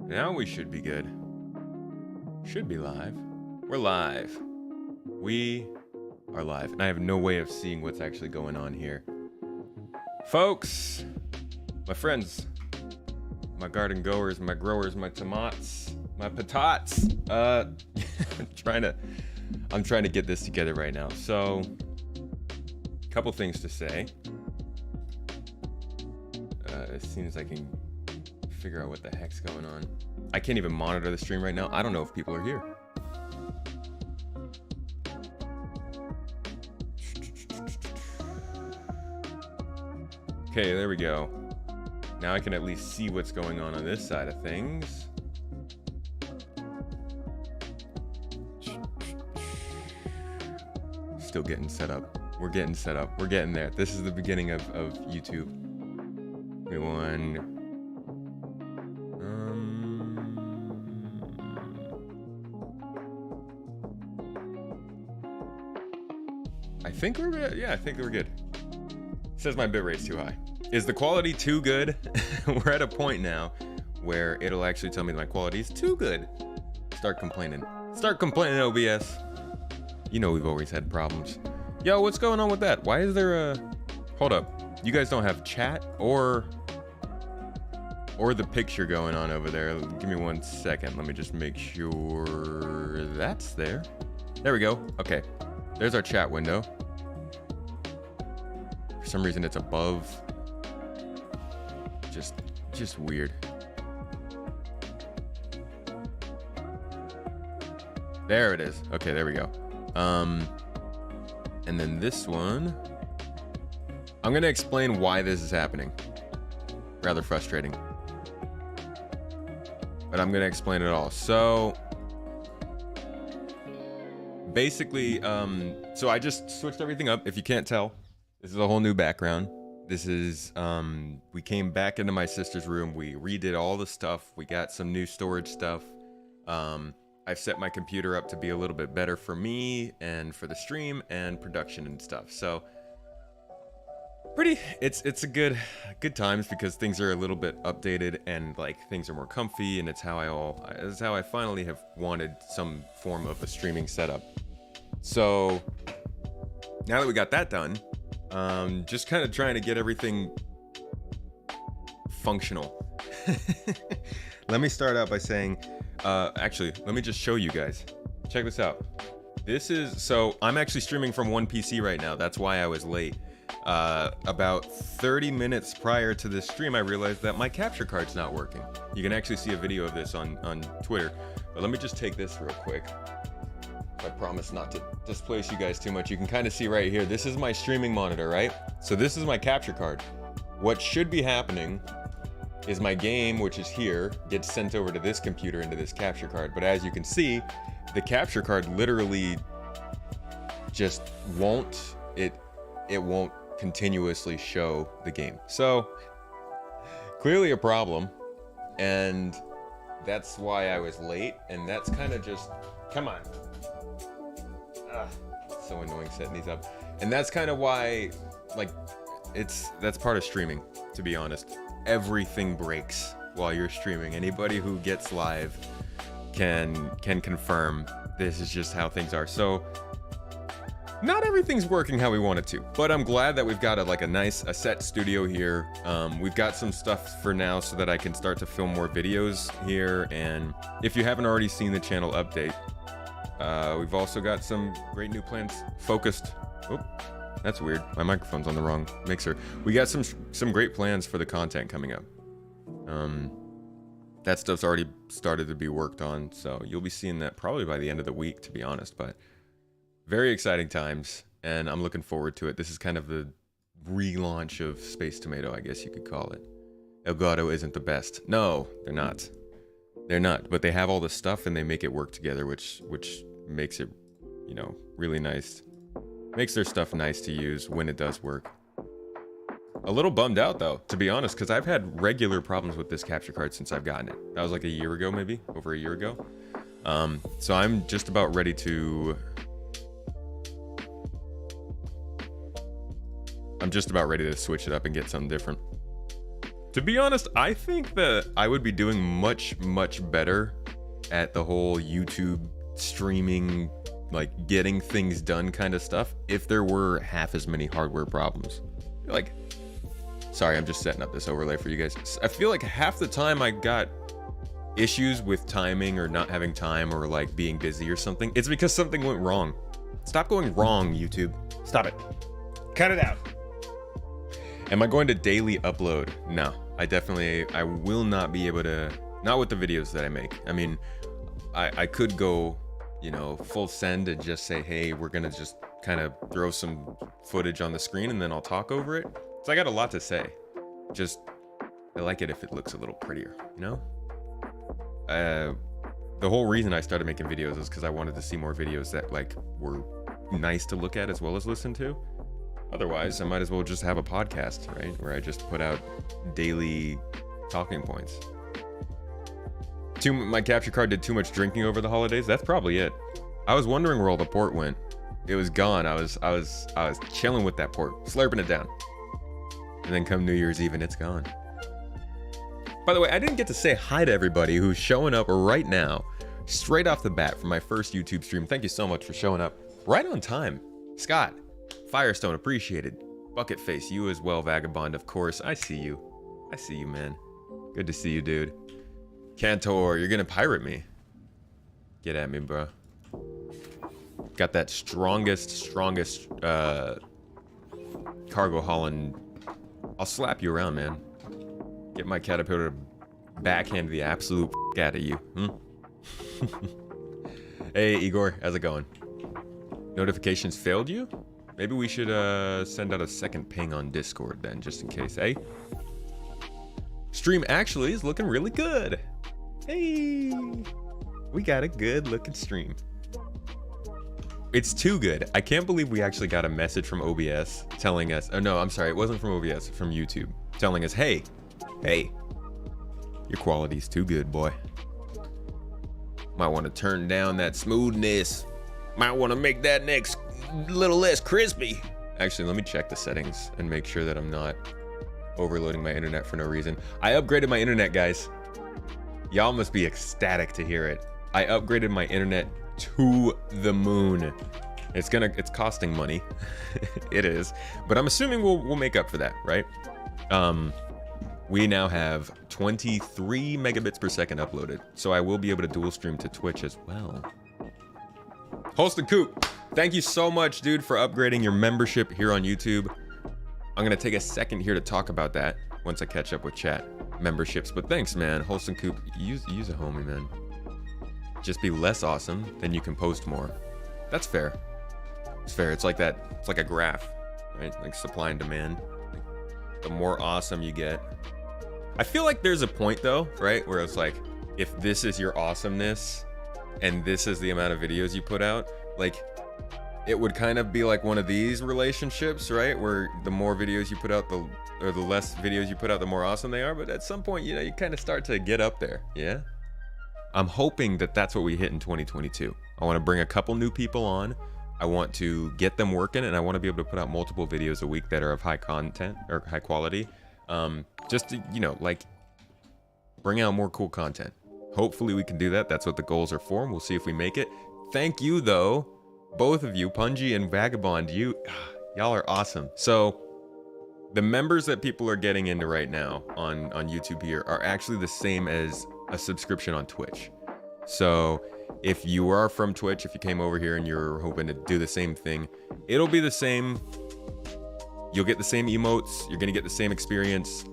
Now we should be good. Should be live. We're live. We are live. And I have no way of seeing what's actually going on here. Folks, my friends, my garden goers, my growers, my tomats, my patates. I'm trying to get this together right now. So, a couple things to say. As soon as I can figure out what the heck's going on. I can't even monitor the stream right now. I don't know if people are here. Okay, there we go. Now I can at least see what's going on this side of things. Still getting set up. We're getting set up. We're getting there. This is the beginning of YouTube. Give me one. I think we're good. Yeah, I think we're good. It says my bitrate's too high. Is the quality too good? We're at a point now where it'll actually tell me my quality is too good. Start complaining. Start complaining, OBS. You know we've always had problems. Yo, what's going on with that? Why is there a... Hold up. You guys don't have chat or the picture going on over there. Give me 1 second. Let me just make sure that's there. There we go. Okay. There's our chat window. For some reason it's above. Just weird. There it is. Okay, there we go. And then this one. I'm gonna explain why this is happening. Rather frustrating. But I'm gonna explain it all. So basically, so I just switched everything up. If you can't tell, this is a whole new background. This is, we came back into my sister's room. We redid all the stuff. We got some new storage stuff. I've set my computer up to be a little bit better for me and for the stream and production and stuff. So it's a good times because things are a little bit updated and like things are more comfy, and it's how I finally have wanted some form of a streaming setup. So now that we got that done, just kind of trying to get everything functional. Let me start out by saying, actually, let me just show you guys. Check this out. So I'm actually streaming from one PC right now. That's why I was late. About 30 minutes prior to this stream, I realized that my capture card's not working. You can actually see a video of this on Twitter. But let me just take this real quick. I promise not to displace you guys too much. You can kind of see right here. This is my streaming monitor, right? So this is my capture card. What should be happening is my game, which is here, gets sent over to this computer into this capture card. But as you can see, the capture card literally just won't, it won't continuously show the game. So clearly a problem, and that's why I was late, and that's kind of just, come on. So annoying setting these up. And that's kind of why, like, that's part of streaming, to be honest. Everything breaks while you're streaming. Anybody who gets live can confirm this is just how things are. So not everything's working how we want it to, but I'm glad that we've got a set studio here. We've got some stuff for now so that I can start to film more videos here. And if you haven't already seen the channel update, we've also got some great new plans focused. Oh, that's weird. My microphone's on the wrong mixer. We got some great plans for the content coming up. That stuff's already started to be worked on, so you'll be seeing that probably by the end of the week, to be honest. But very exciting times, and I'm looking forward to it. This is kind of the relaunch of Space Tomato, I guess you could call it. Elgato isn't the best. No, they're not. They're not, but they have all the stuff and they make it work together, which makes it, you know, really nice. Makes their stuff nice to use when it does work. A little bummed out though, to be honest, because I've had regular problems with this capture card since I've gotten it. That was like a year ago, maybe over a year ago. So I'm just about ready to switch it up and get something different. To be honest, I think that I would be doing much better at the whole YouTube streaming, like getting things done kind of stuff, if there were half as many hardware problems. Like, sorry, I'm just setting up this overlay for you guys. I feel like half the time I got issues with timing or not having time or like being busy or something, it's because something went wrong. Stop going wrong, YouTube. Stop it. Cut it out. Am I going to daily upload? No, I will not be able to, not with the videos that I make. I mean, I could go, you know, full send and just say, hey, we're gonna just kind of throw some footage on the screen and then I'll talk over it. So I got a lot to say. Just, I like it if it looks a little prettier, you know? The whole reason I started making videos is because I wanted to see more videos that like were nice to look at as well as listen to. Otherwise, I might as well just have a podcast, right? Where I just put out daily talking points. My capture card did too much drinking over the holidays. That's probably it. I was wondering where all the port went. It was gone. I was chilling with that port, slurping it down. And then come New Year's Eve and it's gone. By the way, I didn't get to say hi to everybody who's showing up right now, straight off the bat for my first YouTube stream. Thank you so much for showing up right on time. Scott, Firestone, appreciated. Bucket Face, you as well, Vagabond, of course. I see you. I see you, man. Good to see you, dude. Cantor, you're gonna pirate me. Get at me, bro. Got that strongest cargo hauling. I'll slap you around, man. Get my caterpillar to backhand the absolute out of you. Hey, Igor, how's it going? Notifications failed you? Maybe we should send out a second ping on Discord then, just in case, eh? Stream actually is looking really good. Hey, we got a good looking stream. It's too good. I can't believe we actually got a message from OBS telling us, oh no, I'm sorry, it wasn't from OBS, from YouTube, telling us, hey, your quality's too good, boy. Might want to turn down that smoothness. Might want to make that next little less crispy. Actually, let me check the settings and make sure that I'm not overloading my internet for no reason. I upgraded my internet, guys. Y'all must be ecstatic to hear it. I upgraded my internet to the moon. It's costing money. It is, but I'm assuming we'll make up for that, right? We now have 23 megabits per second uploaded, so I will be able to dual stream to Twitch as well. Holston Coop, thank you so much, dude, for upgrading your membership here on YouTube. I'm gonna take a second here to talk about that once I catch up with chat memberships, but thanks, man. Holston Coop, use a homie, man. Just be less awesome, then you can post more. That's fair. It's fair. It's like that. It's like a graph, right? Like supply and demand. Like the more awesome you get. I feel like there's a point though, right? Where it's like, if this is your awesomeness and this is the amount of videos you put out, like it would kind of be like one of these relationships, right? Where the more videos you put out, or the less videos you put out, the more awesome they are. But at some point, you know, you kind of start to get up there. Yeah. I'm hoping that that's what we hit in 2022. I want to bring a couple new people on. I want to get them working, and I want to be able to put out multiple videos a week that are of high content or high quality. Just to, you know, like bring out more cool content. Hopefully we can do that. That's what the goals are for. And we'll see if we make it. Thank you though, both of you, Punji and Vagabond. Y'all are awesome. So the members that people are getting into right now on YouTube here are actually the same as a subscription on Twitch. So if you are from Twitch, if you came over here and you're hoping to do the same thing, it'll be the same. You'll get the same emotes. You're gonna get the same experience.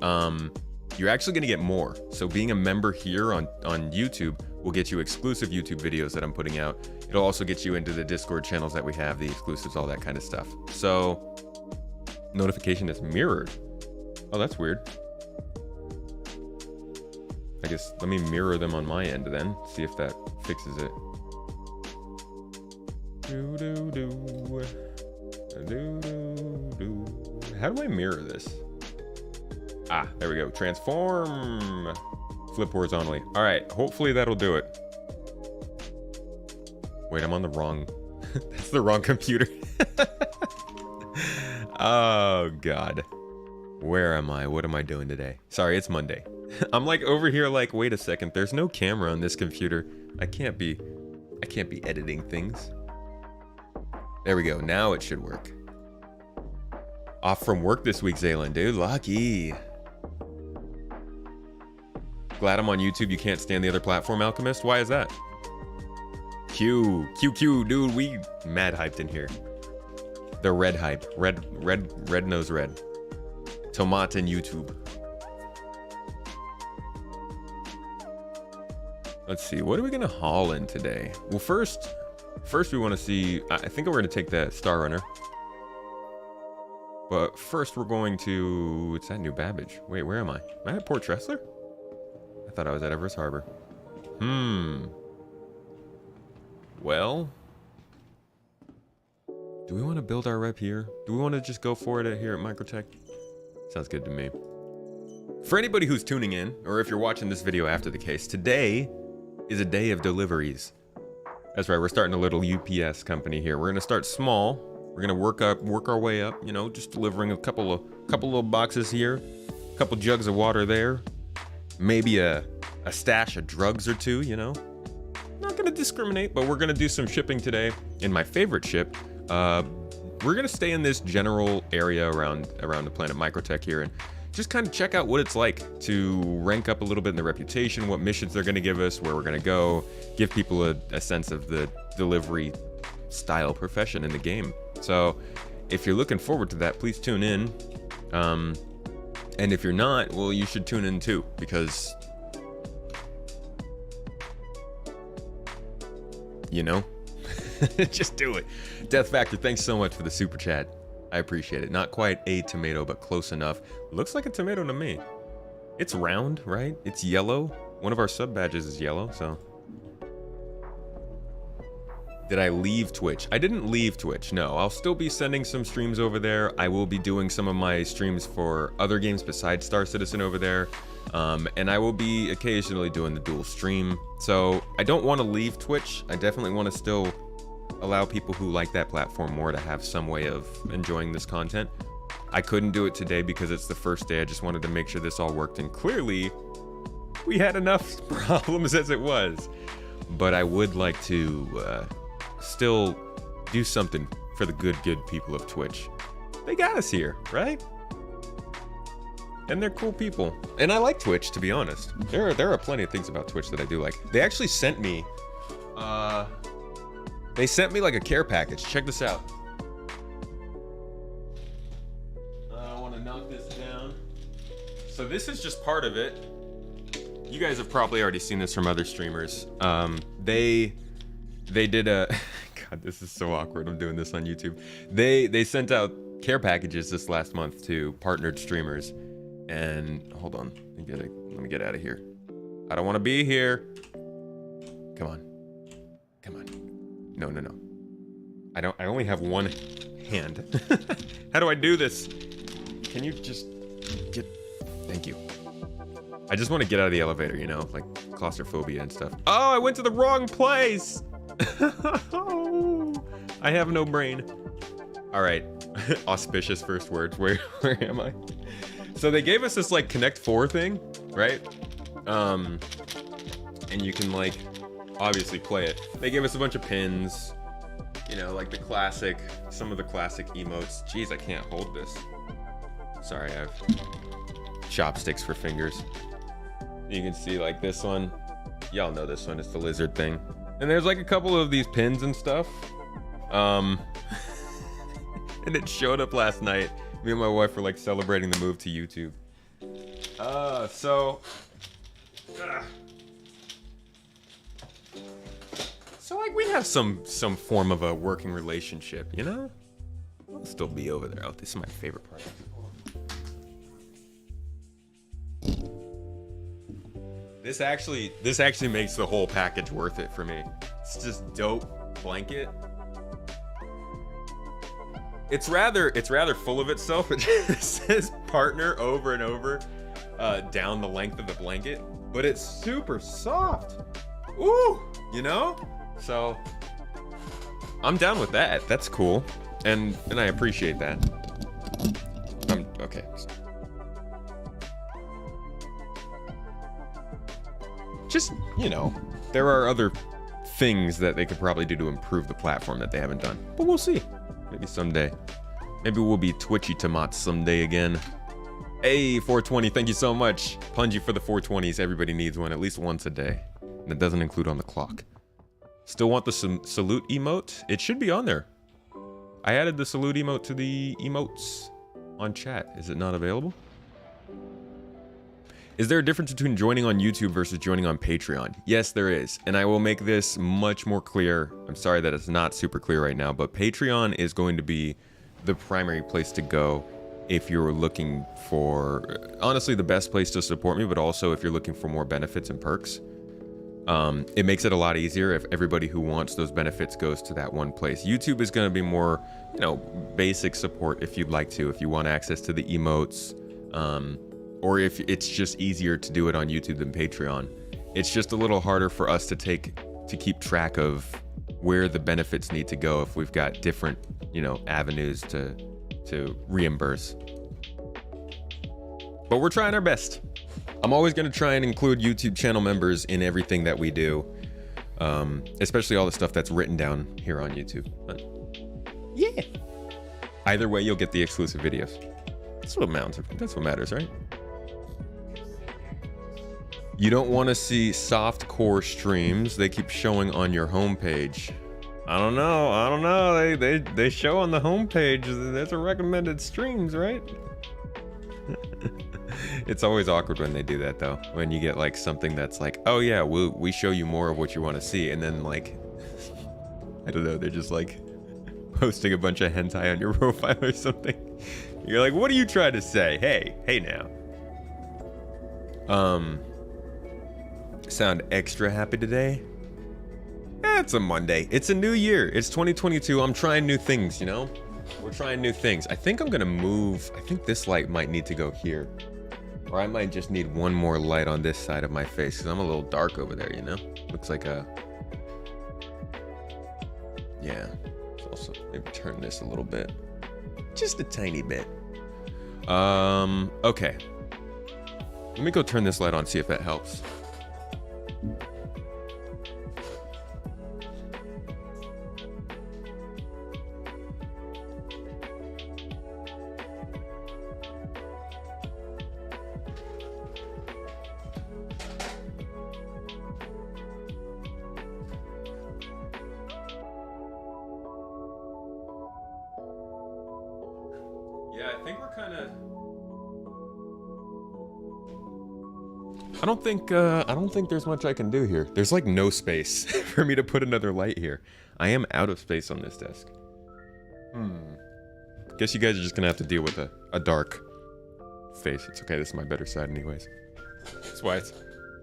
You're actually gonna get more. So being a member here on YouTube will get you exclusive YouTube videos that I'm putting out. It'll also get you into the Discord channels that we have, the exclusives, all that kind of stuff. So notification is mirrored. Oh, that's weird. I guess let me mirror them on my end then, see if that fixes it. How do I mirror this? Ah, there we go. Transform. Flip horizontally. All right, hopefully that'll do it. Wait, I'm on the wrong... That's the wrong computer. Oh, God. Where am I? What am I doing today? Sorry, it's Monday. I'm like over here like, wait a second, there's no camera on this computer. I can't be editing things. There we go, now it should work. Off from work this week, Zaylin, dude, lucky. Glad I'm on YouTube, you can't stand the other platform, Alchemist? Why is that? QQ, dude, we mad hyped in here. The red hype, red nose red. Tomat and YouTube. Let's see, what are we gonna haul in today? Well, first we want to see, I think we're gonna take that Star Runner. But first we're going to, it's that New Babbage. Wait, where am I? Am I at Port Tressler? I thought I was at Everest Harbor. Well, do we want to build our rep here? Do we want to just go for it here at Microtech? Sounds good to me. For anybody who's tuning in, or if you're watching this video after the case, today is a day of deliveries. That's right, we're starting a little UPS company here. We're gonna start small. We're gonna work our way up, you know, just delivering a couple little boxes here, a couple jugs of water there, maybe a stash of drugs or two, you know. Not gonna discriminate, but we're gonna do some shipping today. In my favorite ship, we're gonna stay in this general area around the planet Microtech here and just kind of check out what it's like to rank up a little bit in the reputation, what missions they're gonna give us, where we're gonna go, give people a sense of the delivery style profession in the game. So if you're looking forward to that, please tune in. And if you're not, well, you should tune in too, because you know, just do it. Death Factor, thanks so much for the super chat. I appreciate it. Not quite a tomato, but close enough. Looks like a tomato to me. It's round, right? It's yellow. One of our sub badges is yellow, so. Did I leave Twitch? I didn't leave Twitch, no. I'll still be sending some streams over there. I will be doing some of my streams for other games besides Star Citizen over there. And I will be occasionally doing the dual stream. So I don't want to leave Twitch. I definitely want to still allow people who like that platform more to have some way of enjoying this content. I couldn't do it today because it's the first day. I just wanted to make sure this all worked, and clearly we had enough problems as it was. But I would like to still do something for the good people of Twitch. They got us here, right? And they're cool people. And I like Twitch, to be honest. There are plenty of things about Twitch that I do like. They actually sent me like a care package. Check this out. I want to knock this down. So this is just part of it. You guys have probably already seen this from other streamers. They did a God, this is so awkward. I'm doing this on YouTube. They sent out care packages this last month to partnered streamers. And hold on, let me get out of here. I don't want to be here. Come on. No. I only have one hand. How do I do this? Can you just thank you. I just want to get out of the elevator, you know, like claustrophobia and stuff. Oh, I went to the wrong place. I have no brain. All right, auspicious first words. Where am I? So they gave us this like Connect 4 thing, right? And you can like obviously play it. They gave us a bunch of pins, you know, like some of the classic emotes. Jeez, I can't hold this. Sorry, I have chopsticks for fingers. You can see like this one. Y'all know this one, it's the lizard thing. And there's like a couple of these pins and stuff. And it showed up last night. Me and my wife were like celebrating the move to YouTube. So like we have some form of a working relationship, you know? I'll still be over there. Oh, this is my favorite part. This actually makes the whole package worth it for me. It's just dope blanket. It's rather full of itself. It just says partner over and over down the length of the blanket, but it's super soft. Ooh, you know? So I'm down with that. That's cool. And I appreciate that. Okay. just, you know, there are other things that they could probably do to improve the platform that they haven't done. But we'll see. Maybe someday. Maybe we'll be twitchy tomats someday again. Hey, 420, thank you so much. Punji for the 420s. Everybody needs one at least once a day. And that doesn't include on the clock. Still want the salute emote? It should be on there. I added the salute emote to the emotes on chat. Is it not available? Is there a difference between joining on YouTube versus joining on Patreon? Yes, there is. And I will make this much more clear. I'm sorry that it's not super clear right now, but Patreon is going to be the primary place to go if you're looking for, honestly, the best place to support me, but also if you're looking for more benefits and perks. It makes it a lot easier if everybody who wants those benefits goes to that one place. YouTube is going to be more, you know, basic support if you'd like to, if you want access to the emotes, or if it's just easier to do it on YouTube than Patreon. It's just a little harder for us to keep track of where the benefits need to go if we've got different, you know, avenues to reimburse. But we're trying our best. I'm always going to try and include YouTube channel members in everything that we do, especially all the stuff that's written down here on YouTube. But yeah. Either way, you'll get the exclusive videos. That's what matters, right? You don't want to see soft core streams. They keep showing on your homepage. I don't know. They show on the homepage. There's a recommended streams, right? It's always awkward when they do that, though. When you get like something that's like, oh yeah, we show you more of what you want to see, and then like, I don't know, they're just like posting a bunch of hentai on your profile or something. You're like, what are you trying to say? Hey now. Sound extra happy today? It's a Monday. It's a new year. It's 2022. I'm trying new things, you know? We're trying new things. I think I'm gonna move. I think this light might need to go here. Or I might just need one more light on this side of my face, because I'm a little dark over there, you know? Looks like a... Yeah. Also, maybe turn this a little bit. Just a tiny bit. Okay. Let me go turn this light on, see if that helps. Yeah, I think we're kind of... I don't think there's much I can do here. There's like no space for me to put another light here. I am out of space on this desk. Guess you guys are just gonna have to deal with a dark face. It's okay, this is my better side anyways. That's why it's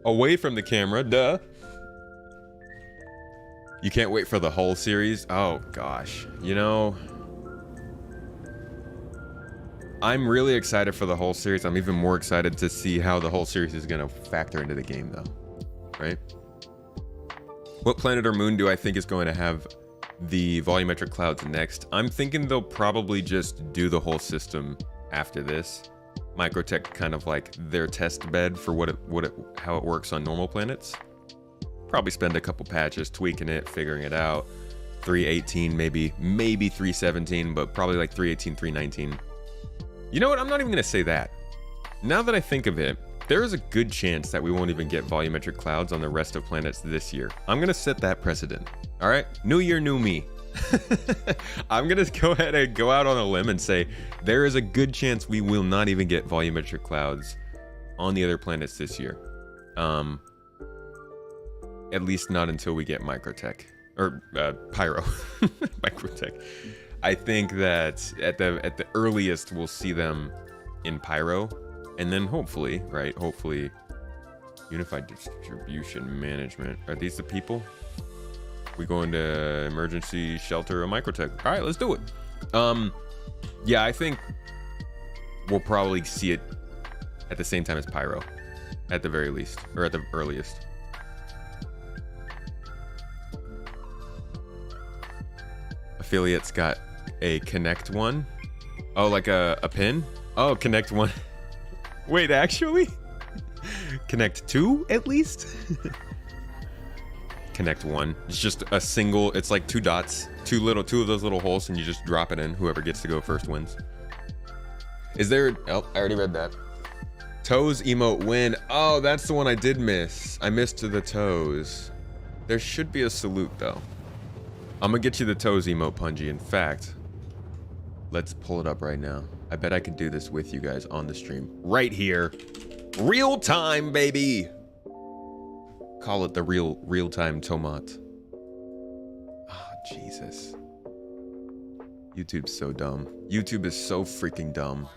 away from the camera, duh. You can't wait for the whole series? Oh gosh, you know... I'm really excited for the whole series. I'm even more excited to see how the whole series is gonna factor into the game though, right? What planet or moon do I think is going to have the volumetric clouds next? I'm thinking they'll probably just do the whole system after this. Microtech kind of like their test bed for how it works on normal planets. Probably spend a couple patches tweaking it, figuring it out. 3.18, maybe 3.17, but probably like 3.18, 3.19. You know what? I'm not even going to say that. Now that I think of it, there is a good chance that we won't even get volumetric clouds on the rest of planets this year. I'm going to set that precedent. All right? New year, new me. I'm going to go ahead and go out on a limb and say there is a good chance we will not even get volumetric clouds on the other planets this year. At least not until we get Microtech. Or Pyro. Microtech. I think that at the earliest we'll see them in Pyro, and then hopefully, right? Hopefully, Unified Distribution Management. Are these the people? We go into emergency shelter or Microtech. All right, let's do it. Yeah, I think we'll probably see it at the same time as Pyro, at the very least, or at the earliest. Affiliates got a Connect one. Oh, like a pin? Oh, Connect one. Wait, actually? Connect 2 at least. Connect 1. It's just a single. It's like 2 dots, two of those little holes, and you just drop it in. Whoever gets to go first wins. Is there? Oh, I already read that. Toes emote win. Oh, that's the one I did miss. I missed the toes. There should be a salute though. I'm gonna get you the toes emote, Punji. In fact, let's pull it up right now. I bet I could do this with you guys on the stream right here, real time, baby. Call it the real time tomat. Oh, Jesus. YouTube's so dumb. YouTube is so freaking dumb.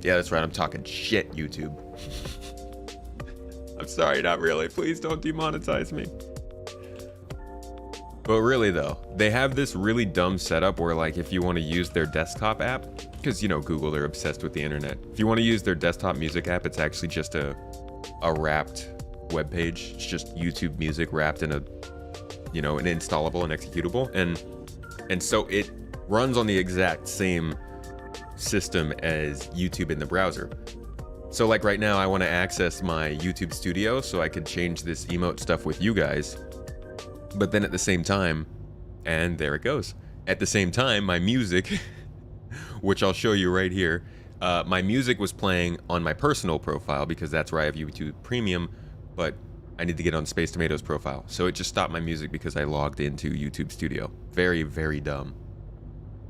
Yeah, that's right. I'm talking shit, YouTube. I'm sorry, not really. Please don't demonetize me. But really though, they have this really dumb setup where like if you want to use their desktop app, because you know Google, they're obsessed with the internet. If you want to use their desktop music app, it's actually just a wrapped web page. It's just YouTube music wrapped in a, you know, an installable and executable, and so it runs on the exact same system as YouTube in the browser. So like right now I want to access my YouTube studio so I could change this emote stuff with you guys. But then at the same time, and there it goes. At the same time, my music, which I'll show you right here, my music was playing on my personal profile because that's where I have YouTube Premium, but I need to get on Space Tomato's profile. So it just stopped my music because I logged into YouTube Studio. Very, very dumb.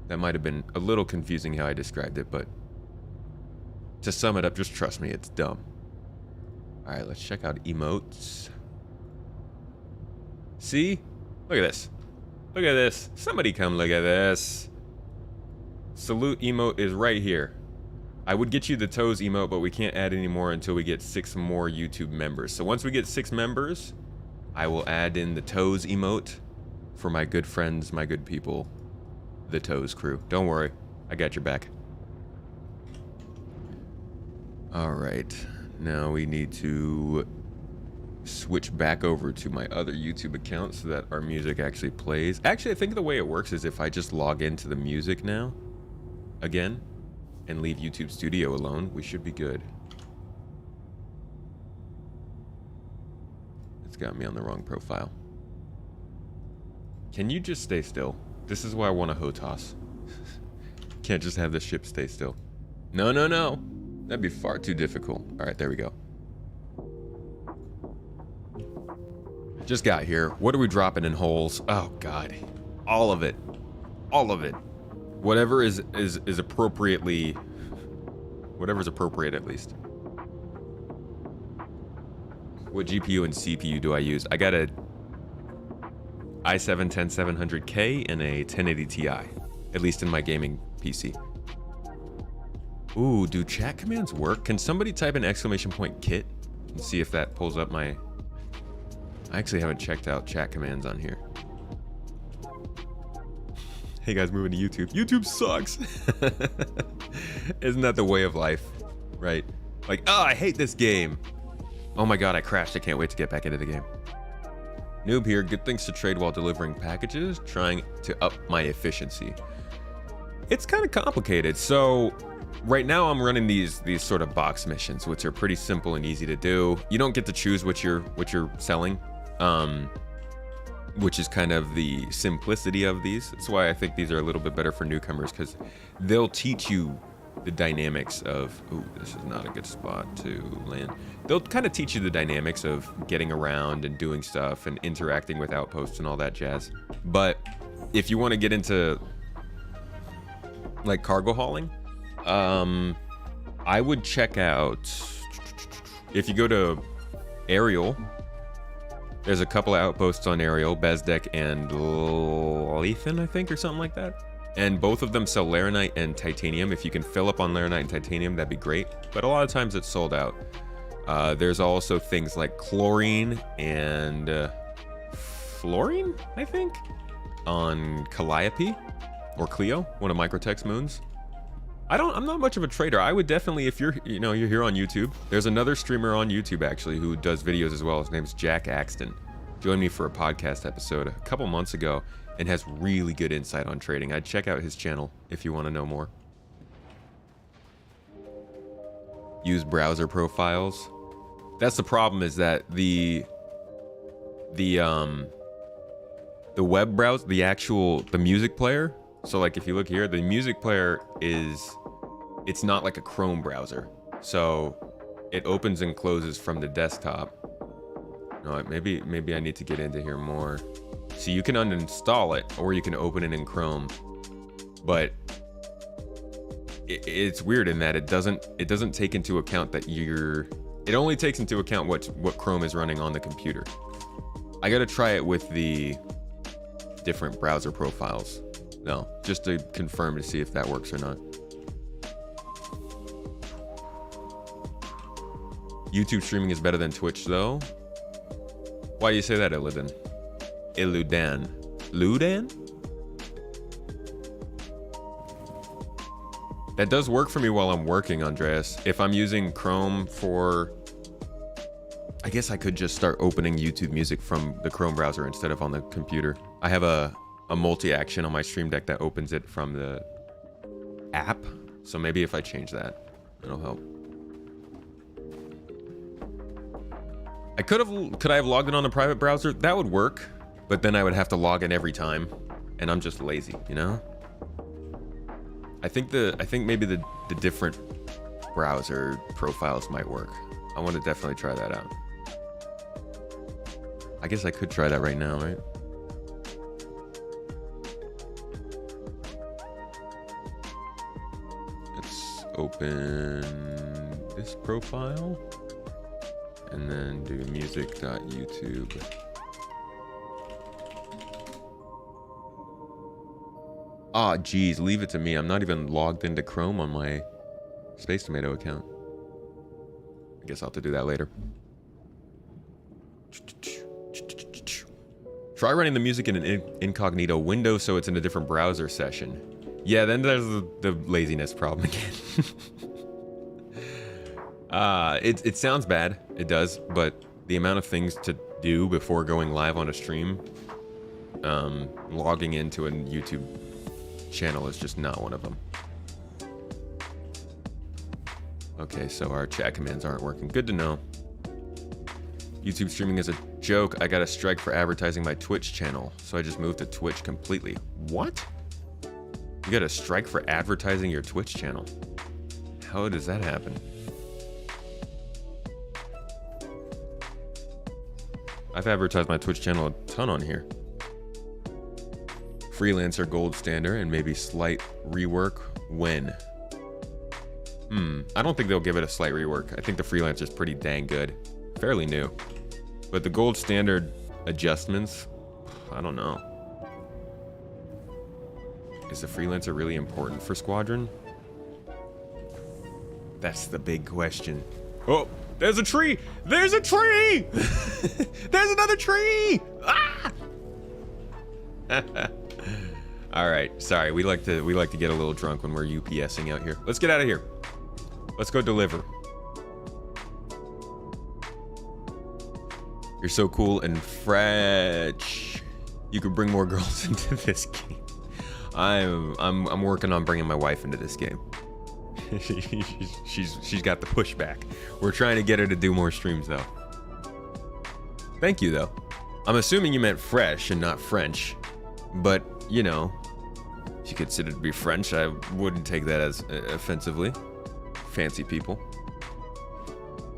That might have been a little confusing how I described it, but to sum it up, just trust me, it's dumb. All right, let's check out emotes. See? Look at this. Look at this. Somebody come look at this. Salute emote is right here. I would get you the toes emote, but we can't add any more until we get 6 more YouTube members. So once we get 6 members, I will add in the toes emote for my good friends, my good people, the toes crew. Don't worry, I got your back. All right, now we need to switch back over to my other YouTube account so that our music actually plays. Actually, I think the way it works is if I just log into the music now, again, and leave YouTube Studio alone, we should be good. It's got me on the wrong profile. Can you just stay still? This is why I want a HOTAS. Can't just have the ship stay still. No, no, no. That'd be far too difficult. All right, there we go. Just got here. What are we dropping in holes? Oh God, all of it, all of it. Whatever is appropriately, whatever's appropriate at least. What GPU and CPU do I use? I got a i7-10700K and a 1080 Ti, at least in my gaming PC. Ooh, do chat commands work? Can somebody type an !kit and see if that pulls up my... I actually haven't checked out chat commands on here. Hey guys, moving to YouTube. YouTube sucks. Isn't that the way of life, right? Like, oh, I hate this game. Oh my God, I crashed. I can't wait to get back into the game. Noob here, good things to trade while delivering packages, trying to up my efficiency. It's kind of complicated. So right now I'm running these sort of box missions, which are pretty simple and easy to do. You don't get to choose what you're selling. Which is kind of the simplicity of these. That's why I think these are a little bit better for newcomers, because they'll teach you the dynamics of, ooh, this is not a good spot to land. They'll kind of teach you the dynamics of getting around and doing stuff and interacting with outposts and all that jazz. But if you want to get into like cargo hauling, I would check out, if you go to Aerial, there's a couple of outposts on Aerial, Bezdek and Lethan, I think, or something like that. And both of them sell Laranite and Titanium. If you can fill up on Laranite and Titanium, that'd be great. But a lot of times it's sold out. There's also things like Chlorine and Fluorine, I think, on Calliope or Clio, one of Microtech's moons. I'm not much of a trader. I would definitely, if you're here on YouTube, there's another streamer on YouTube actually who does videos as well. His name's Jack Axton. Joined me for a podcast episode a couple months ago and has really good insight on trading. I'd check out his channel if you want to know more. use browser profiles. That's the problem, is that the web browser, the music player. So like if you look here, the music player it's not like a Chrome browser. So it opens and closes from the desktop. No, maybe I need to get into here more. So you can uninstall it, or you can open it in Chrome. But it's weird in that it doesn't take into account that it only takes into account what Chrome is running on the computer. I gotta try it with the different browser profiles. No, just to confirm to see if that works or not. YouTube streaming is better than Twitch though. Why do you say that, Illudan? Ludan? That does work for me while I'm working, Andreas. If I'm using Chrome I guess I could just start opening YouTube Music from the Chrome browser instead of on the computer. I have a multi-action on my Stream Deck that opens it from the app. So maybe if I change that, it'll help. Could I have logged in on a private browser? That would work, but then I would have to log in every time, and I'm just lazy, you know? I think maybe the different browser profiles might work. I want to definitely try that out. I guess I could try that right now, right? Let's open this profile and then do music.youtube. Ah, geez, leave it to me. I'm not even logged into Chrome on my Space Tomato account. I guess I'll have to do that later. Try running the music in an incognito window so it's in a different browser session. Yeah, then there's the laziness problem again. It sounds bad, it does, but the amount of things to do before going live on a stream, logging into a YouTube channel is just not one of them. Okay, so our chat commands aren't working. Good to know. YouTube streaming is a joke. I got a strike for advertising my Twitch channel, so I just moved to Twitch completely. What? You got a strike for advertising your Twitch channel? How does that happen? I've advertised my Twitch channel a ton on here. Freelancer gold standard and maybe slight rework when? I don't think they'll give it a slight rework. I think the freelancer's pretty dang good. Fairly new. But the gold standard adjustments, I don't know. Is the freelancer really important for Squadron? That's the big question. Oh, there's a tree! There's a tree! There's another tree! Ah! All right, sorry. We like to get a little drunk when we're UPSing out here. Let's get out of here. Let's go deliver. You're so cool and fresh. You could bring more girls into this game. I'm working on bringing my wife into this game. she's got the pushback. We're trying to get her to do more streams though. Thank you though. I'm assuming you meant fresh and not French, but you know, if you consider to be French, I wouldn't take that as offensively. Fancy people.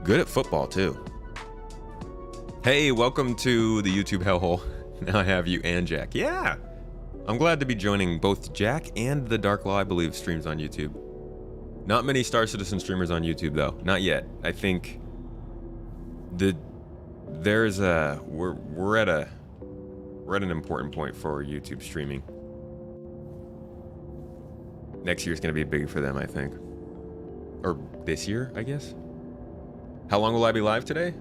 Good at football too. Hey, welcome to the YouTube hellhole. Now I have you and Jack. Yeah, I'm glad to be joining both Jack and the Dark Law, I believe, streams on YouTube. Not many Star Citizen streamers on YouTube though. Not yet. I think we're at an important point for YouTube streaming. Next year's gonna be big for them, I think. Or this year, I guess. How long will I be live today?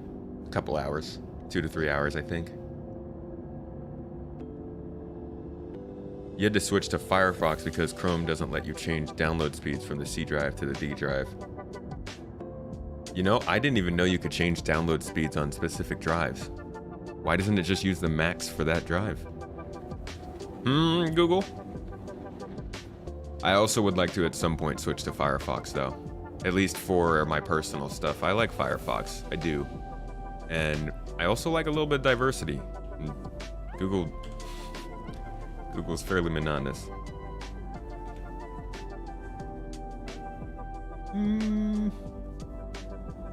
A couple hours. 2 to 3 hours, I think. You had to switch to Firefox because Chrome doesn't let you change download speeds from the C drive to the D drive. You know, I didn't even know you could change download speeds on specific drives. Why doesn't it just use the max for that drive? Google? I also would like to at some point switch to Firefox though. at least for my personal stuff. I like Firefox, I do. And I also like a little bit of diversity. Google's fairly monotonous.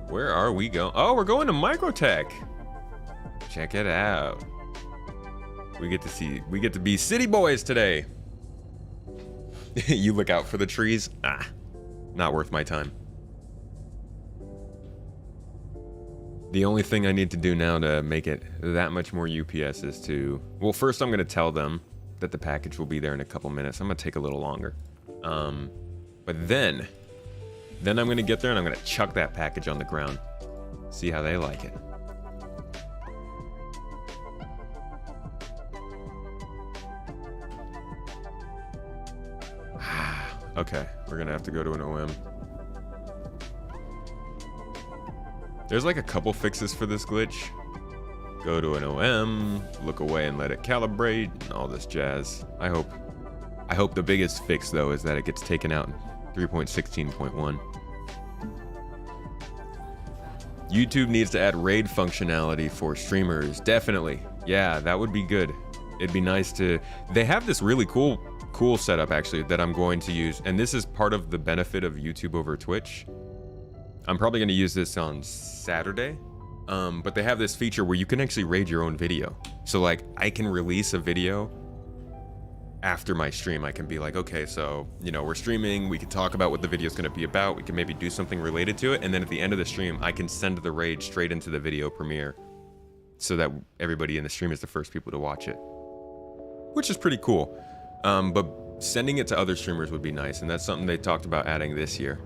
Where are we going? Oh, we're going to Microtech. Check it out. We get to be city boys today. You look out for the trees. Ah, not worth my time. The only thing I need to do now to make it that much more UPS is to, well, first I'm gonna tell them that the package will be there in a couple minutes. I'm gonna take a little longer. But then I'm gonna get there and I'm gonna chuck that package on the ground. See how they like it. Okay, we're gonna have to go to an OM. There's like a couple fixes for this glitch. Go to an OM, look away and let it calibrate, and all this jazz. I hope the biggest fix though is that it gets taken out in 3.16.1. YouTube needs to add raid functionality for streamers, definitely. Yeah, that would be good. It'd be nice to, they have this really cool setup actually that I'm going to use, and this is part of the benefit of YouTube over Twitch. I'm probably going to use this on Saturday, but they have this feature where you can actually raid your own video. So like I can release a video after my stream. I can be like, okay, so you know, we're streaming, we can talk about what the video is going to be about, we can maybe do something related to it, and then at the end of the stream I can send the raid straight into the video premiere so that everybody in the stream is the first people to watch it, which is pretty cool. But sending it to other streamers would be nice, and that's something they talked about adding this year.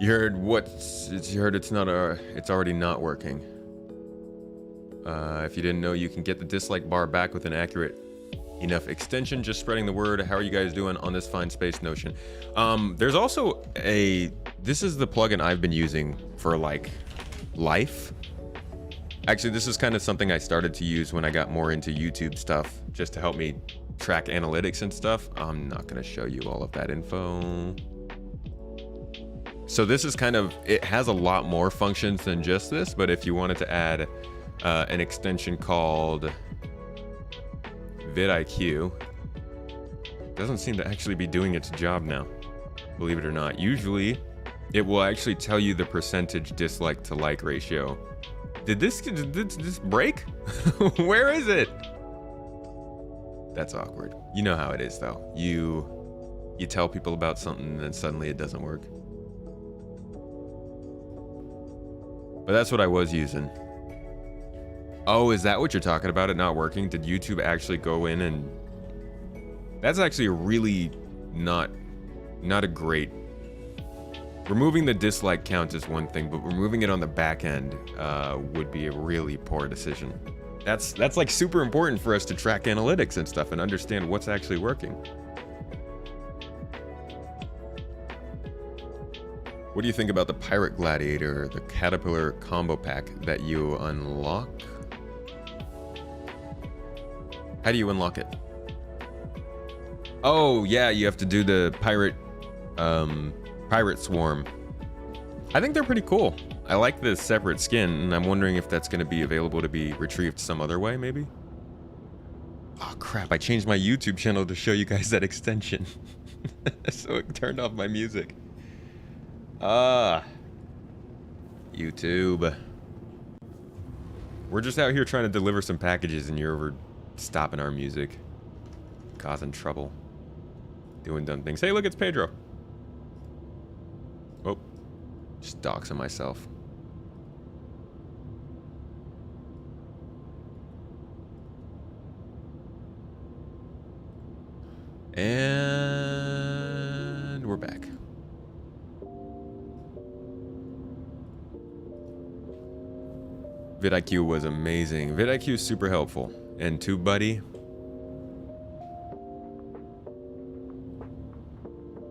You heard it's already not working. If you didn't know, you can get the dislike bar back with an accurate enough extension. Just spreading the word. How are you guys doing on this fine space Notion? There's also this is the plugin I've been using for like life. Actually, this is kind of something I started to use when I got more into YouTube stuff, just to help me track analytics and stuff. I'm not gonna show you all of that info. So this is kind of, it has a lot more functions than just this, but if you wanted to add an extension called vidIQ, it doesn't seem to actually be doing its job now, believe it or not. Usually it will actually tell you the percentage dislike to like ratio. Did this break? Where is it? That's awkward. You know how it is though. You tell people about something and then suddenly it doesn't work. But that's what I was using. Oh, is that what you're talking about? It not working? Did YouTube actually go in and... That's actually a really not a great... Removing the dislike count is one thing, but removing it on the back end would be a really poor decision. That's like super important for us to track analytics and stuff and understand what's actually working. What do you think about the Pirate Gladiator, the Caterpillar combo pack that you unlock? How do you unlock it? Oh yeah, you have to do the pirate swarm. I think they're pretty cool. I like the separate skin, and I'm wondering if that's going to be available to be retrieved some other way, maybe? Oh crap, I changed my YouTube channel to show you guys that extension. So it turned off my music. YouTube. We're just out here trying to deliver some packages and you're over stopping our music. Causing trouble. Doing dumb things. Hey, look, it's Pedro. Oh, just doxing myself. And we're back. vidIQ was amazing. vidIQ is super helpful. And TubeBuddy.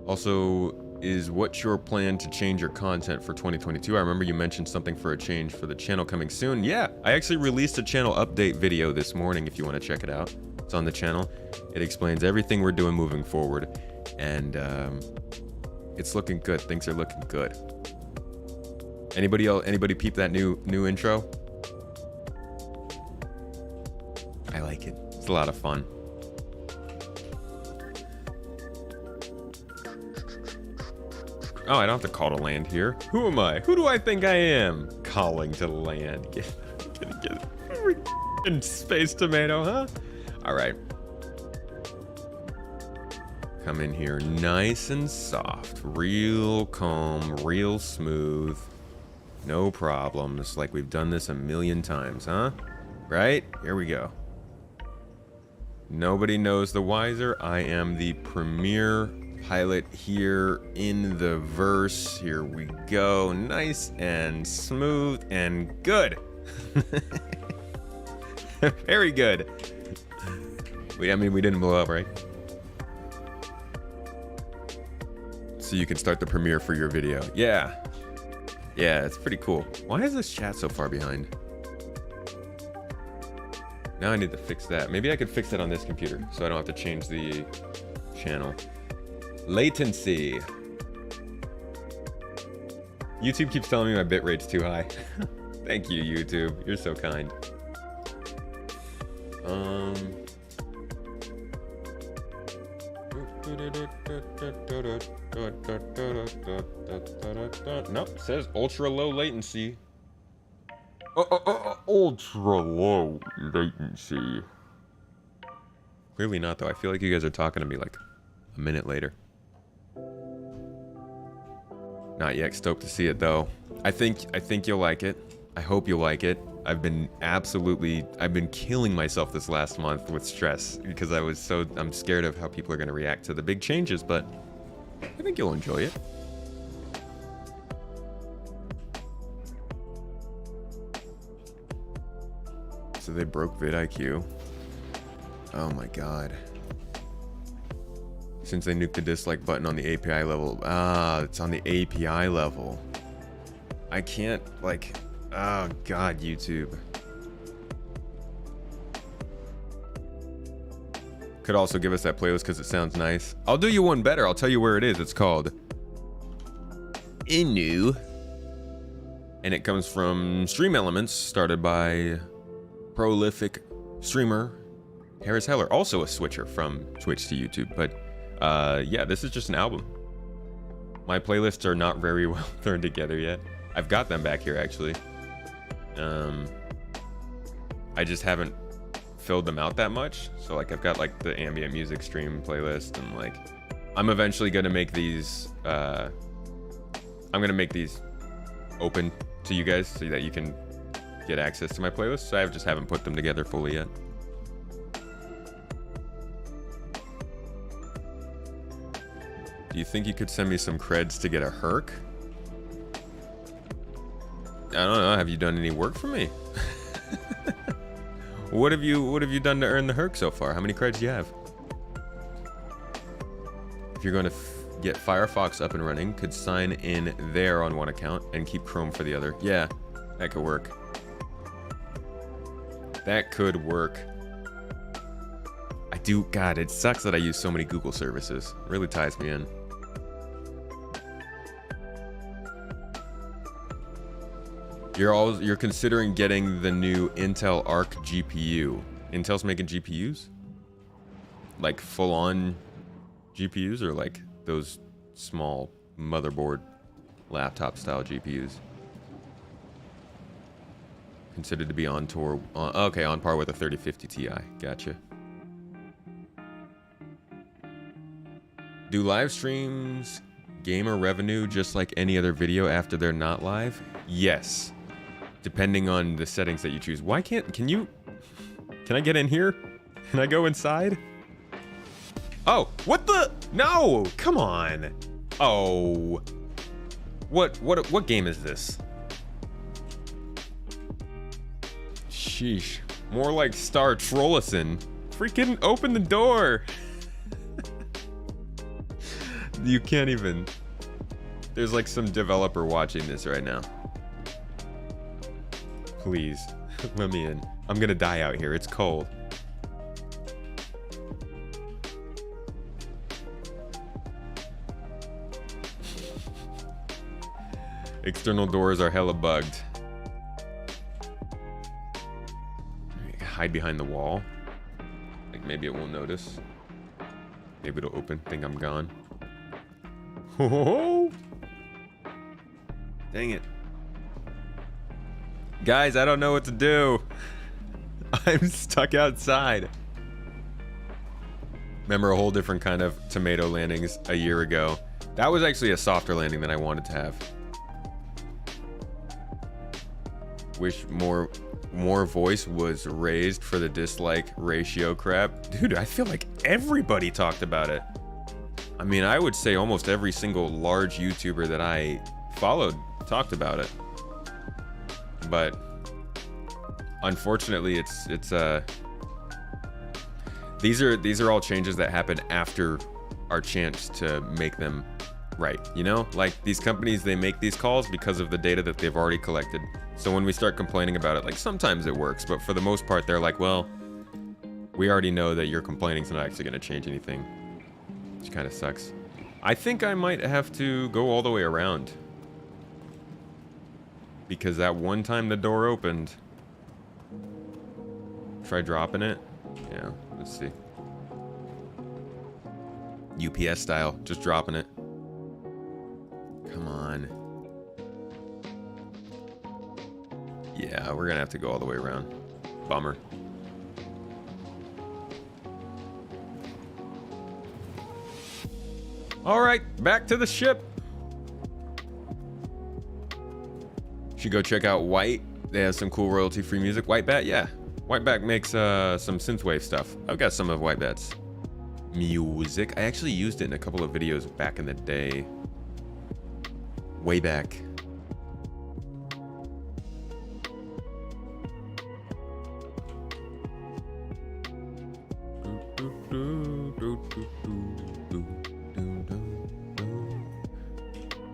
Also, is what's your plan to change your content for 2022? I remember you mentioned something for a change for the channel coming soon. Yeah, I actually released a channel update video this morning if you want to check it out. It's on the channel. It explains everything we're doing moving forward, and it's looking good. Things are looking good. Anybody peep that new intro? I like it. It's a lot of fun. Oh, I don't have to call to land here. Who am I? Who do I think I am? Calling to land. Get in space tomato, huh? All right. Come in here nice and soft, real calm, real smooth. No problems, like we've done this a million times, huh? Right? Here we go. Nobody knows the wiser. I am the premier pilot here in the verse. Here we go. Nice and smooth and good. Very good. I mean, we didn't blow up, right? So you can start the premiere for your video. Yeah. Yeah, it's pretty cool. Why is this chat so far behind? Now I need to fix that. Maybe I could fix it on this computer so I don't have to change the channel. Latency. YouTube keeps telling me my bitrate's too high. Thank you, YouTube. You're so kind. Nope, says ultra low latency. Ultra low latency. Clearly not, though. I feel like you guys are talking to me like a minute later. Not yet stoked to see it, though. I think you'll like it. I hope you'll like it. I've been killing myself this last month with stress because I'm scared of how people are going to react to the big changes, but I think you'll enjoy it. So they broke vidIQ. Oh my god. Since they nuked the dislike button on the API level. Ah, it's on the API level. I can't, like... Oh god, YouTube. Could also give us that playlist because it sounds nice. I'll do you one better. I'll tell you where it is. It's called Inu. And it comes from Stream Elements, started by prolific streamer Harris Heller, also a switcher from Twitch to YouTube. But yeah, this is just an album. My playlists are not very well thrown together yet. I've got them back here actually. I just haven't filled them out that much. So like I've got like the ambient music stream playlist, and like I'm eventually gonna make these open to you guys so that you can get access to my playlist. So I just haven't put them together fully yet. Do you think you could send me some creds to get a herc? I don't know. Have you done any work for me? What have you done to earn the herc so far? How many creds do you have? If you're going to get Firefox up and running, could sign in there on one account and keep Chrome for the other. Yeah, that could work. That could work. I do. God, it sucks that I use so many Google services. It really ties me in. You're considering getting the new Intel Arc GPU. Intel's making GPUs? Like full-on GPUs, or like those small motherboard laptop style GPUs? Considered to be on par with a 3050 Ti. Gotcha. Do live streams gamer revenue just like any other video after they're not live? Yes. Depending on the settings that you choose. Why can I get in here? Can I go inside? Oh, what the? No, come on. Oh. What game is this? Sheesh. More like Star Trollison. Freaking open the door. You can't even. There's like some developer watching this right now. Please, let me in. I'm gonna die out here. It's cold. External doors are hella bugged. Hide behind the wall. Like maybe it won't notice. Maybe it'll open. Think I'm gone. Oh! Dang it. Guys, I don't know what to do. I'm stuck outside. Remember a whole different kind of tomato landings a year ago. That was actually a softer landing than I wanted to have. Wish more voice was raised for the dislike ratio crap. Dude, I feel like everybody talked about it. I mean, I would say almost every single large YouTuber that I followed talked about it. But unfortunately, these are all changes that happen after our chance to make them right, you know? Like these companies, they make these calls because of the data that they've already collected. So when we start complaining about it, like sometimes it works, but for the most part, they're like, well, we already know that your complaining's not actually gonna change anything, which kind of sucks. I think I might have to go all the way around because that one time the door opened. Try dropping it. Yeah, let's see. UPS style, just dropping it. Come on. Yeah, we're gonna have to go all the way around. Bummer. All right, back to the ship. Should go check out White. They have some cool royalty-free music. White Bat, yeah. White Bat makes some synthwave stuff. I've got some of White Bat's music. I actually used it in a couple of videos back in the day. Way back.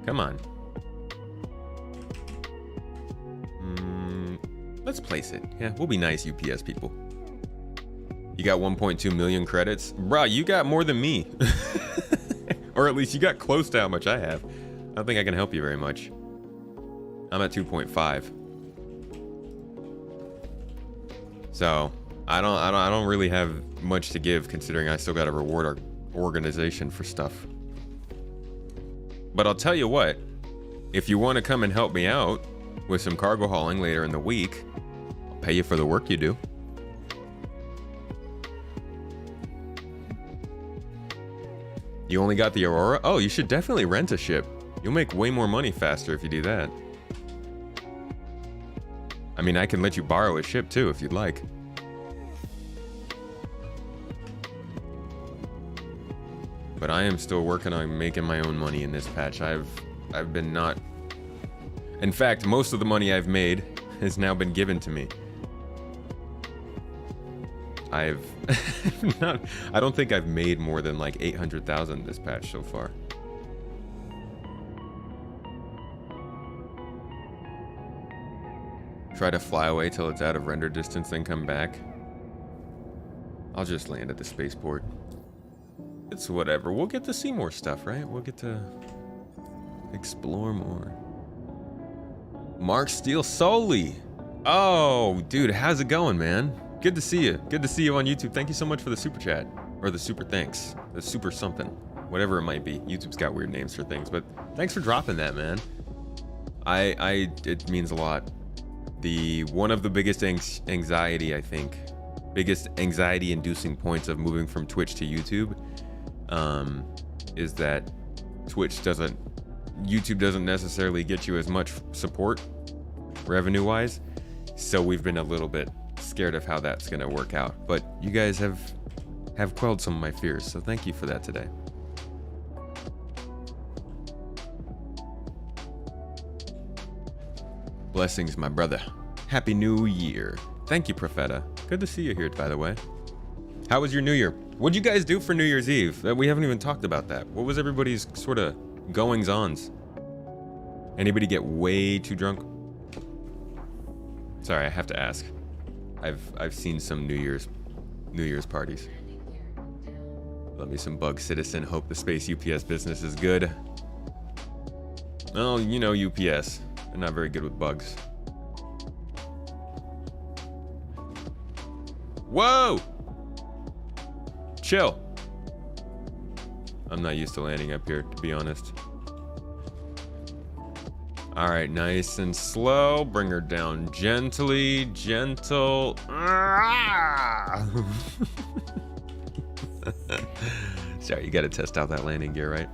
Come on. Let's place it. Yeah, we'll be nice, UPS people. You got 1.2 million credits? Bruh, you got more than me. Or at least you got close to how much I have. I don't think I can help you very much. I'm at 2.5. So, I don't really have much to give considering I still got to reward our organization for stuff. But I'll tell you what, if you want to come and help me out with some cargo hauling later in the week, I'll pay you for the work you do. You only got the Aurora? Oh, you should definitely rent a ship. You'll make way more money faster if you do that. I mean, I can let you borrow a ship too if you'd like. But I am still working on making my own money in this patch. I've been not... In fact, most of the money I've made has now been given to me. I don't think I've made more than like 800,000 this patch so far. Try to fly away till it's out of render distance, then come back. I'll just land at the spaceport. It's whatever. We'll get to see more stuff, right? We'll get to explore more. Mark Steele Solely. Oh, dude, how's it going, man? Good to see you. Good to see you on YouTube. Thank you so much for the super chat. Or the super thanks. The super something. Whatever it might be. YouTube's got weird names for things, but thanks for dropping that, man. It means a lot. One of the biggest anxiety, I think, biggest anxiety-inducing points of moving from Twitch to YouTube is that YouTube doesn't necessarily get you as much support revenue-wise, so we've been a little bit scared of how that's gonna work out. But you guys have quelled some of my fears, so thank you for that today. Blessings, my brother. Happy New Year. Thank you, Profeta. Good to see you here, by the way. How was your New Year? What'd you guys do for New Year's Eve? We haven't even talked about that. What was everybody's sort of goings-ons? Anybody get way too drunk? Sorry, I have to ask. I've seen some New Year's parties. Love me some Bug Citizen. Hope the space UPS business is good. Oh, you know UPS. They're not very good with bugs. Whoa! Chill. I'm not used to landing up here, to be honest. All right, nice and slow. Bring her down gently, gentle. Sorry, you gotta test out that landing gear, right?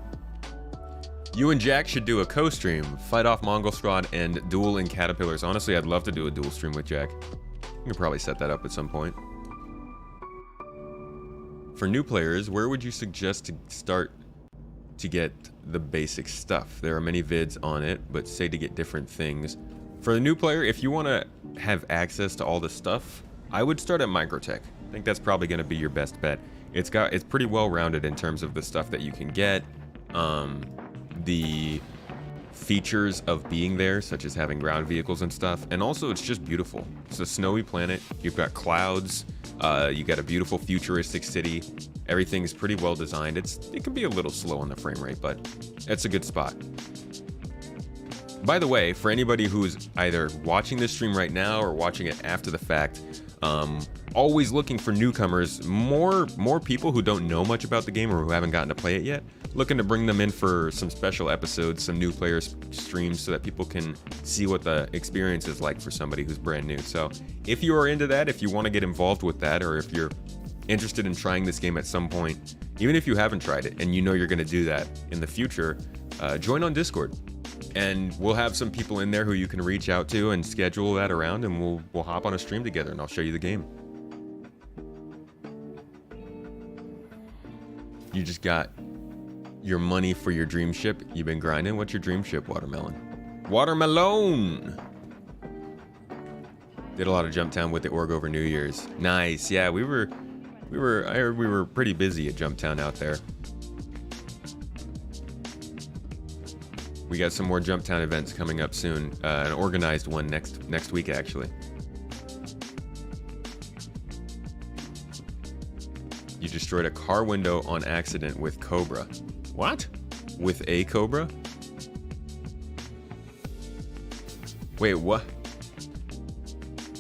You and Jack should do a co-stream. Fight off Mongol Squad and duel in Caterpillars. Honestly, I'd love to do a duel stream with Jack. You can probably set that up at some point. For new players, where would you suggest to start to get the basic stuff? There are many vids on it, but say to get different things. For the new player, if you want to have access to all the stuff, I would start at Microtech. I think that's probably going to be your best bet. It's pretty well rounded in terms of the stuff that you can get, the features of being there, such as having ground vehicles and stuff, and also it's just beautiful. It's a snowy planet. You've got clouds. You got a beautiful futuristic city. Everything's pretty well designed. It can be a little slow on the frame rate, but it's a good spot. By the way, for anybody who's either watching this stream right now or watching it after the fact, always looking for newcomers, more people who don't know much about the game or who haven't gotten to play it yet, looking to bring them in for some special episodes, some new player streams, so that people can see what the experience is like for somebody who's brand new. So if you are into that, if you want to get involved with that, or if you're interested in trying this game at some point, even if you haven't tried it and you know you're going to do that in the future, join on Discord. And we'll have some people in there who you can reach out to and schedule that around, and we'll hop on a stream together and I'll show you the game. You just got your money for your dream ship. You've been grinding. What's your dream ship, Watermelon? Watermelon! Did a lot of Jumptown with the org over New Year's. Nice. Yeah, I heard we were pretty busy at Jumptown out there. We got some more Jumptown events coming up soon. An organized one next week, actually. You destroyed a car window on accident with Cobra. What? With a Cobra? Wait, what?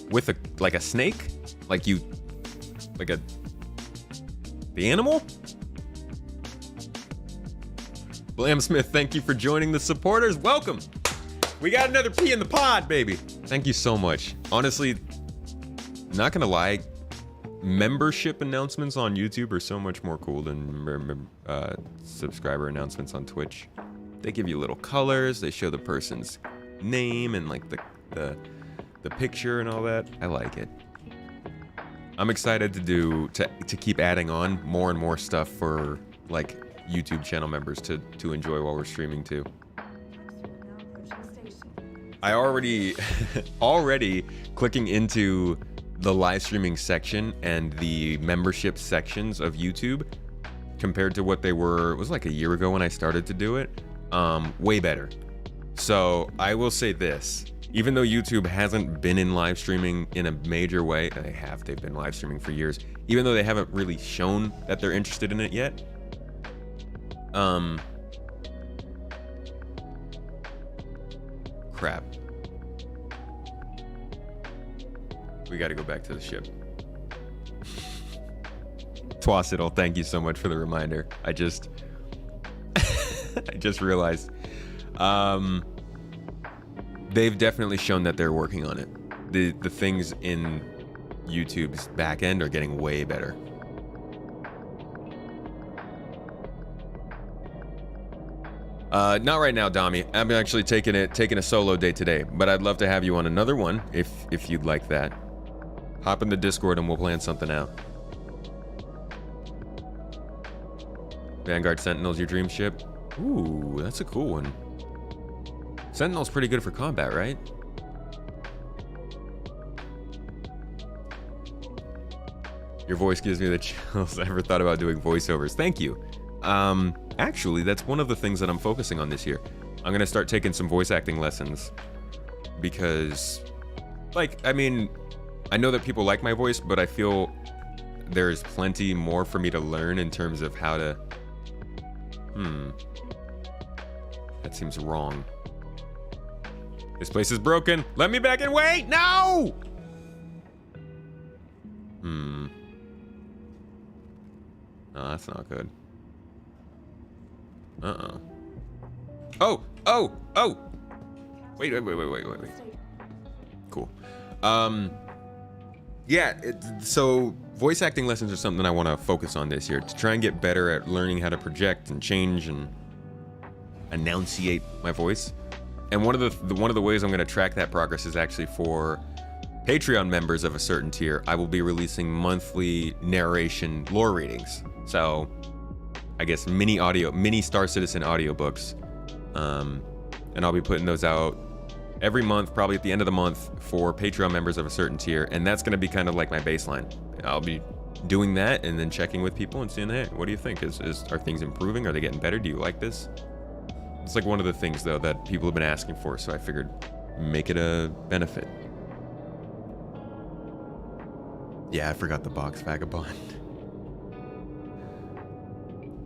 With a snake? The animal? Blam Smith, thank you for joining the supporters. Welcome. We got another P in the pod, baby. Thank you so much. Honestly, not gonna lie, membership announcements on YouTube are so much more cool than subscriber announcements on Twitch. They give you little colors. They show the person's name and like the picture and all that. I like it. I'm excited to keep adding on more and more stuff for like YouTube channel members to enjoy while we're streaming too. I already clicking into the live streaming section and the membership sections of YouTube compared to what they were, it was like a year ago when I started to do it, way better. So I will say this, even though YouTube hasn't been in live streaming in a major way, they've been live streaming for years, even though they haven't really shown that they're interested in it yet, crap. We gotta go back to the ship. Twasiddle, thank you so much for the reminder. I just realized. They've definitely shown that they're working on it. The things in YouTube's back end are getting way better. Not right now, Dami. I'm actually taking a solo day today, but I'd love to have you on another one if you'd like that. Hop in the Discord and we'll plan something out. Vanguard Sentinel's your dream ship? Ooh, that's a cool one. Sentinel's pretty good for combat, right? Your voice gives me the chills. I never thought about doing voiceovers. Thank you. Actually, that's one of the things that I'm focusing on this year. I'm gonna start taking some voice acting lessons because, I know that people like my voice, but I feel there's plenty more for me to learn in terms of how to... That seems wrong. This place is broken. Let me back in. Wait, no! No, that's not good. Oh. Wait. Cool. Yeah, so voice acting lessons are something I want to focus on this year to try and get better at learning how to project and change and enunciate my voice. And one of the ways I'm going to track that progress is actually for Patreon members of a certain tier. I will be releasing monthly narration lore readings. So I guess mini Star Citizen audiobooks. And I'll be putting those out every month, probably at the end of the month, for Patreon members of a certain tier, and that's going to be kind of like my baseline. I'll be doing that and then checking with people and saying, hey, what do you think? Are things improving? Are they getting better? Do you like this? It's like one of the things, though, that people have been asking for, so I figured make it a benefit. Yeah, I forgot the box, Vagabond.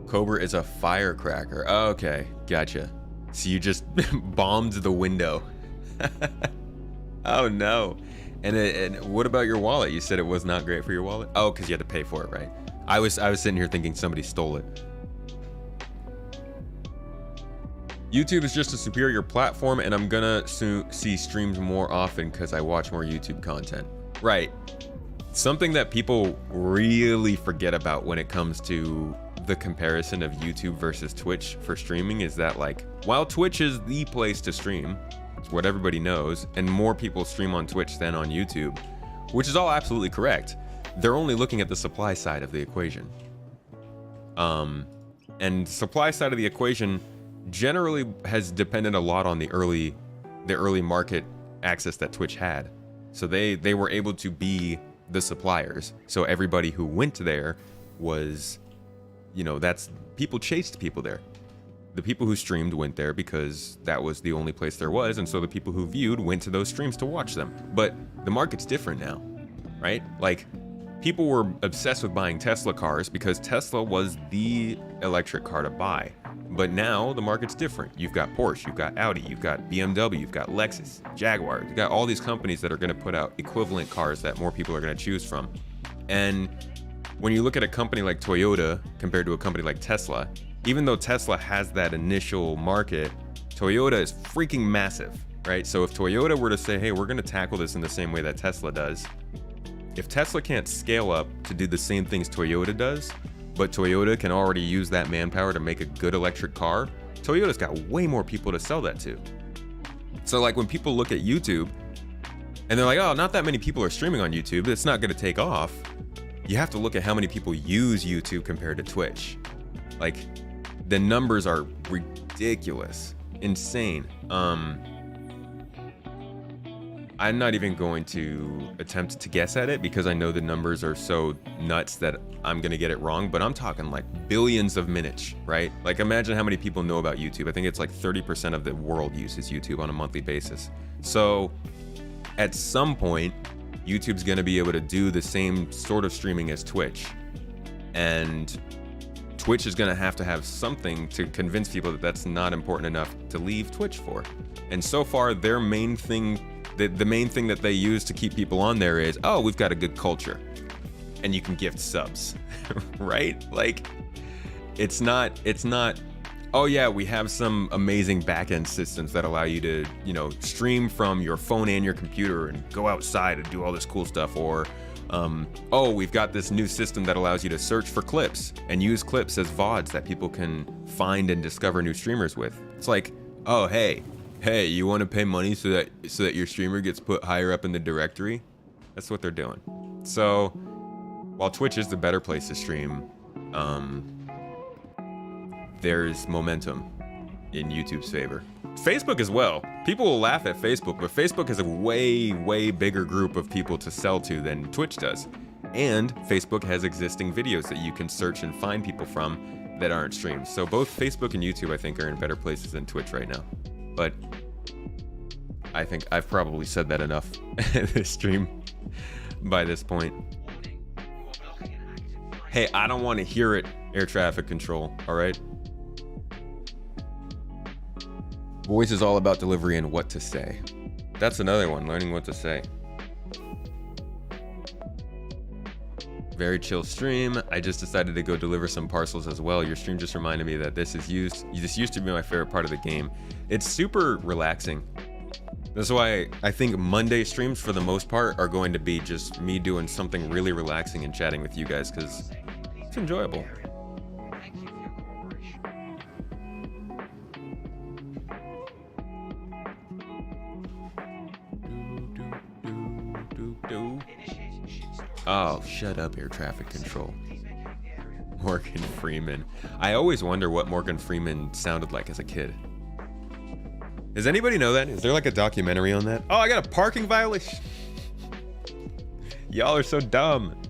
Cobra is a firecracker. Oh, okay, gotcha. So you just bombed the window. Oh no. And what about your wallet? You said it was not great for your wallet? Oh, because you had to pay for it, right? I was sitting here thinking somebody stole it. YouTube is just a superior platform, and I'm gonna see streams more often because I watch more YouTube content. Right. Something that people really forget about when it comes to the comparison of YouTube versus Twitch for streaming is that, like, while Twitch is the place to stream, it's what everybody knows, and more people stream on Twitch than on YouTube, which is all absolutely correct. They're only looking at the supply side of the equation. And supply side of the equation generally has depended a lot on the early market access that Twitch had. So they were able to be the suppliers. So everybody who went there was, you know, that's people chased people there. The people who streamed went there because that was the only place there was, and so the people who viewed went to those streams to watch them. But the market's different now, right? Like, people were obsessed with buying Tesla cars because Tesla was the electric car to buy. But now the market's different. You've got Porsche, you've got Audi, you've got BMW, you've got Lexus, Jaguar, you've got all these companies that are going to put out equivalent cars that more people are going to choose from. And when you look at a company like Toyota compared to a company like Tesla, even though Tesla has that initial market, Toyota is freaking massive, right? So if Toyota were to say, hey, we're going to tackle this in the same way that Tesla does, if Tesla can't scale up to do the same things Toyota does, but Toyota can already use that manpower to make a good electric car, Toyota's got way more people to sell that to. So, like, when people look at YouTube and they're like, oh, not that many people are streaming on YouTube, it's not going to take off. You have to look at how many people use YouTube compared to Twitch. Like, the numbers are ridiculous, insane. I'm not even going to attempt to guess at it because I know the numbers are so nuts that I'm gonna get it wrong, but I'm talking like billions of minutes, right? Like, imagine how many people know about YouTube. I think it's like 30% of the world uses YouTube on a monthly basis. So at some point, YouTube's gonna be able to do the same sort of streaming as Twitch. And Twitch is gonna have to have something to convince people that that's not important enough to leave Twitch for. And so far, their main thing, the main thing that they use to keep people on there is, oh, we've got a good culture and you can gift subs, right? Like, it's not, oh yeah, we have some amazing backend systems that allow you to, you know, stream from your phone and your computer and go outside and do all this cool stuff. Or, oh, we've got this new system that allows you to search for clips and use clips as VODs that people can find and discover new streamers with. It's like, oh, hey, you want to pay money so that your streamer gets put higher up in the directory? That's what they're doing. So while Twitch is the better place to stream, there's momentum in YouTube's favor. Facebook as well. People will laugh at Facebook, but Facebook has a way bigger group of people to sell to than Twitch does. And Facebook has existing videos that you can search and find people from that aren't streamed. So both Facebook and YouTube, I think, are in better places than Twitch right now. But I think I've probably said that enough this stream by this point. Hey, I don't want to hear it, air traffic control, all right? Voice is all about delivery and what to say. That's another one, learning what to say. Very chill stream. I just decided to go deliver some parcels as well. Your stream just reminded me that this used to be my favorite part of the game. It's super relaxing. That's why I think Monday streams for the most part are going to be just me doing something really relaxing and chatting with you guys, because it's enjoyable. Oh, shut up, air traffic control. Morgan Freeman. I always wonder what Morgan Freeman sounded like as a kid. Does anybody know that? Is there like a documentary on that? Oh, I got a parking violation. Y'all are so dumb.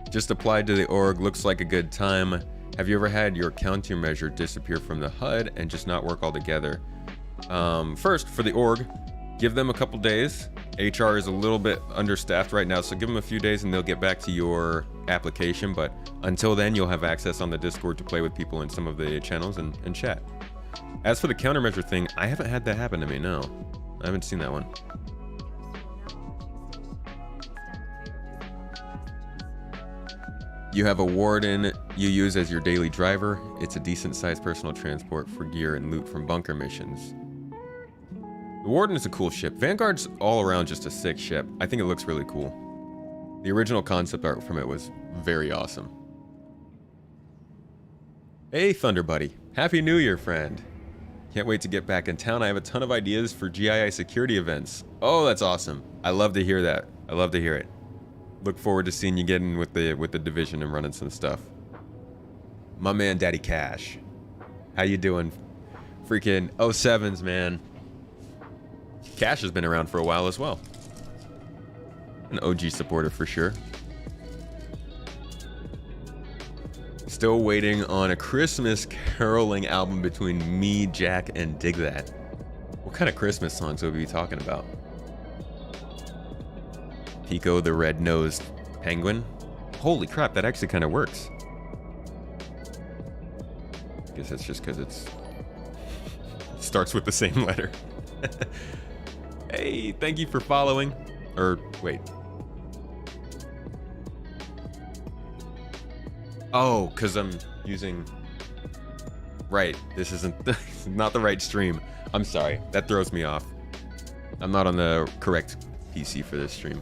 Just applied to the org. Looks like a good time. Have you ever had your countermeasure disappear from the HUD and just not work altogether? First, for the org, give them a couple days. HR is a little bit understaffed right now, so give them a few days and they'll get back to your application. But until then, you'll have access on the Discord to play with people in some of the channels and chat. As for the countermeasure thing, I haven't had that happen to me, no. I haven't seen that one. You have a warden you use as your daily driver. It's a decent-sized personal transport for gear and loot from bunker missions. The Warden is a cool ship. Vanguard's all around just a sick ship. I think it looks really cool. The original concept art from it was very awesome. Hey, Thunder Buddy. Happy New Year, friend. Can't wait to get back in town. I have a ton of ideas for GII security events. Oh, that's awesome. I love to hear that. I love to hear it. Look forward to seeing you get in with the division and running some stuff. My man, Daddy Cash. How you doing? Freaking 07s, man. Cash has been around for a while as well. An OG supporter for sure. Still waiting on a Christmas caroling album between me, Jack, and Dig That. What kind of Christmas songs would we be talking about? Pico the red-nosed penguin. Holy crap, that actually kind of works. I guess that's just because it starts with the same letter. Hey, thank you for following. Or, wait. Oh, because I'm using... Right, this isn't not the right stream. I'm sorry, that throws me off. I'm not on the correct PC for this stream.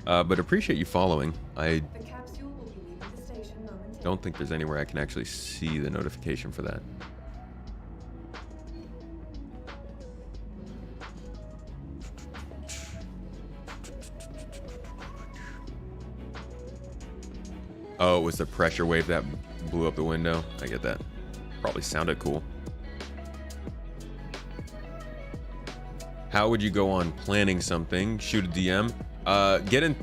But appreciate you following. I don't think there's anywhere I can actually see the notification for that. Oh, it was the pressure wave that blew up the window. I get that. Probably sounded cool. How would you go on planning something? Shoot a DM.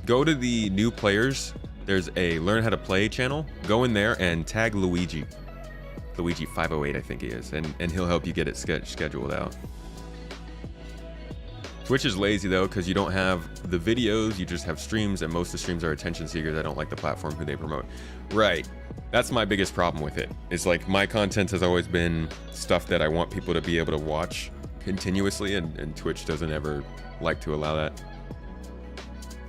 Go to the new players. There's a learn how to play channel. Go in there and tag Luigi. Luigi 508, I think he is, and he'll help you get it scheduled out. Twitch is lazy though, because you don't have the videos, you just have streams, and most of the streams are attention seekers. I don't like the platform who they promote. Right. That's my biggest problem with it. It's like my content has always been stuff that I want people to be able to watch continuously, and Twitch doesn't ever like to allow that.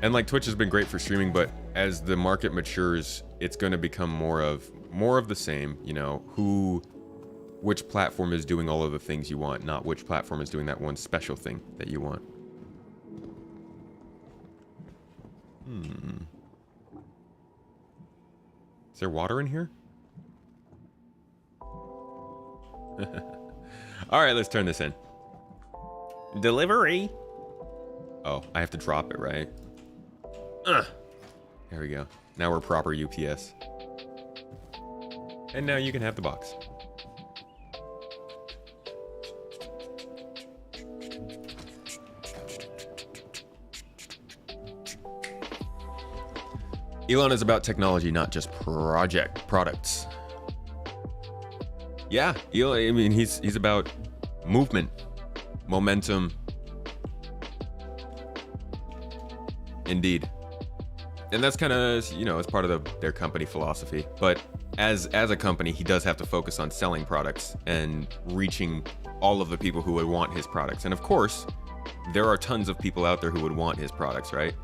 And like Twitch has been great for streaming, but as the market matures, it's going to become more of the same, you know, which platform is doing all of the things you want, not which platform is doing that one special thing that you want. Is there water in here? All right, let's turn this in. Delivery. Oh, I have to drop it, right? There we go. Now we're proper UPS. And now you can have the box. Elon is about technology, not just products. Yeah, Elon, I mean, he's about movement, momentum. Indeed. And that's kind of, you know, as part of their company philosophy. But as a company, he does have to focus on selling products and reaching all of the people who would want his products. And of course, there are tons of people out there who would want his products, right?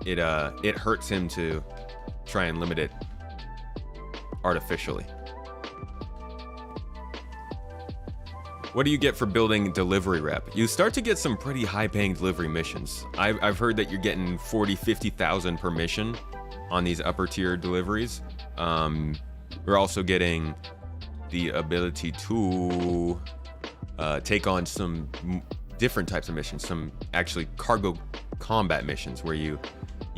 It hurts him to try and limit it artificially. What do you get for building delivery rep? You start to get some pretty high-paying delivery missions. I've heard that you're getting 40, 50,000 per mission on these upper tier deliveries. We're also getting the ability to take on some different types of missions, some actually cargo combat missions where you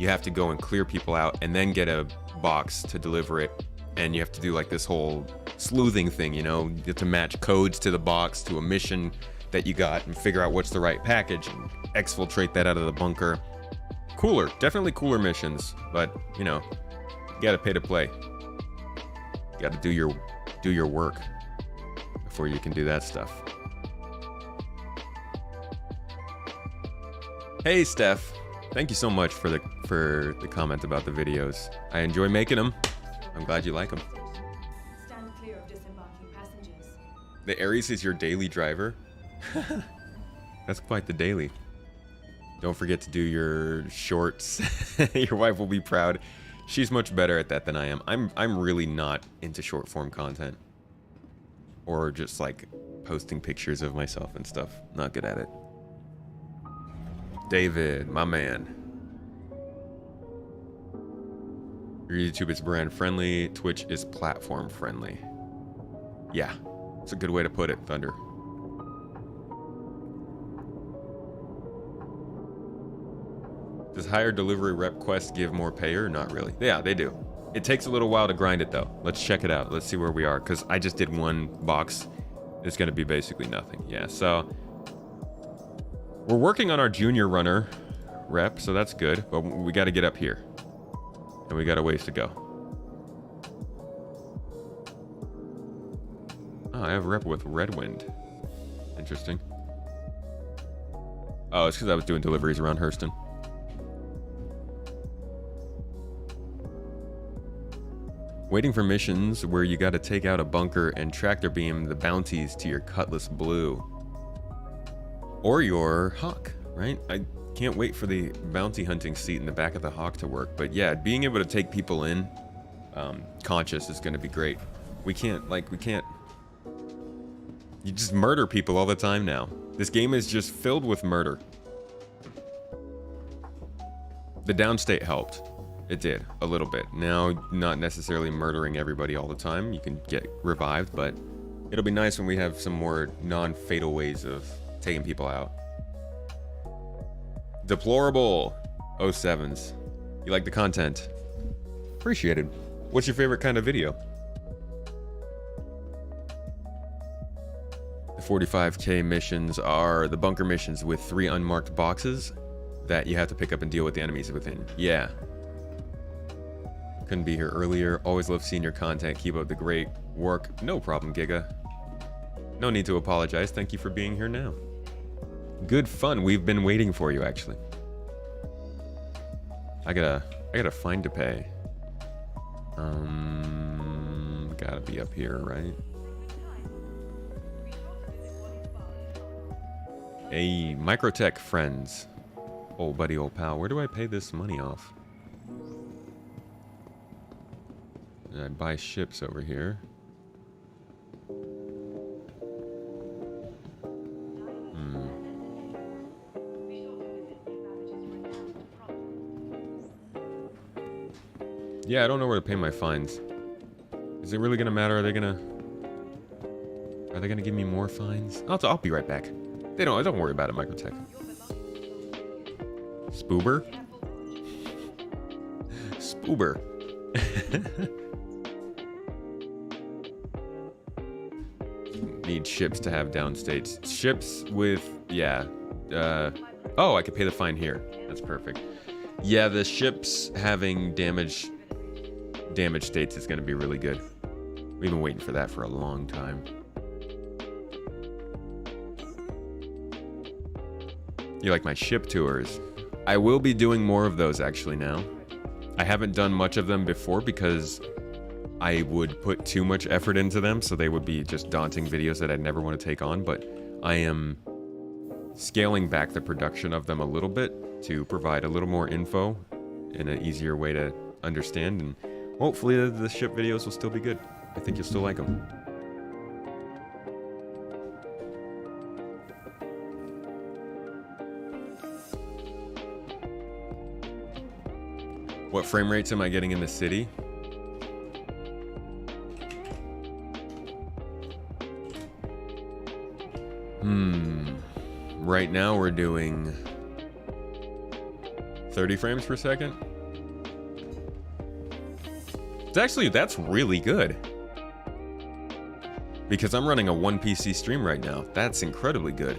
have to go and clear people out and then get a box to deliver it, and you have to do like this whole sleuthing thing, you know, you have to match codes to the box to a mission that you got and figure out what's the right package and exfiltrate that out of the bunker. Cooler, definitely cooler missions, but you know, you gotta pay to play. You gotta do your work before you can do that stuff. Hey Steph, thank you so much for the comment about the videos. I enjoy making them. I'm glad you like them. Stand clear of disembarking passengers. The Aries is your daily driver. That's quite the daily. Don't forget to do your shorts. Your wife will be proud. She's much better at that than I am. I'm really not into short form content. Or just like posting pictures of myself and stuff. Not good at it. David, my man. Your YouTube is brand friendly. Twitch is platform friendly. Yeah, it's a good way to put it, Thunder. Does higher delivery rep quest give more pay or not really? Yeah, they do. It takes a little while to grind it though. Let's check it out. Let's see where we are, because I just did one box. It's going to be basically nothing. Yeah, so we're working on our junior runner rep, so that's good. But we got to get up here, and we got a ways to go. Oh, I have a rep with Redwind. Interesting. Oh, it's because I was doing deliveries around Hurston. Waiting for missions where you got to take out a bunker and tractor beam the bounties to your Cutlass Blue. Or your Hawk, right? I can't wait for the bounty hunting seat in the back of the Hawk to work. But yeah, being able to take people in conscious is going to be great. We can't. You just murder people all the time now. This game is just filled with murder. The downstate helped. It did, a little bit. Now, not necessarily murdering everybody all the time. You can get revived, but it'll be nice when we have some more non-fatal ways of taking people out. Deplorable 07s. You like the content? Appreciated. What's your favorite kind of video? The 45k missions are the bunker missions with 3 unmarked boxes that you have to pick up and deal with the enemies within. Yeah. Couldn't be here earlier. Always love seeing your content. Keep up the great work. No problem, Giga. No need to apologize. Thank you for being here now. Good fun. We've been waiting for you, actually. I got a fine to pay. Gotta be up here, right? Hey, Microtech friends. Old buddy, old pal. Where do I pay this money off? I buy ships over here. Yeah, I don't know where to pay my fines. Is it really gonna matter? Are they gonna give me more fines? I'll be right back. Don't worry about it, Microtech. Spoober? Spoober. Need ships to have downstates. Ships with, yeah. Oh, I could pay the fine here. That's perfect. Yeah, the ships having damage states is going to be really good. We've been waiting for that for a long time. You like my ship tours? I will be doing more of those actually now. I haven't done much of them before because I would put too much effort into them, so they would be just daunting videos that I'd never want to take on, but I am scaling back the production of them a little bit to provide a little more info in an easier way to understand, and hopefully the ship videos will still be good. I think you'll still like them. What frame rates am I getting in the city? Right now we're doing 30 frames per second. That's really good. Because I'm running a 1 PC stream right now. That's incredibly good.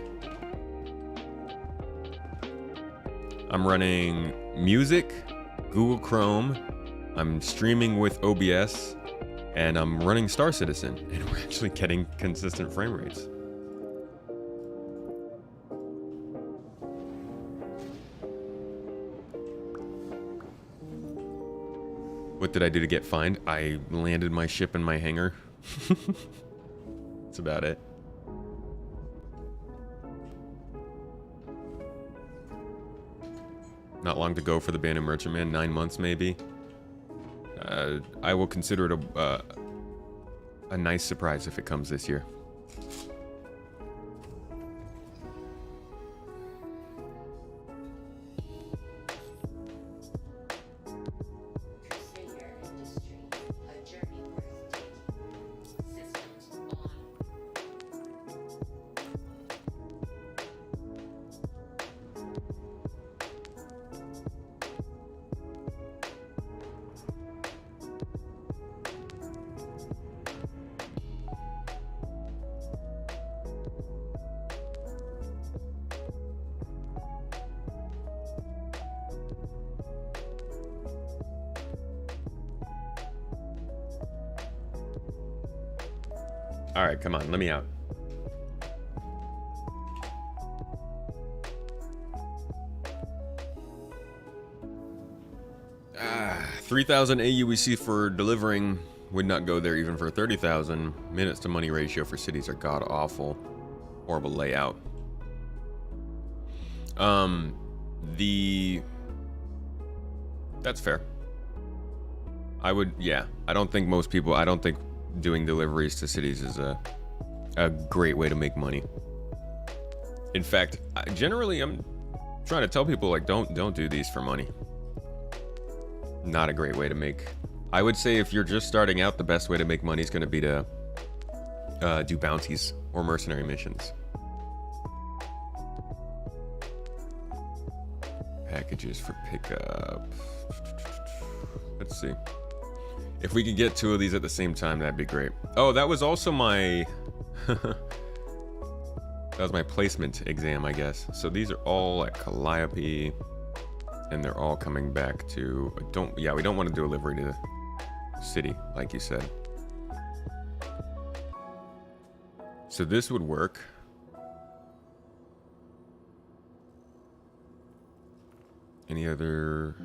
I'm running music, Google Chrome, I'm streaming with OBS, and I'm running Star Citizen, and we're actually getting consistent frame rates. What did I do to get fined? I landed my ship in my hangar. That's about it. Not long to go for the Abandoned Merchantman, 9 months maybe. I will consider it a nice surprise if it comes this year. All right, come on, let me out. Ah, 3,000 AUEC for delivering. Would not go there even for 30,000. Minutes to money ratio for cities are god awful. Horrible layout. That's fair. Yeah, I don't think doing deliveries to cities is a great way to make money. In fact, generally I'm trying to tell people, like, don't do these for money. Not a great way to make. I would say if you're just starting out, the best way to make money is going to be to do bounties or mercenary missions. Packages for pickup. Let's see. If we could get 2 of these at the same time, that'd be great. Oh, that was also my... that was my placement exam, I guess. So these are all at Calliope, and they're all coming back to... we don't want to do a delivery to the city, like you said. So this would work. Any other...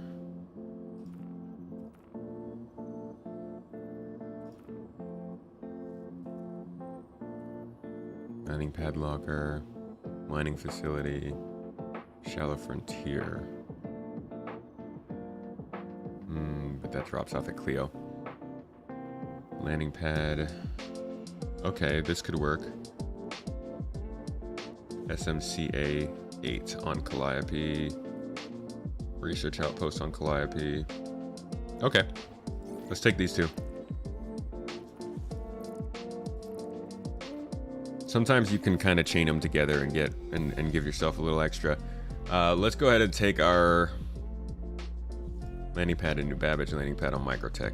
Mining padlocker, mining facility, shallow frontier. But that drops off at Clio. Landing pad. Okay, this could work. SMCA 8 on Calliope. Research outpost on Calliope. Okay, let's take these 2. Sometimes you can kind of chain them together and get and give yourself a little extra. Let's go ahead and take our landing pad in New Babbage, landing pad on Microtech.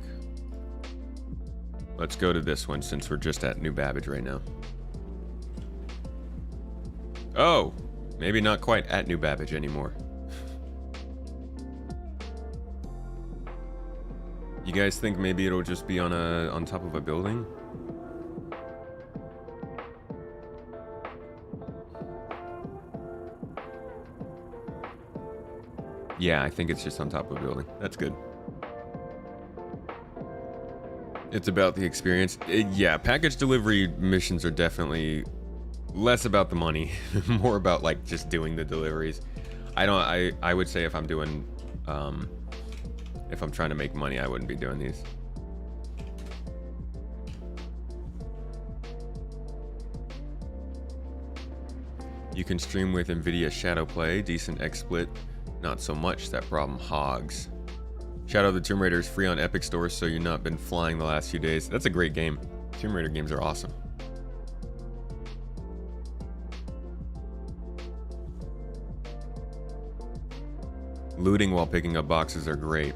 Let's go to this one since we're just at New Babbage right now. Oh, maybe not quite at New Babbage anymore. You guys think maybe it'll just be on top of a building? Yeah, I think it's just on top of a building. That's good. It's about the experience. Yeah, package delivery missions are definitely less about the money, more about like just doing the deliveries. I would say if I'm doing, if I'm trying to make money, I wouldn't be doing these. You can stream with NVIDIA Shadowplay, decent XSplit, not so much, that problem hogs. Shadow of the Tomb Raider is free on Epic Store, so you've not been flying the last few days. That's a great game. Tomb Raider games are awesome. Looting while picking up boxes are great.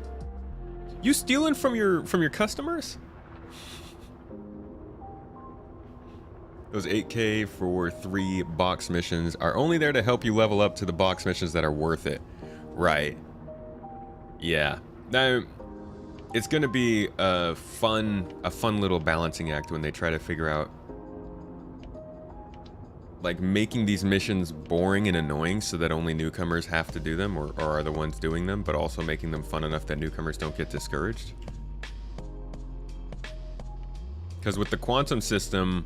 You stealing from your customers? Those 8K for 3 box missions are only there to help you level up to the box missions that are worth it. Right. Yeah. Now, it's gonna be a fun little balancing act when they try to figure out, like, making these missions boring and annoying so that only newcomers have to do them or are the ones doing them, but also making them fun enough that newcomers don't get discouraged. Because with the quantum system,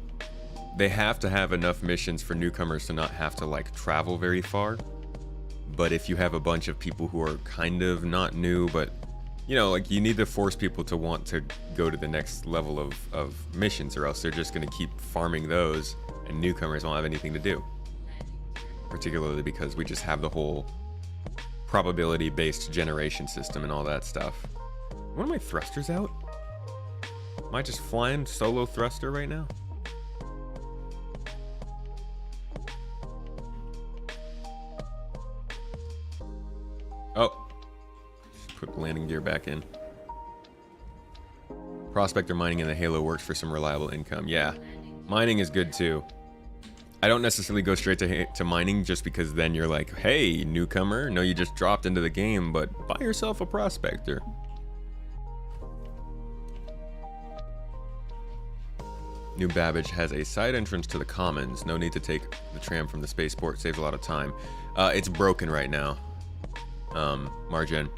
they have to have enough missions for newcomers to not have to like travel very far. But if you have a bunch of people who are kind of not new, but you know, like, you need to force people to want to go to the next level of missions, or else they're just going to keep farming those and newcomers won't have anything to do. Particularly because we just have the whole probability based generation system and all that stuff. One of my thrusters out? Am I just flying solo thruster right now? Oh, put landing gear back in. Prospector mining in the Halo works for some reliable income. Yeah, mining is good too. I don't necessarily go straight to mining just because then you're like, hey, newcomer, no, you just dropped into the game, but buy yourself a prospector. New Babbage has a side entrance to the Commons. No need to take the tram from the spaceport. Saves a lot of time. It's broken right now. Margin.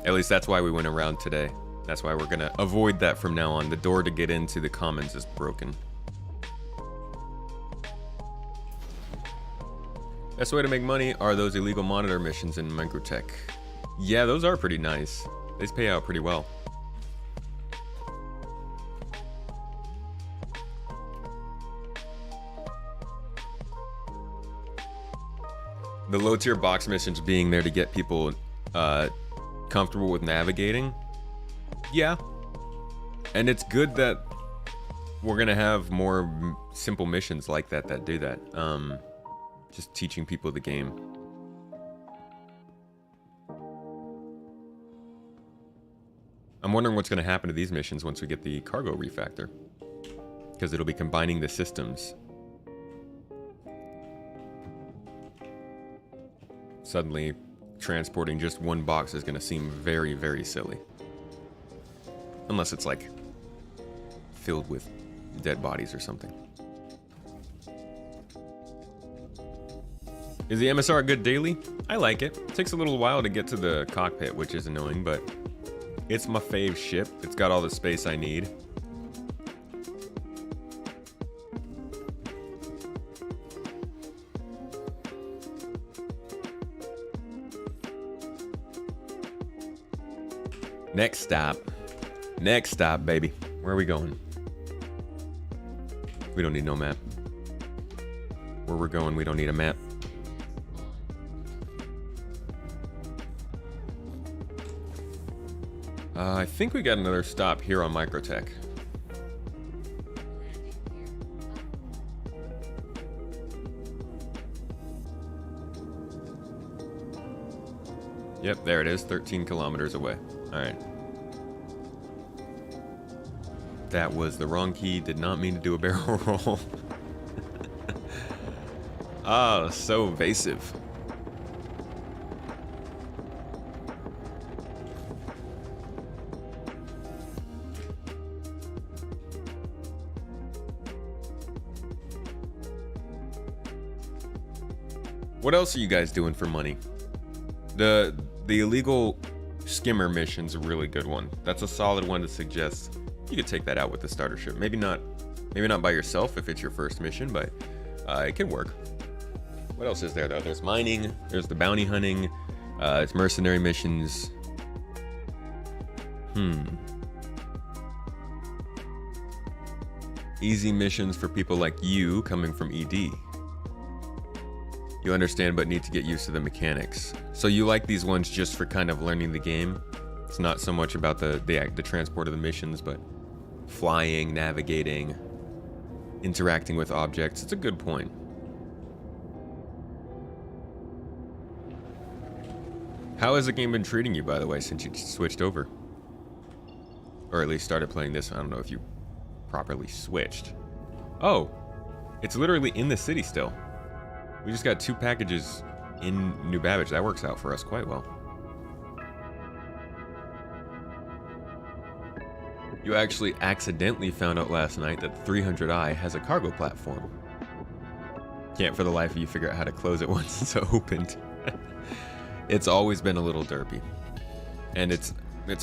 At least that's why we went around today. That's why we're gonna avoid that from now on. The door to get into the Commons is broken. Best way to make money are those illegal monitor missions in Microtech. Yeah, those are pretty nice. They pay out pretty well. The low tier box missions being there to get people comfortable with navigating. Yeah. And it's good that we're gonna have more simple missions like that do that. Just teaching people the game. I'm wondering what's gonna happen to these missions once we get the cargo refactor. Because it'll be combining the systems. Suddenly, transporting just one box is going to seem very, very silly. Unless it's like filled with dead bodies or something. Is the MSR a good daily? I like it. It takes a little while to get to the cockpit, which is annoying, but it's my fave ship. It's got all the space I need. Next stop. Next stop, baby. Where are we going? We don't need no map. Where we're going, we don't need a map. I think we got another stop here on Microtech. Yep, there it is, 13 kilometers away. All right. That was the wrong key. Did not mean to do a barrel roll. Ah, so evasive. What else are you guys doing for money? The illegal skimmer mission's a really good one. That's a solid one to suggest. you could take that out with the starter ship. Maybe not by yourself if it's your first mission, but it can work. What else is there though? There's mining, there's the bounty hunting, it's mercenary missions. Easy missions for people like you coming from ED. You understand but need to get used to the mechanics. So you like these ones just for kind of learning the game. It's not so much about the transport of the missions, but flying, navigating, interacting with objects. It's a good point. How has the game been treating you, by the way, since you switched over? Or at least started playing this. I don't know if you properly switched. Oh, it's literally in the city still. We just got 2 packages in New Babbage. That works out for us quite well. You actually accidentally found out last night that 300i has a cargo platform. Can't for the life of you figure out how to close it once it's opened. It's always been a little derpy. And it's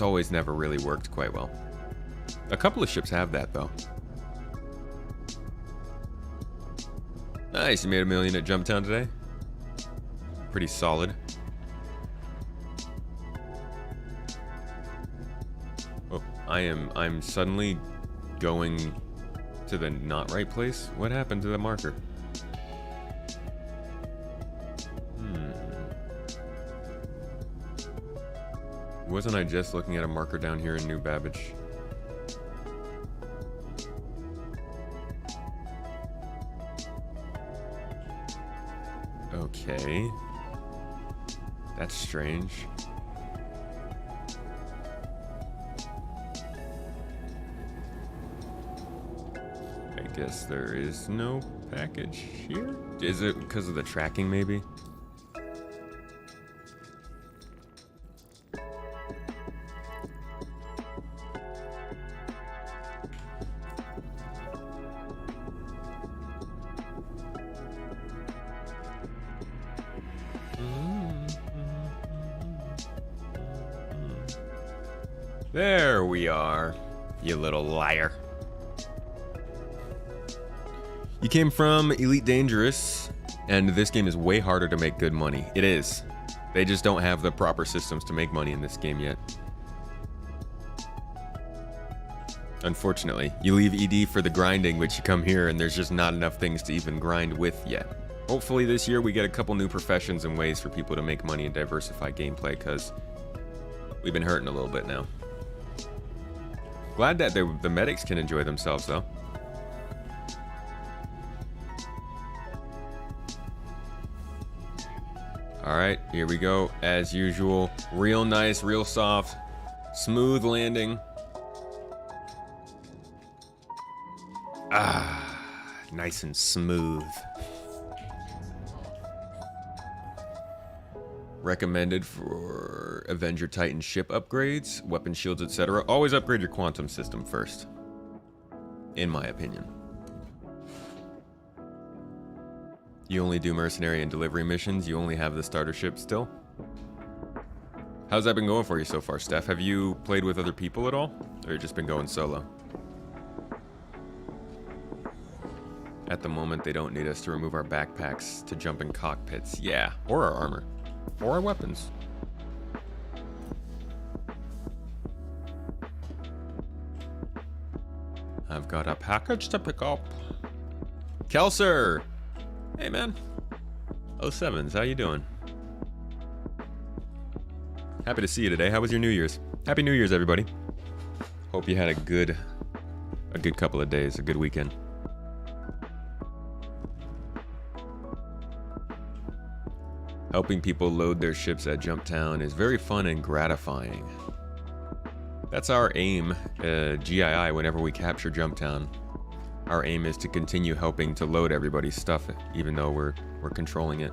always never really worked quite well. A couple of ships have that though. Nice, you made $1 million at Jumptown today. Pretty solid. Oh, I'm suddenly going to the not right place. What happened to the marker? Wasn't I just looking at a marker down here in New Babbage? Okay. That's strange. I guess there is no package here? Is it because of the tracking, maybe? There we are, you little liar. You came from Elite Dangerous, and this game is way harder to make good money. It is. They just don't have the proper systems to make money in this game yet. Unfortunately, you leave ED for the grinding, but you come here and there's just not enough things to even grind with yet. Hopefully this year we get a couple new professions and ways for people to make money and diversify gameplay, because we've been hurting a little bit now. Glad that the medics can enjoy themselves, though. Alright, here we go. As usual, real nice, real soft, smooth landing. Ah, nice and smooth. Recommended for Avenger Titan ship upgrades, weapon shields, etc. Always upgrade your quantum system first, in my opinion. You only do mercenary and delivery missions. You only have the starter ship still. How's that been going for you so far, Steph? Have you played with other people at all, or you just been going solo? At the moment, they don't need us to remove our backpacks to jump in cockpits. Yeah, or our armor. Or our weapons. I've got a package to pick up. Kelser! Hey, man. 07s, how you doing? Happy to see you today. How was your New Year's? Happy New Year's, everybody. Hope you had a good couple of days, a good weekend. Helping people load their ships at Jumptown is very fun and gratifying. That's our aim, GII, whenever we capture Jumptown. Our aim is to continue helping to load everybody's stuff, even though we're controlling it.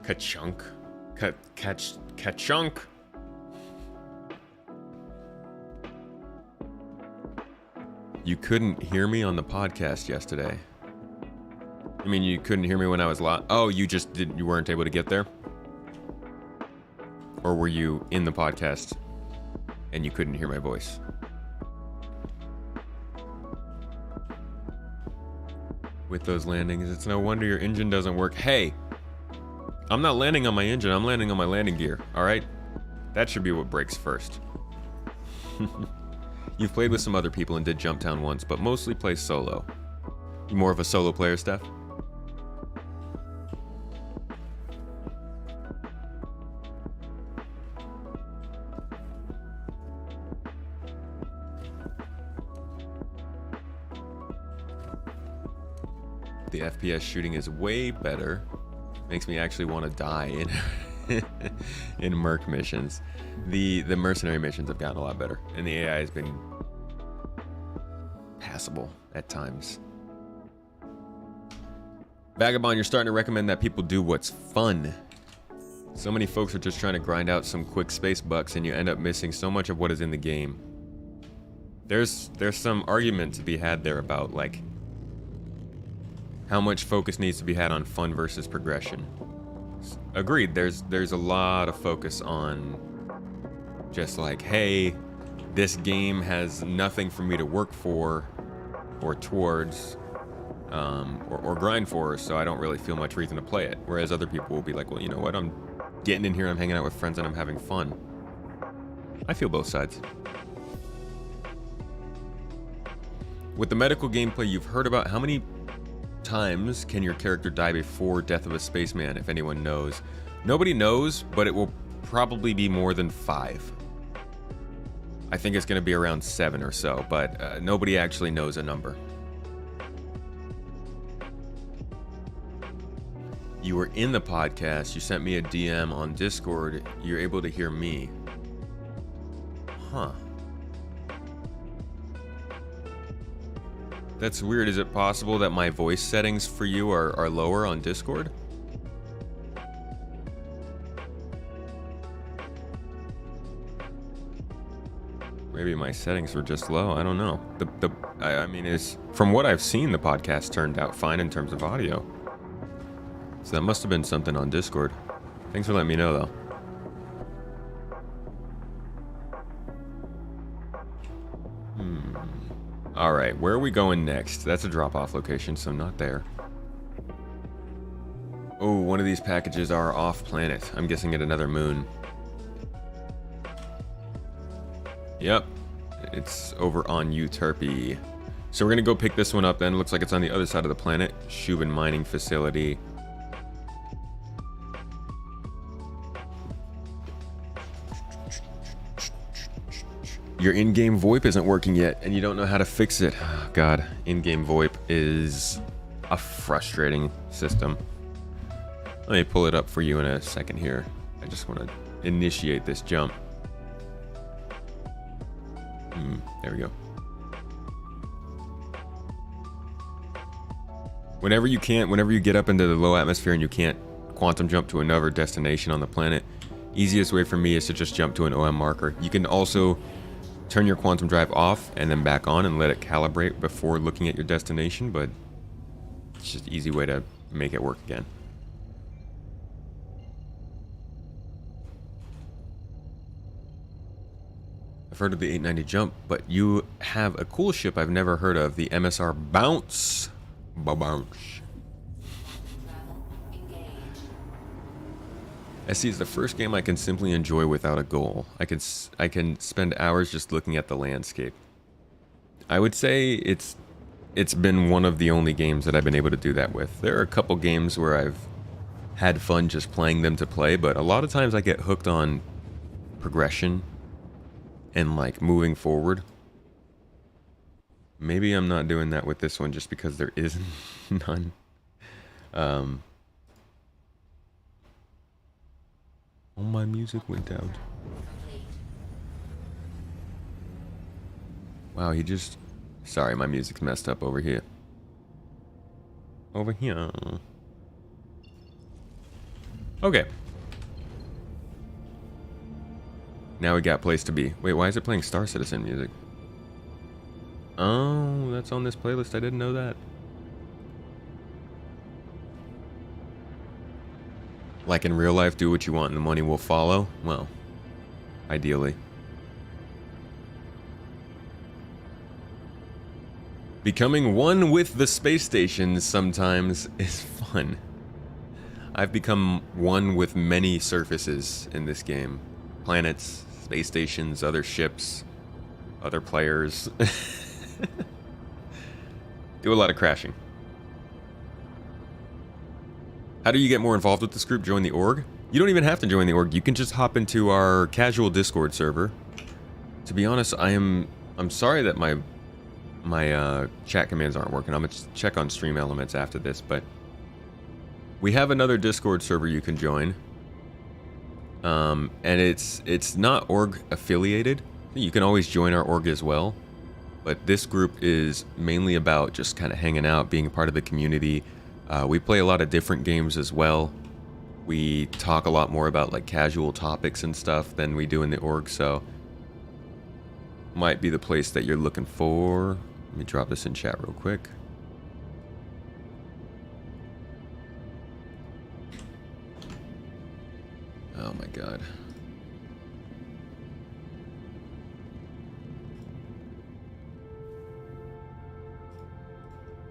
Ka-chunk. Ka-chunk. You couldn't hear me on the podcast yesterday. I mean, you couldn't hear me when I was live? Oh, you just didn't, you weren't able to get there? Or were you in the podcast and you couldn't hear my voice? With those landings, it's no wonder your engine doesn't work. Hey, I'm not landing on my engine, I'm landing on my landing gear, alright? That should be what breaks first. You've played with some other people and did Jump Town once, but mostly play solo. You more of a solo player, Steph? The FPS shooting is way better. Makes me actually want to die in Merc missions. The mercenary missions have gotten a lot better, and the AI has been passable at times. Vagabond, you're starting to recommend that people do what's fun. So many folks are just trying to grind out some quick space bucks, and you end up missing so much of what is in the game. There's some argument to be had there about like how much focus needs to be had on fun versus progression. Agreed, there's a lot of focus on just like, hey, this game has nothing for me to work for or towards or grind for, so I don't really feel much reason to play it. Whereas other people will be like, well, you know what, I'm getting in here, I'm hanging out with friends, and I'm having fun. I feel both sides. With the medical gameplay you've heard about, how many times can your character die before death of a spaceman, if anyone knows? Nobody knows, but it will probably be more than 5. I think it's going to be around 7 or so, but nobody actually knows a number. You were in the podcast, you sent me a DM on Discord, you're able to hear me. Huh. That's weird. Is it possible that my voice settings for you are lower on Discord? Maybe my settings were just low. I don't know. I mean, from what I've seen, the podcast turned out fine in terms of audio. So that must have been something on Discord. Thanks for letting me know, though. Alright, where are we going next? That's a drop-off location, so not there. Oh, one of these packages are off-planet. I'm guessing at another moon. Yep, it's over on Euterpe. So we're gonna go pick this one up then. Looks like it's on the other side of the planet. Shubin Mining Facility. Your in-game VoIP isn't working yet, and you don't know how to fix it. Oh, God, in-game VoIP is a frustrating system. Let me pull it up for you in a second here. I just want to initiate this jump. There we go. Whenever you get up into the low atmosphere and you can't quantum jump to another destination on the planet, easiest way for me is to just jump to an OM marker. You can also turn your quantum drive off and then back on and let it calibrate before looking at your destination, but it's just an easy way to make it work again. I've heard of the 890 jump, but you have a cool ship I've never heard of, the MSR Bounce. Bounce. SC is the first game I can simply enjoy without a goal. I can spend hours just looking at the landscape. I would say it's been one of the only games that I've been able to do that with. There are a couple games where I've had fun just playing them to play, but a lot of times I get hooked on progression and like moving forward. Maybe I'm not doing that with this one just because there is none. Oh, my music went out. Wow, he just... Sorry, my music's messed up over here. Over here. Okay. Now we got place to be. Wait, why is it playing Star Citizen music? Oh, that's on this playlist. I didn't know that. Like in real life, do what you want and the money will follow? Well, ideally. Becoming one with the space stations sometimes is fun. I've become one with many surfaces in this game. Planets, space stations, other ships, other players. Do a lot of crashing. How do you get more involved with this group? Join the org? You don't even have to join the org. You can just hop into our casual Discord server. To be honest, I'm sorry that my chat commands aren't working. I'm gonna check on Stream Elements after this, but we have another Discord server you can join. And it's not org affiliated. You can always join our org as well. But this group is mainly about just kind of hanging out, being a part of the community. We play a lot of different games as well. We talk a lot more about like casual topics and stuff than we do in the org, so might be the place that you're looking for. Let me drop this in chat real quick. Oh my god.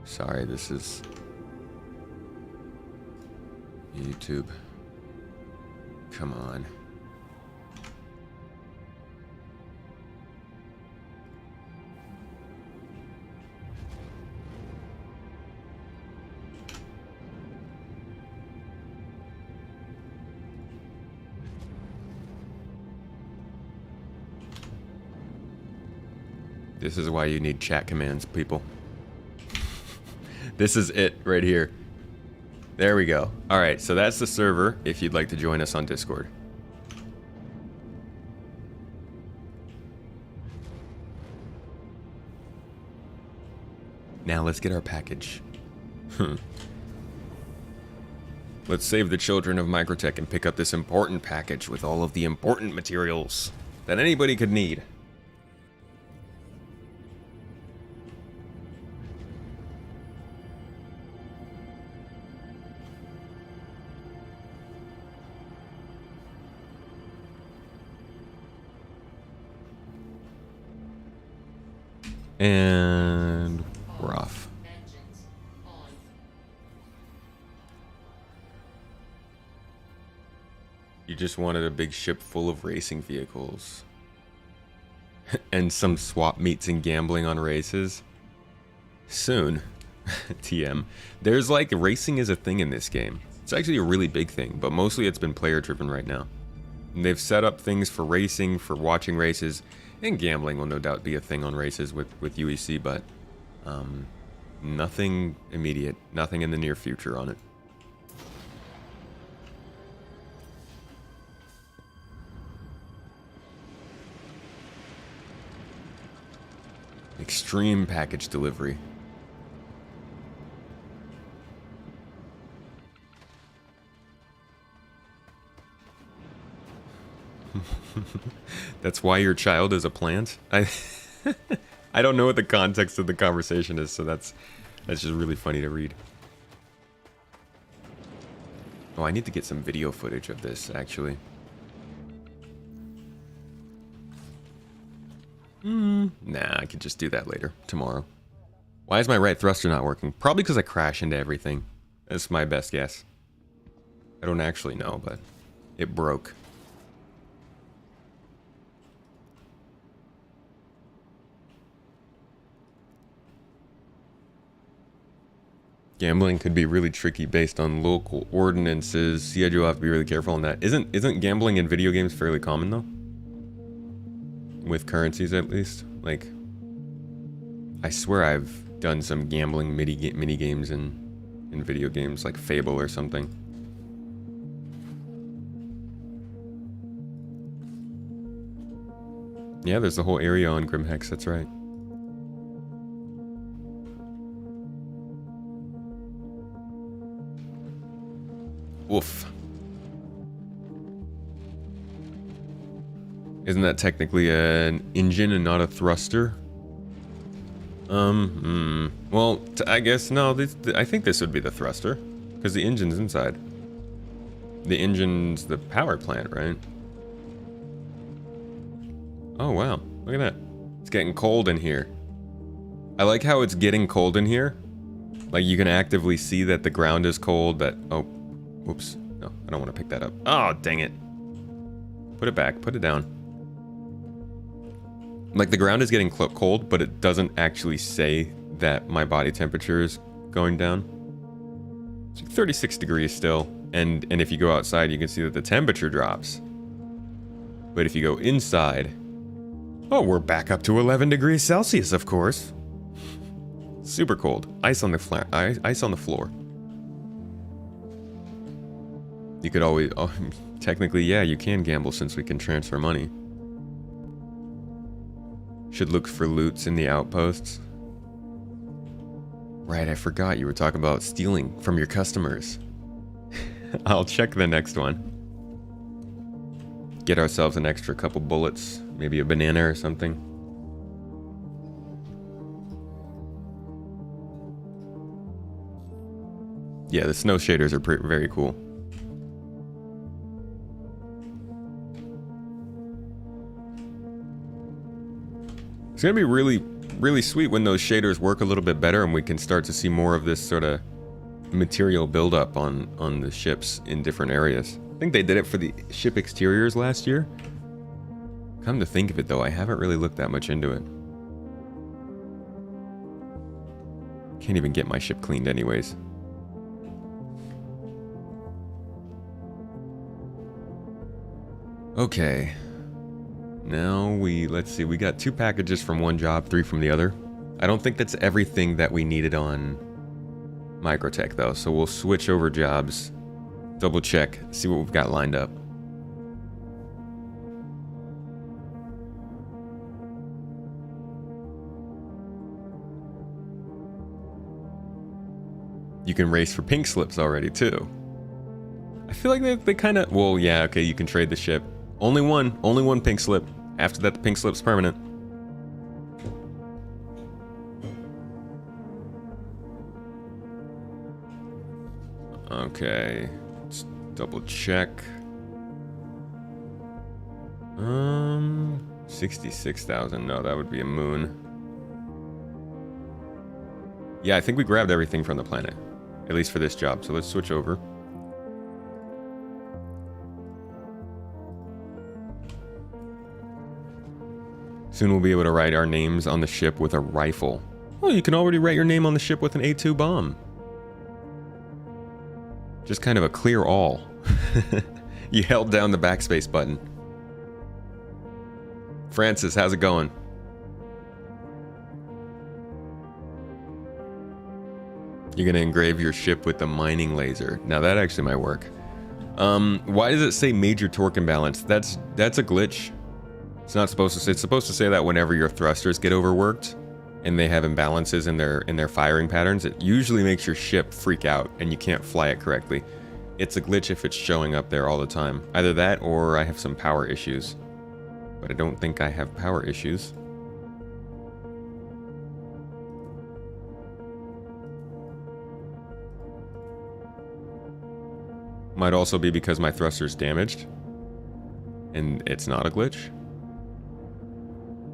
Sorry, this is YouTube. Come on. This is why you need chat commands, people. This is it right here. There we go. Alright, so that's the server if you'd like to join us on Discord. Now let's get our package. Let's save the children of Microtech and pick up this important package with all of the important materials that anybody could need. And we're off. You just wanted a big ship full of racing vehicles. And some swap meets and gambling on races. Soon. TM. There's like, racing is a thing in this game. It's actually a really big thing, but mostly it's been player driven right now. And they've set up things for racing, for watching races. And gambling will no doubt be a thing on races with UEC, but nothing immediate, nothing in the near future on it. Extreme package delivery. That's why your child is a plant? I don't know what the context of the conversation is, so that's just really funny to read. Oh, I need to get some video footage of this, actually. Nah, I could just do that later, tomorrow. Why is my right thruster not working? Probably because I crash into everything. That's my best guess. I don't actually know, but it broke. Gambling could be really tricky based on local ordinances. Yeah, you'll have to be really careful on that. Isn't gambling in video games fairly common though? With currencies at least. Like, I swear I've done some gambling mini games in video games, like Fable or something. Yeah, there's the whole area on Grimhex, that's right. Woof. Isn't that technically an engine and not a thruster? Well, I guess, no, I think this would be the thruster, because the engine's inside. The engine's the power plant, right? Oh, wow. Look at that. It's getting cold in here. I like how it's getting cold in here. Like, you can actively see that the ground is cold, that... Oh, whoops. No, I don't want to pick that up. Oh, dang it. Put it back. Put it down. Like, the ground is getting cold, but it doesn't actually say that my body temperature is going down. It's like 36 degrees still. And if you go outside, you can see that the temperature drops. But if you go inside... Oh, we're back up to 11 degrees Celsius, of course. Super cold. Ice on the ice on the floor. You could always... Oh, technically, yeah, you can gamble since we can transfer money. Should look for loots in the outposts. Right, I forgot you were talking about stealing from your customers. I'll check the next one. Get ourselves an extra couple bullets. Maybe a banana or something. Yeah, the snow shaders are very cool. It's gonna be really sweet when those shaders work a little bit better and we can start to see more of this sort of material buildup on the ships in different areas. I think they did it for the ship exteriors last year. Come to think of it though, I haven't really looked that much into it. Can't even get my ship cleaned anyways. Okay. Now let's see, we got 2 packages from one job, 3 from the other. I don't think that's everything that we needed on Microtech though, so we'll switch over jobs, double check, see what we've got lined up. You can race for pink slips already too. I feel like they kind of, well, yeah, okay, you can trade the ship. Only one pink slip. After that, the pink slip's permanent. Okay, let's double check. 66,000. No, that would be a moon. Yeah, I think we grabbed everything from the planet, at least for this job. So let's switch over. Soon we'll be able to write our names on the ship with a rifle. Oh, you can already write your name on the ship with an A2 bomb. Just kind of a clear all. You held down the backspace button. Francis, how's it going? You're gonna engrave your ship with the mining laser. Now that actually might work. Why does it say major torque imbalance? That's a glitch. It's not supposed to say. It's supposed to say that whenever your thrusters get overworked and they have imbalances in their firing patterns, it usually makes your ship freak out and you can't fly it correctly. It's a glitch if it's showing up there all the time. Either that or I have some power issues. But I don't think I have power issues. Might also be because my thruster's damaged and it's not a glitch.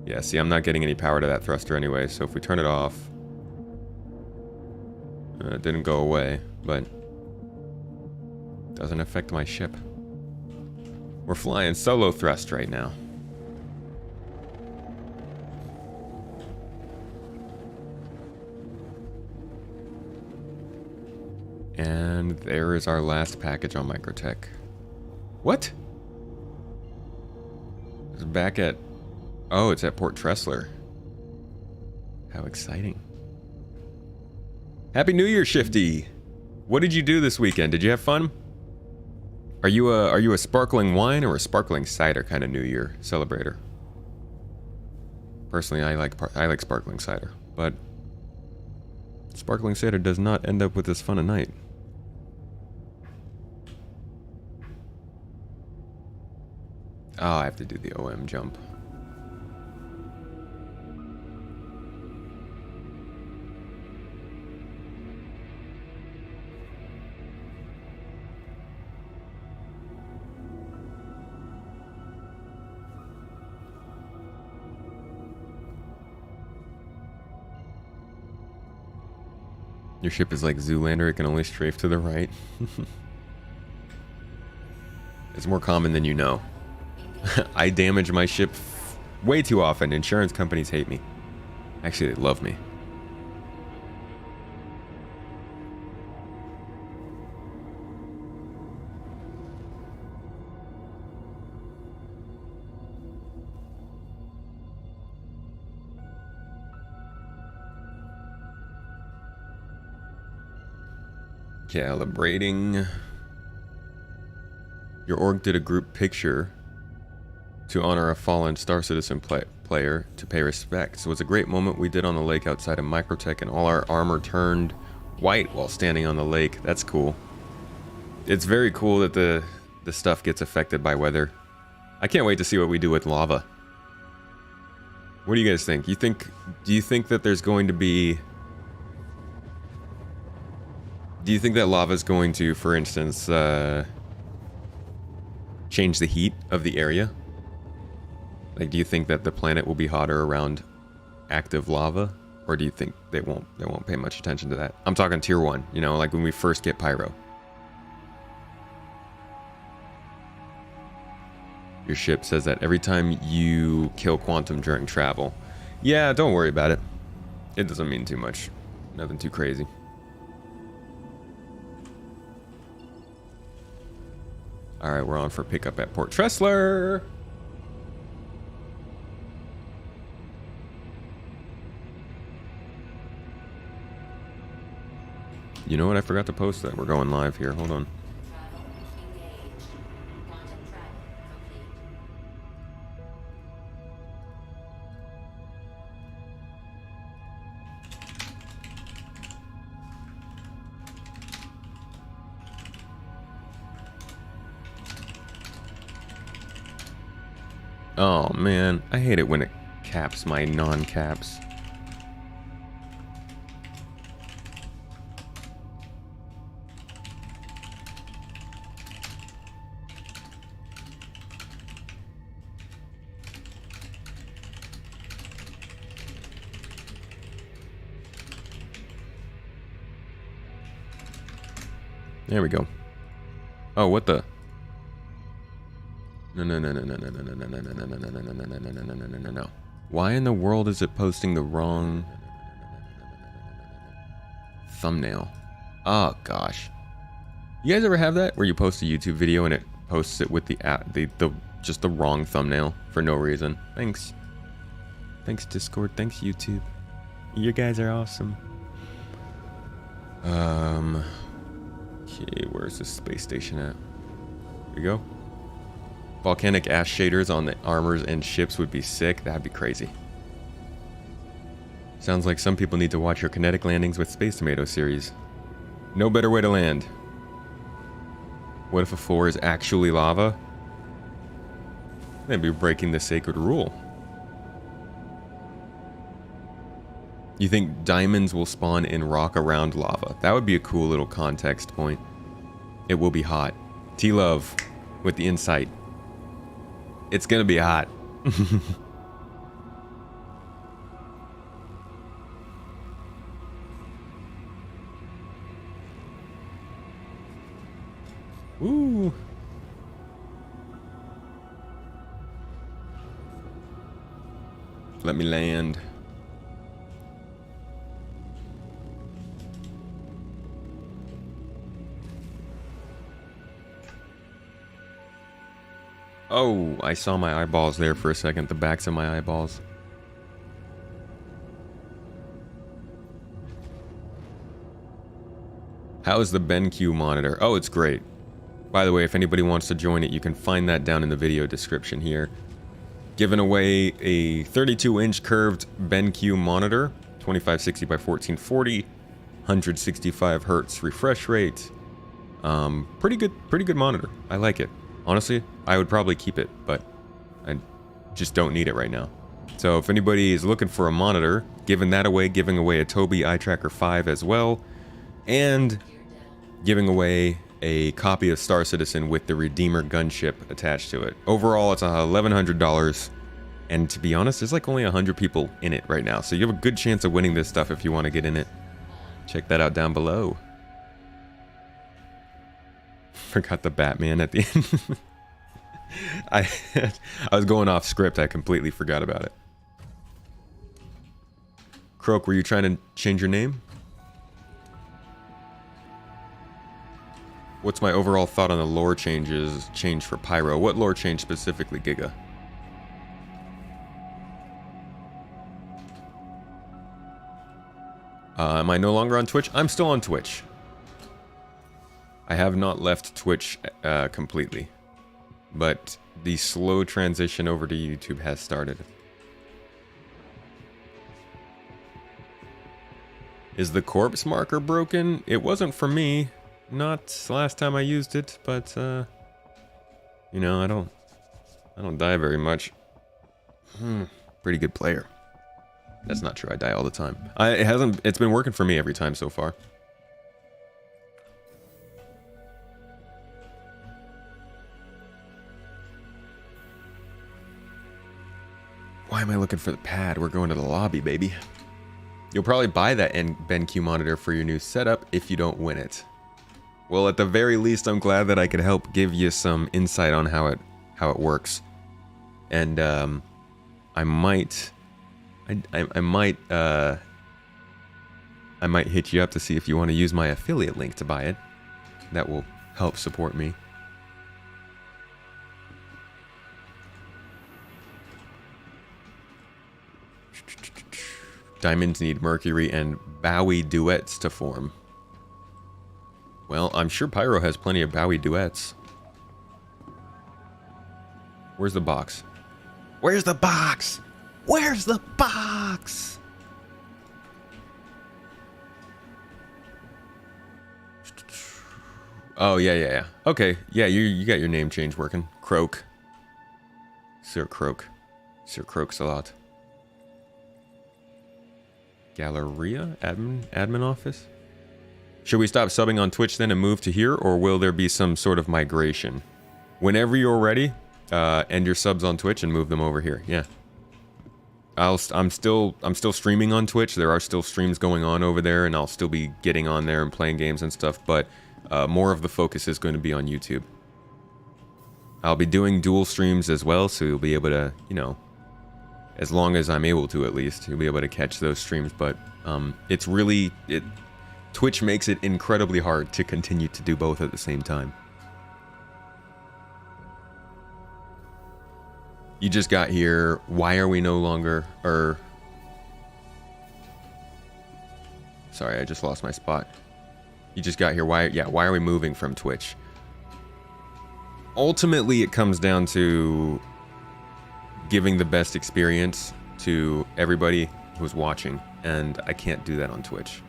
Yeah, see, I'm not getting any power to that thruster anyway, so if we turn it off... it didn't go away, but... doesn't affect my ship. We're flying solo thrust right now. And there is our last package on Microtech. What? It's back at... Oh, it's at Port Tressler. How exciting. Happy New Year, Shifty! What did you do this weekend? Did you have fun? Are you a sparkling wine or a sparkling cider kind of New Year celebrator? Personally, I like sparkling cider, but sparkling cider does not end up with as fun a night. Oh, I have to do the OM jump. Your ship is like Zoolander, it can only strafe to the right. It's more common than you know. I damage my ship way too often. Insurance companies hate me. Actually, they love me. Calibrating. Your org did a group picture to honor a fallen Star Citizen player to pay respects. It was a great moment we did on the lake outside of Microtech, and all our armor turned white while standing on the lake. That's cool. It's very cool that the stuff gets affected by weather. I can't wait to see what we do with lava. What do you guys think? Do you think that there's going to be... Do you think that lava is going to, for instance, change the heat of the area? Like, do you think that the planet will be hotter around active lava? Or do you think they won't pay much attention to that? I'm talking tier 1, you know, like when we first get pyro. Your ship says that every time you kill Quantum during travel. Yeah, don't worry about it. It doesn't mean too much. Nothing too crazy. Alright, we're on for pickup at Port Tressler. You know what? I forgot to post that. We're going live here. Hold on. Oh man, I hate it when it caps my non-caps. There we go. Oh, what the? No. Why in the world is it posting the wrong thumbnail? Oh gosh. You guys ever have that where you post a YouTube video and it posts it with the just the wrong thumbnail for no reason? Thanks. Thanks Discord, thanks YouTube. You guys are awesome. Okay, where's the space station at? Here we go. Volcanic ash shaders on the armors and ships would be sick. That'd be crazy. Sounds like some people need to watch your kinetic landings with Space Tomato series. No better way to land. What if a floor is actually lava? That'd be breaking the sacred rule. You think diamonds will spawn in rock around lava? That would be a cool little context point. It will be hot. T-Love with the insight. It's gonna be hot. Ooh. Let me land. Oh, I saw my eyeballs there for a second, the backs of my eyeballs. How is the BenQ monitor? Oh, it's great. By the way, if anybody wants to join it, you can find that down in the video description here. Giving away a 32-inch curved BenQ monitor, 2560 by 1440, 165 hertz refresh rate. Pretty good monitor. I like it. Honestly, I would probably keep it, but I just don't need it right now. So if anybody is looking for a monitor, giving that away, giving away a Tobii Eye Tracker 5 as well, and giving away a copy of Star Citizen with the Redeemer gunship attached to it. Overall, it's $1,100, and to be honest, there's like only 100 people in it right now, so you have a good chance of winning this stuff if you want to get in it. Check that out down below. Forgot the Batman at the end. I was going off script. I completely forgot about it. Croak, were you trying to change your name? What's my overall thought on the lore change for Pyro? What lore change specifically, Giga? Am I no longer on Twitch? I'm still on Twitch. I have not left Twitch completely. But the slow transition over to YouTube has started. Is the corpse marker broken? It wasn't for me. Not last time I used it, but you know, I don't die very much. Pretty good player. That's not true. I die all the time. It's been working for me every time so far. Why am I looking for the pad? We're going to the lobby, baby. You'll probably buy that BenQ monitor for your new setup if you don't win it. Well, at the very least, I'm glad that I could help give you some insight on how it works. And I might hit you up to see if you want to use my affiliate link to buy it. That will help support me. Diamonds need Mercury and Bowie duets to form. Well, I'm sure Pyro has plenty of Bowie duets. Where's the box? Where's the box? Where's the box? Oh, yeah. Okay, yeah, you got your name change working. Croak. Sir Croak. Sir Croaks a lot. Galleria? Admin office? Should we stop subbing on Twitch then and move to here, or will there be some sort of migration? Whenever you're ready, end your subs on Twitch and move them over here. Yeah. I'm still streaming on Twitch. There are still streams going on over there, and I'll still be getting on there and playing games and stuff, but more of the focus is going to be on YouTube. I'll be doing dual streams as well, so you'll be able to, you know, as long as I'm able to, at least, you'll be able to catch those streams, but it's really... Twitch makes it incredibly hard to continue to do both at the same time. You just got here. Why are we no longer... Sorry, I just lost my spot. You just got here. Why are we moving from Twitch? Ultimately, it comes down to giving the best experience to everybody who's watching, and I can't do that on Twitch.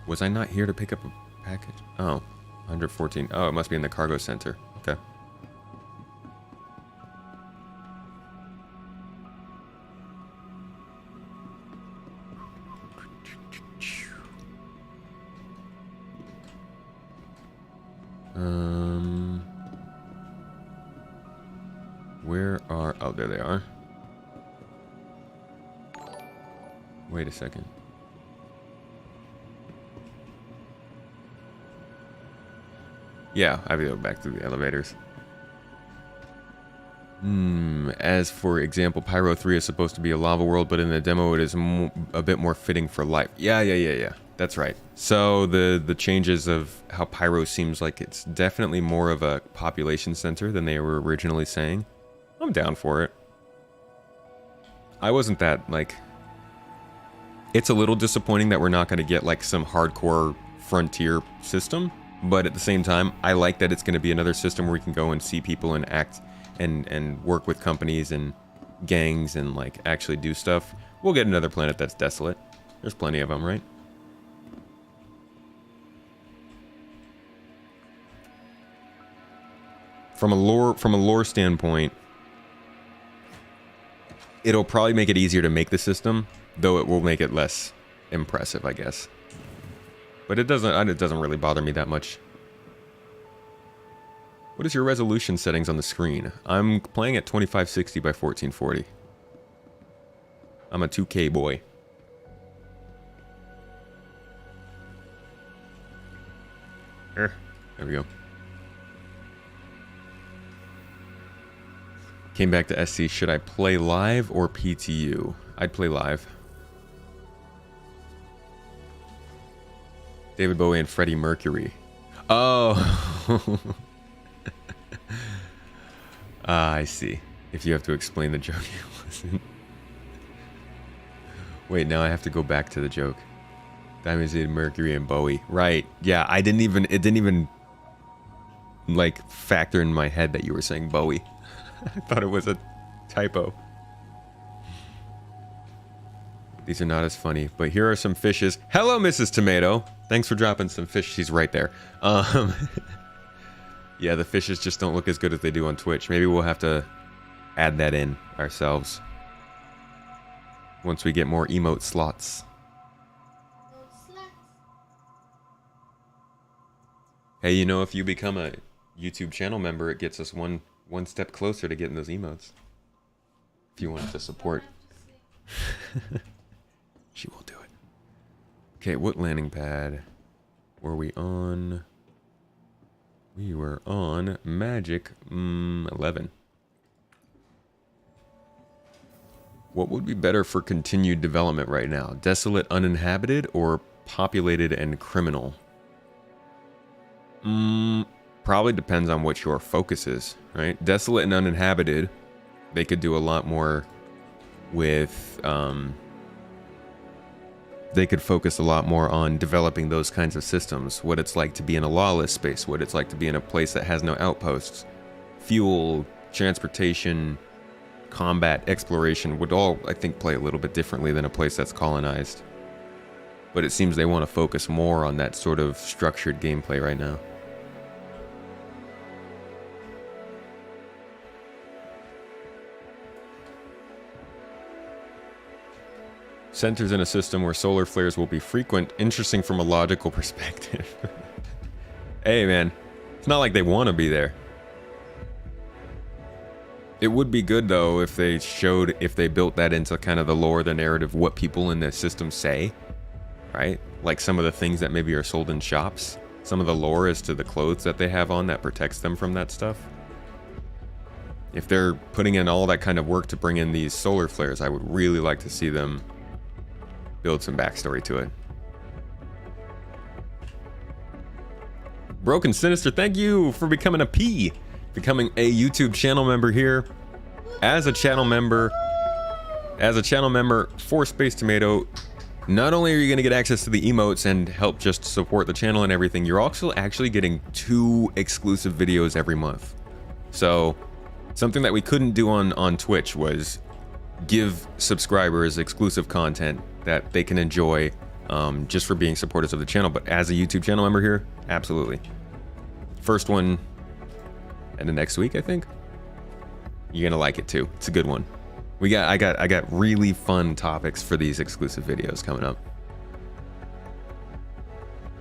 Was I not here to pick up a package? Oh, 114. Oh, it must be in the cargo center. Okay. Where are... Oh, there they are. Wait a second. Yeah, I have to go back through the elevators. As for example, Pyro 3 is supposed to be a lava world, but in the demo it is a bit more fitting for life. Yeah. That's right. So the changes of how Pyro seems like it's definitely more of a population center than they were originally saying. I'm down for it. I wasn't that, like... It's a little disappointing that we're not going to get like some hardcore frontier system, but at the same time, I like that it's going to be another system where we can go and see people and act and work with companies and gangs and like actually do stuff. We'll get another planet that's desolate. There's plenty of them, right? From a lore standpoint, it'll probably make it easier to make the system, though it will make it less impressive, I guess. But it doesn't really bother me that much. What is your resolution settings on the screen? I'm playing at 2560 by 1440. I'm a 2K boy. There we go. Came back to SC. Should I play live or PTU? I'd play live. David Bowie and Freddie Mercury. Oh. I see. If you have to explain the joke, it wasn't. Wait, now I have to go back to the joke. Diamonds, Mercury, and Bowie. Right. Yeah, it didn't even like factor in my head that you were saying Bowie. I thought it was a typo. These are not as funny, but here are some fishes. Hello, Mrs. Tomato. Thanks for dropping some fish. She's right there. Yeah, the fishes just don't look as good as they do on Twitch. Maybe we'll have to add that in ourselves once we get more emote slots. Hey, you know, if you become a YouTube channel member, it gets us one step closer to getting those emotes. If you want to support. She will do it. Okay, what landing pad were we on? We were on Magic 11. What would be better for continued development right now? Desolate, uninhabited, or populated and criminal? Probably depends on what your focus is, right? Desolate and uninhabited, they could do a lot more with, they could focus a lot more on developing those kinds of systems. What it's like to be in a lawless space, what it's like to be in a place that has no outposts. Fuel, transportation, combat, exploration would all, I think, play a little bit differently than a place that's colonized. But it seems they want to focus more on that sort of structured gameplay right now. Centers in a system where solar flares will be frequent. Interesting from a logical perspective. Hey, man. It's not like they want to be there. It would be good, though, if they built that into kind of the lore, the narrative, what people in the system say. Right? Like some of the things that maybe are sold in shops. Some of the lore as to the clothes that they have on that protects them from that stuff. If they're putting in all that kind of work to bring in these solar flares, I would really like to see them build some backstory to it. Broken Sinister, thank you for becoming a P. Becoming a YouTube channel member here. As a channel member for Space Tomato, not only are you going to get access to the emotes and help just support the channel and everything, you're also actually getting 2 exclusive videos every month. So something that we couldn't do on Twitch was give subscribers exclusive content that they can enjoy just for being supporters of the channel. But as a YouTube channel member here, absolutely. First one and the next week, I think. You're gonna like it too. It's a good one. I got really fun topics for these exclusive videos coming up.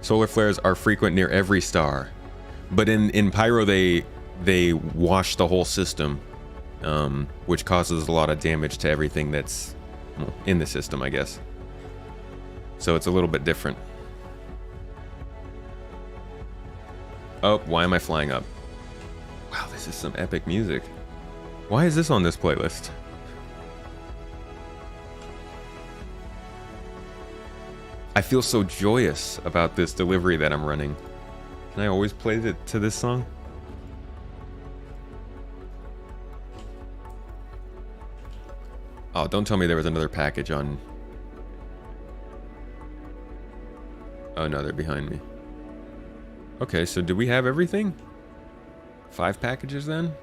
Solar flares are frequent near every star, but in Pyro they wash the whole system, which causes a lot of damage to everything that's in the system, I guess. So it's a little bit different. Oh, why am I flying up? Wow, this is some epic music. Why is this on this playlist? I feel so joyous about this delivery that I'm running. Can I always play to this song? Oh, don't tell me there was another package on... Oh no, they're behind me. Okay, so do we have everything? 5 packages then?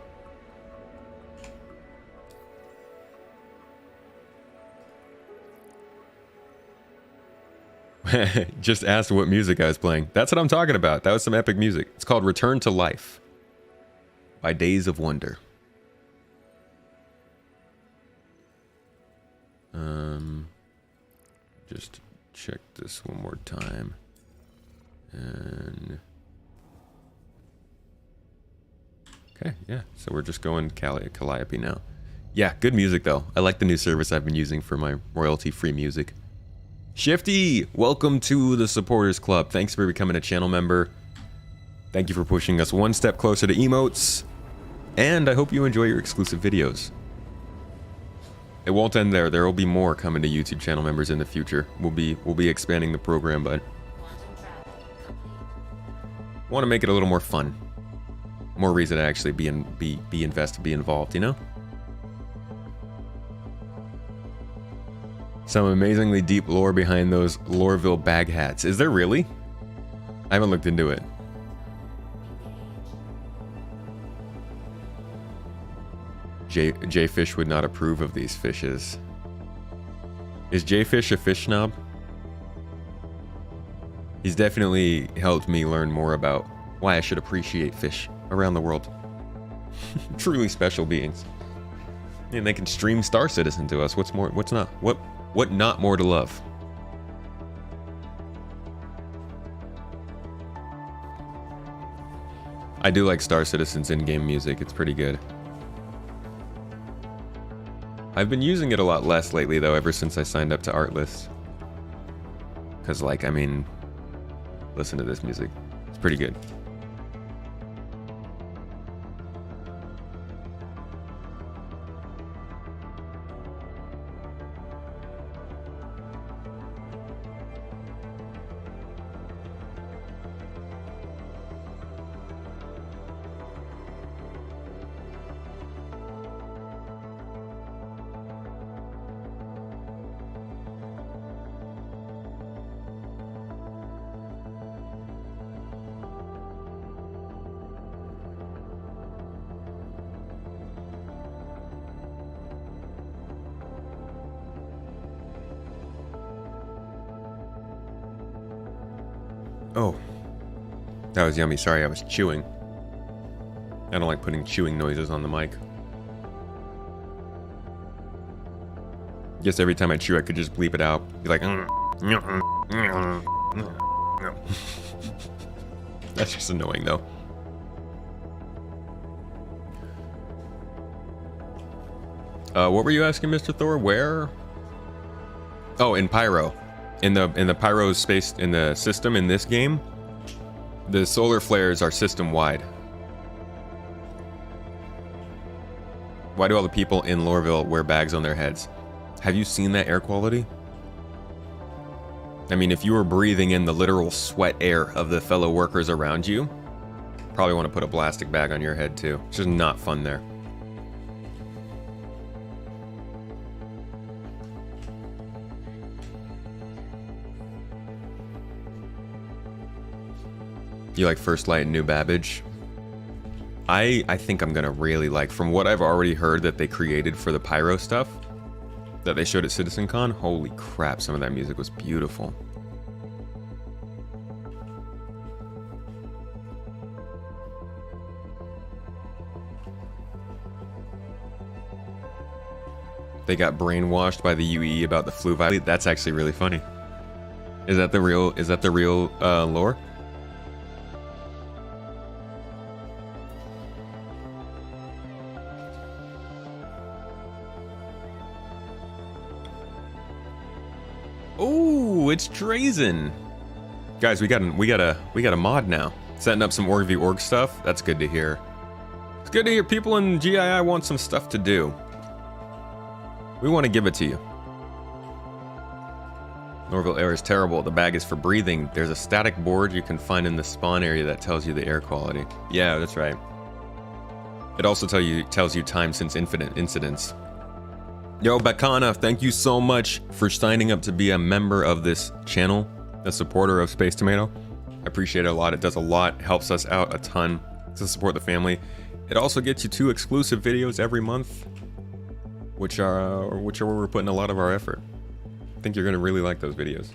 Just asked what music I was playing. That's what I'm talking about. That was some epic music. It's called Return to Life by Days of Wonder. Just check this one more time. And okay, yeah. So we're just going Calliope now. Yeah, good music though. I like the new service I've been using for my royalty-free music. Shifty, welcome to the Supporters Club. Thanks for becoming a channel member. Thank you for pushing us one step closer to emotes. And I hope you enjoy your exclusive videos. It won't end there. There will be more coming to YouTube channel members in the future. We'll be expanding the program, but want to make it a little more fun. More reason to actually be invested, be involved, you know? Some amazingly deep lore behind those Loreville bag hats. Is there really? I haven't looked into it. J Fish would not approve of these fishes. Is J Fish a fish snob? He's definitely helped me learn more about why I should appreciate fish around the world. Truly special beings. And they can stream Star Citizen to us. What's more? What's not? What not more to love? I do like Star Citizen's in-game music. It's pretty good. I've been using it a lot less lately, though, ever since I signed up to Artlist. Because, like, I mean, listen to this music. It's pretty good. Oh, that was yummy. Sorry, I was chewing. I don't like putting chewing noises on the mic. Guess every time I chew, I could just bleep it out. Be like, that's just annoying, though. What were you asking, Mr. Thor? Where? Oh, in Pyro. In the Pyro space, in the system in this game, the solar flares are system-wide. Why do all the people in Loreville wear bags on their heads? Have you seen that air quality? I mean, if you were breathing in the literal sweat air of the fellow workers around you, probably want to put a plastic bag on your head too. It's just not fun there. You like First Light and New Babbage? I think I'm gonna really like, from what I've already heard that they created for the Pyro stuff that they showed at CitizenCon, holy crap, some of that music was beautiful. They got brainwashed by the UE about the flu virus. That's actually really funny. Is that the real lore? Oh, it's Drazen. Guys, we got a mod now. Setting up some org v org stuff. That's good to hear. It's good to hear people in GII want some stuff to do. We want to give it to you. Norville air is terrible. The bag is for breathing. There's a static board you can find in the spawn area that tells you the air quality. Yeah, that's right. It also tells you time since infinite incidents. Yo, Bakana, thank you so much for signing up to be a member of this channel, a supporter of Space Tomato. I appreciate it a lot. It does a lot, helps us out a ton to support the family. It also gets you 2 exclusive videos every month, which are where we're putting a lot of our effort. I think you're gonna really like those videos.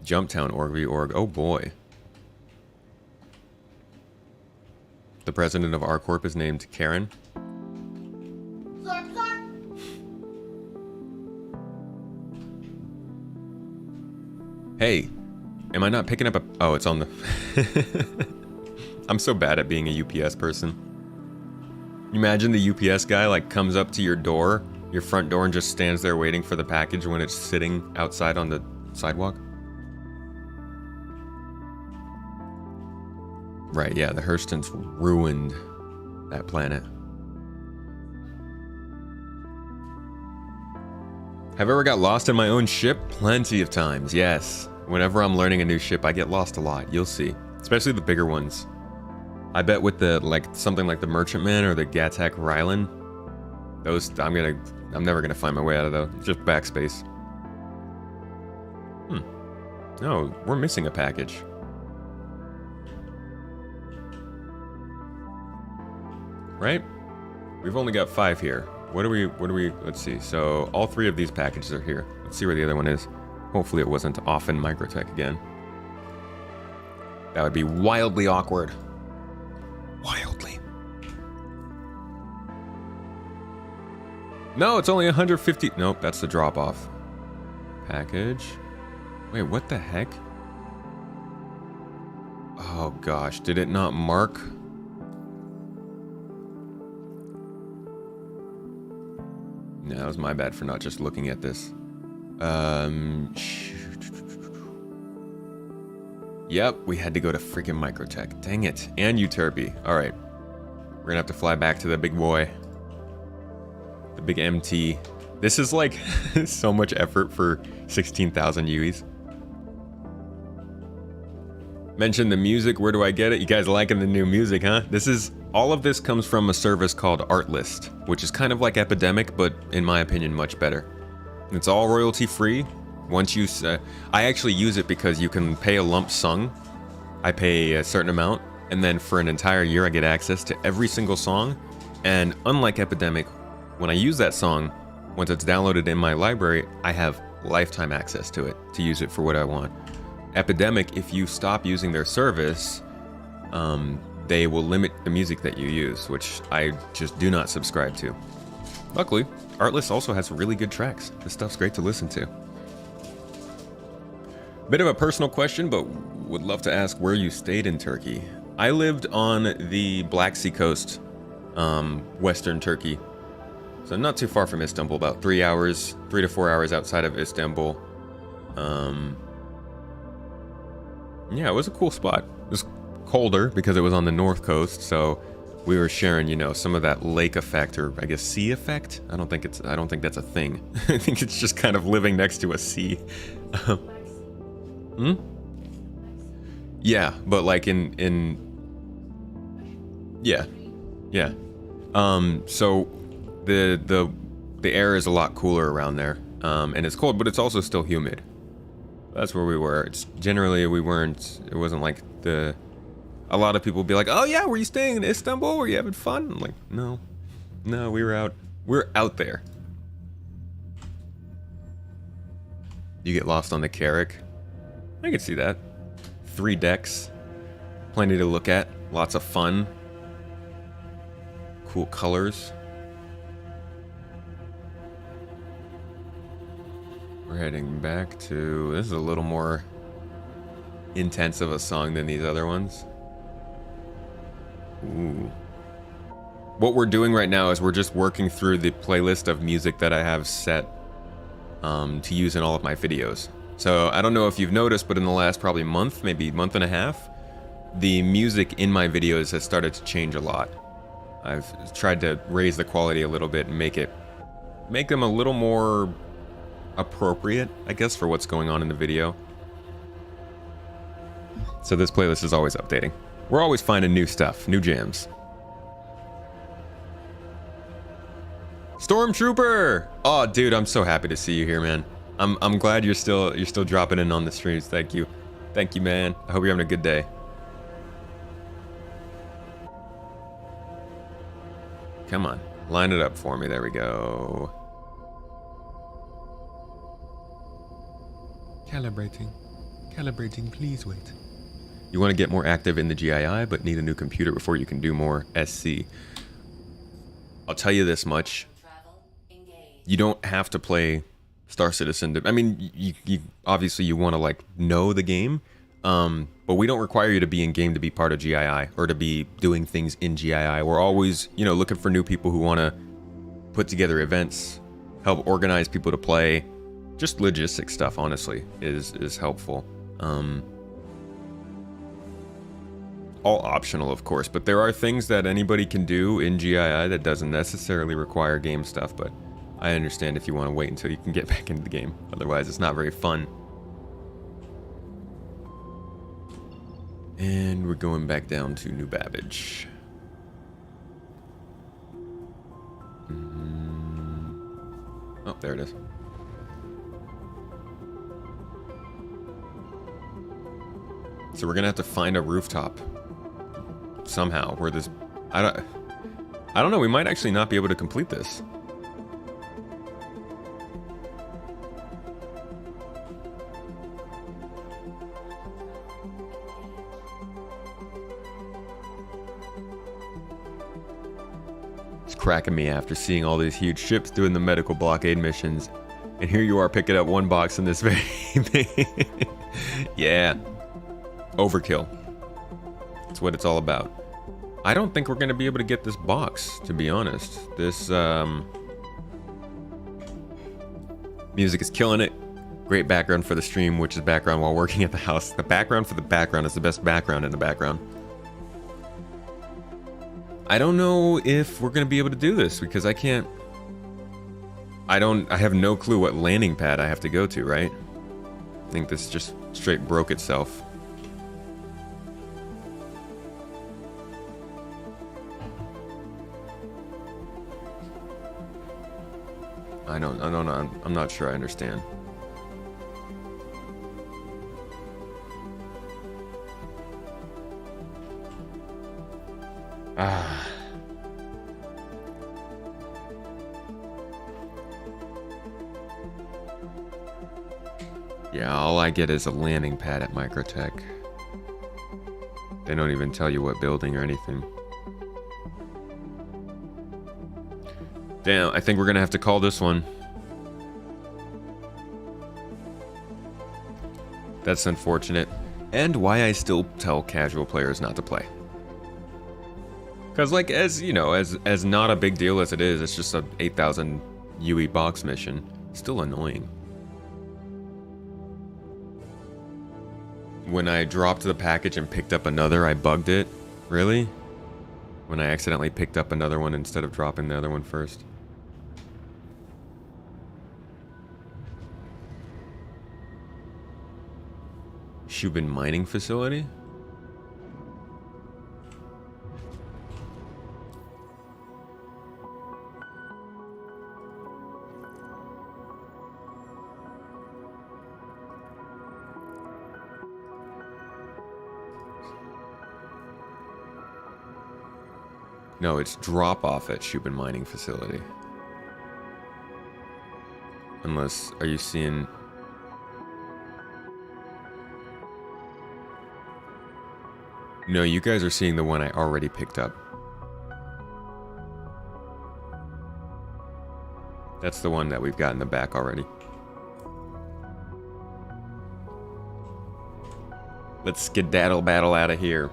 Jumptown org v org. Oh boy. The president of R Corp is named Karen. Hey, am I not picking up a... Oh, it's on the... I'm so bad at being a UPS person. Imagine the UPS guy like comes up to your door, your front door, and just stands there waiting for the package when it's sitting outside on the sidewalk. Right, yeah, the Hurstons ruined that planet. Have I ever got lost in my own ship? Plenty of times, yes. Whenever I'm learning a new ship, I get lost a lot, you'll see. Especially the bigger ones. I bet with the, like, something like the Merchantman or the Gatak Rylan, those, I'm never gonna find my way out of those. Just backspace. No, we're missing a package. Right? We've only got 5 here. What do we, let's see. So, all 3 of these packages are here. Let's see where the other one is. Hopefully it wasn't off in Microtech again. That would be wildly awkward. Wildly. No, it's only 150. Nope, that's the drop-off. Package. Wait, what the heck? Oh gosh, did it not mark? No, that was my bad for not just looking at this. Yep, we had to go to freaking Microtech. Dang it. And Uterpy. Alright. We're gonna have to fly back to the big boy. The big MT. This is like so much effort for 16,000 UEs. Mention the music, where do I get it? You guys liking the new music, huh? All of this comes from a service called Artlist, which is kind of like Epidemic, but in my opinion, much better. It's all royalty free. Once you, I actually use it because you can pay a lump sum. I pay a certain amount, and then for an entire year I get access to every single song. And unlike Epidemic, when I use that song, once it's downloaded in my library, I have lifetime access to it, to use it for what I want. Epidemic, if you stop using their service, they will limit the music that you use, which I just do not subscribe to. Luckily, Artlist also has really good tracks. This stuff's great to listen to. Bit of a personal question, but would love to ask where you stayed in Turkey. I lived on the Black Sea coast, Western Turkey. So not too far from Istanbul, about 3 to 4 hours outside of Istanbul. Yeah, it was a cool spot. It was colder because it was on the north coast, so we were sharing, you know, some of that lake effect, or I guess sea effect. I don't think that's a thing. I think it's just kind of living next to a sea. Yeah, but like in yeah. So the air is a lot cooler around there, and it's cold, but it's also still humid. That's where we were. It's generally it wasn't like a lot of people would be like, oh yeah, were you staying in Istanbul? Were you having fun? I'm like, no, we're out there. You get lost on the Carrick. I could see that. 3 decks, plenty to look at, lots of fun, cool colors. We're heading back to, this is a little more intense of a song than these other ones. Ooh. What we're doing right now is we're just working through the playlist of music that I have set to use in all of my videos. So I don't know if you've noticed, but in the last probably month, maybe month and a half, the music in my videos has started to change a lot. I've tried to raise the quality a little bit and make them a little more appropriate, I guess, for what's going on in the video. So this playlist is always updating. We're always finding new stuff, new jams. Stormtrooper! Oh, dude, I'm so happy to see you here, man. I'm glad you're still dropping in on the streams. Thank you, man. I hope you're having a good day. Come on, line it up for me. There we go. Calibrating, please wait. You want to get more active in the GII, but need a new computer before you can do more SC. I'll tell you this much. You don't have to play Star Citizen. I mean, you obviously you want to like know the game, but But we don't require you to be in game to be part of GII or to be doing things in GII. We're always, you know, looking for new people who want to put together events, help organize people to play. Just logistic stuff, honestly, is helpful. All optional, of course, but there are things that anybody can do in GII that doesn't necessarily require game stuff, but I understand if you want to wait until you can get back into the game. Otherwise, it's not very fun. And we're going back down to New Babbage. Oh, there it is. So we're gonna have to find a rooftop somehow where this... I don't know, we might actually not be able to complete this. Cracking me after seeing all these huge ships doing the medical blockade missions, and here you are picking up one box in this very thing. Yeah, overkill. That's what it's all about. I don't think we're gonna be able to get this box, to be honest. This music is killing it. Great background for the stream, which is background while working at the house. The background for the background is the best background in the background. I don't know if we're gonna be able to do this because I can't. I have no clue what landing pad I have to go to, right? I think this just straight broke itself. I don't know. I'm not sure I understand. Yeah, all I get is a landing pad at Microtech. They don't even tell you what building or anything. Damn, I think we're gonna have to call this one. That's unfortunate. And why I still tell casual players not to play. Because, like, as you know, as not a big deal as it is, it's just a 8,000 UE box mission. Still annoying. When I dropped the package and picked up another, I bugged it. Really? When I accidentally picked up another one instead of dropping the other one first. Shubin mining facility? No, it's drop off at Shubin mining facility. Unless, are you seeing... No, you guys are seeing the one I already picked up. That's the one that we've got in the back already. Let's skedaddle battle out of here.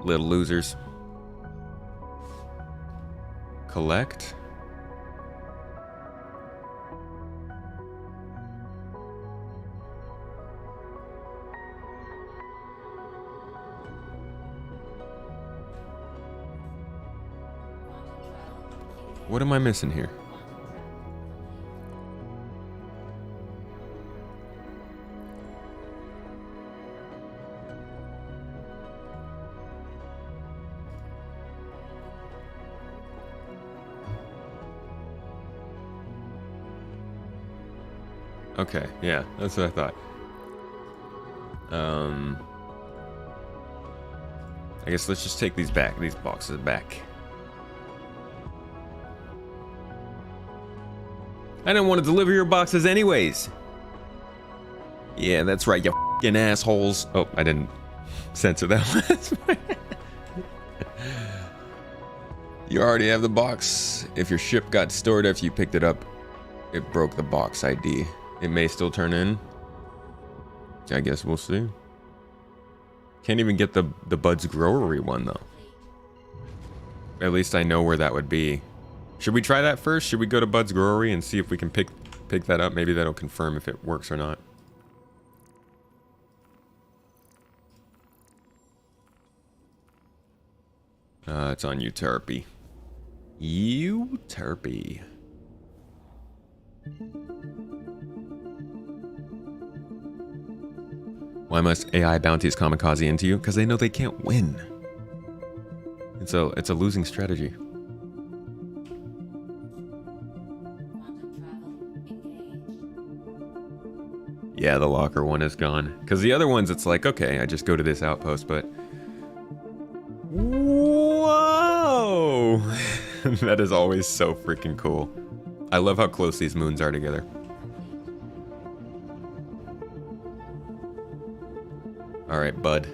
Little losers. Collect. What am I missing here? Okay, yeah, that's what I thought. I guess let's just take these boxes back. I didn't want to deliver your boxes anyways. Yeah, that's right, you f***ing assholes. Oh, I didn't censor that. You already have the box. If your ship got stored after you picked it up, it broke the box ID. It may still turn in. I guess we'll see. Can't even get the Bud's Growery one though. At least I know where that would be. Should we try that first? Should we go to Bud's Growery and see if we can pick that up? Maybe that'll confirm if it works or not. It's on Euterpe. Euterpe. Why must AI bounties kamikaze into you? Because they know they can't win. It's a losing strategy. Yeah, the locker one is gone. Because the other ones, it's like, okay, I just go to this outpost, but... Whoa! That is always so freaking cool. I love how close these moons are together. Alright, bud.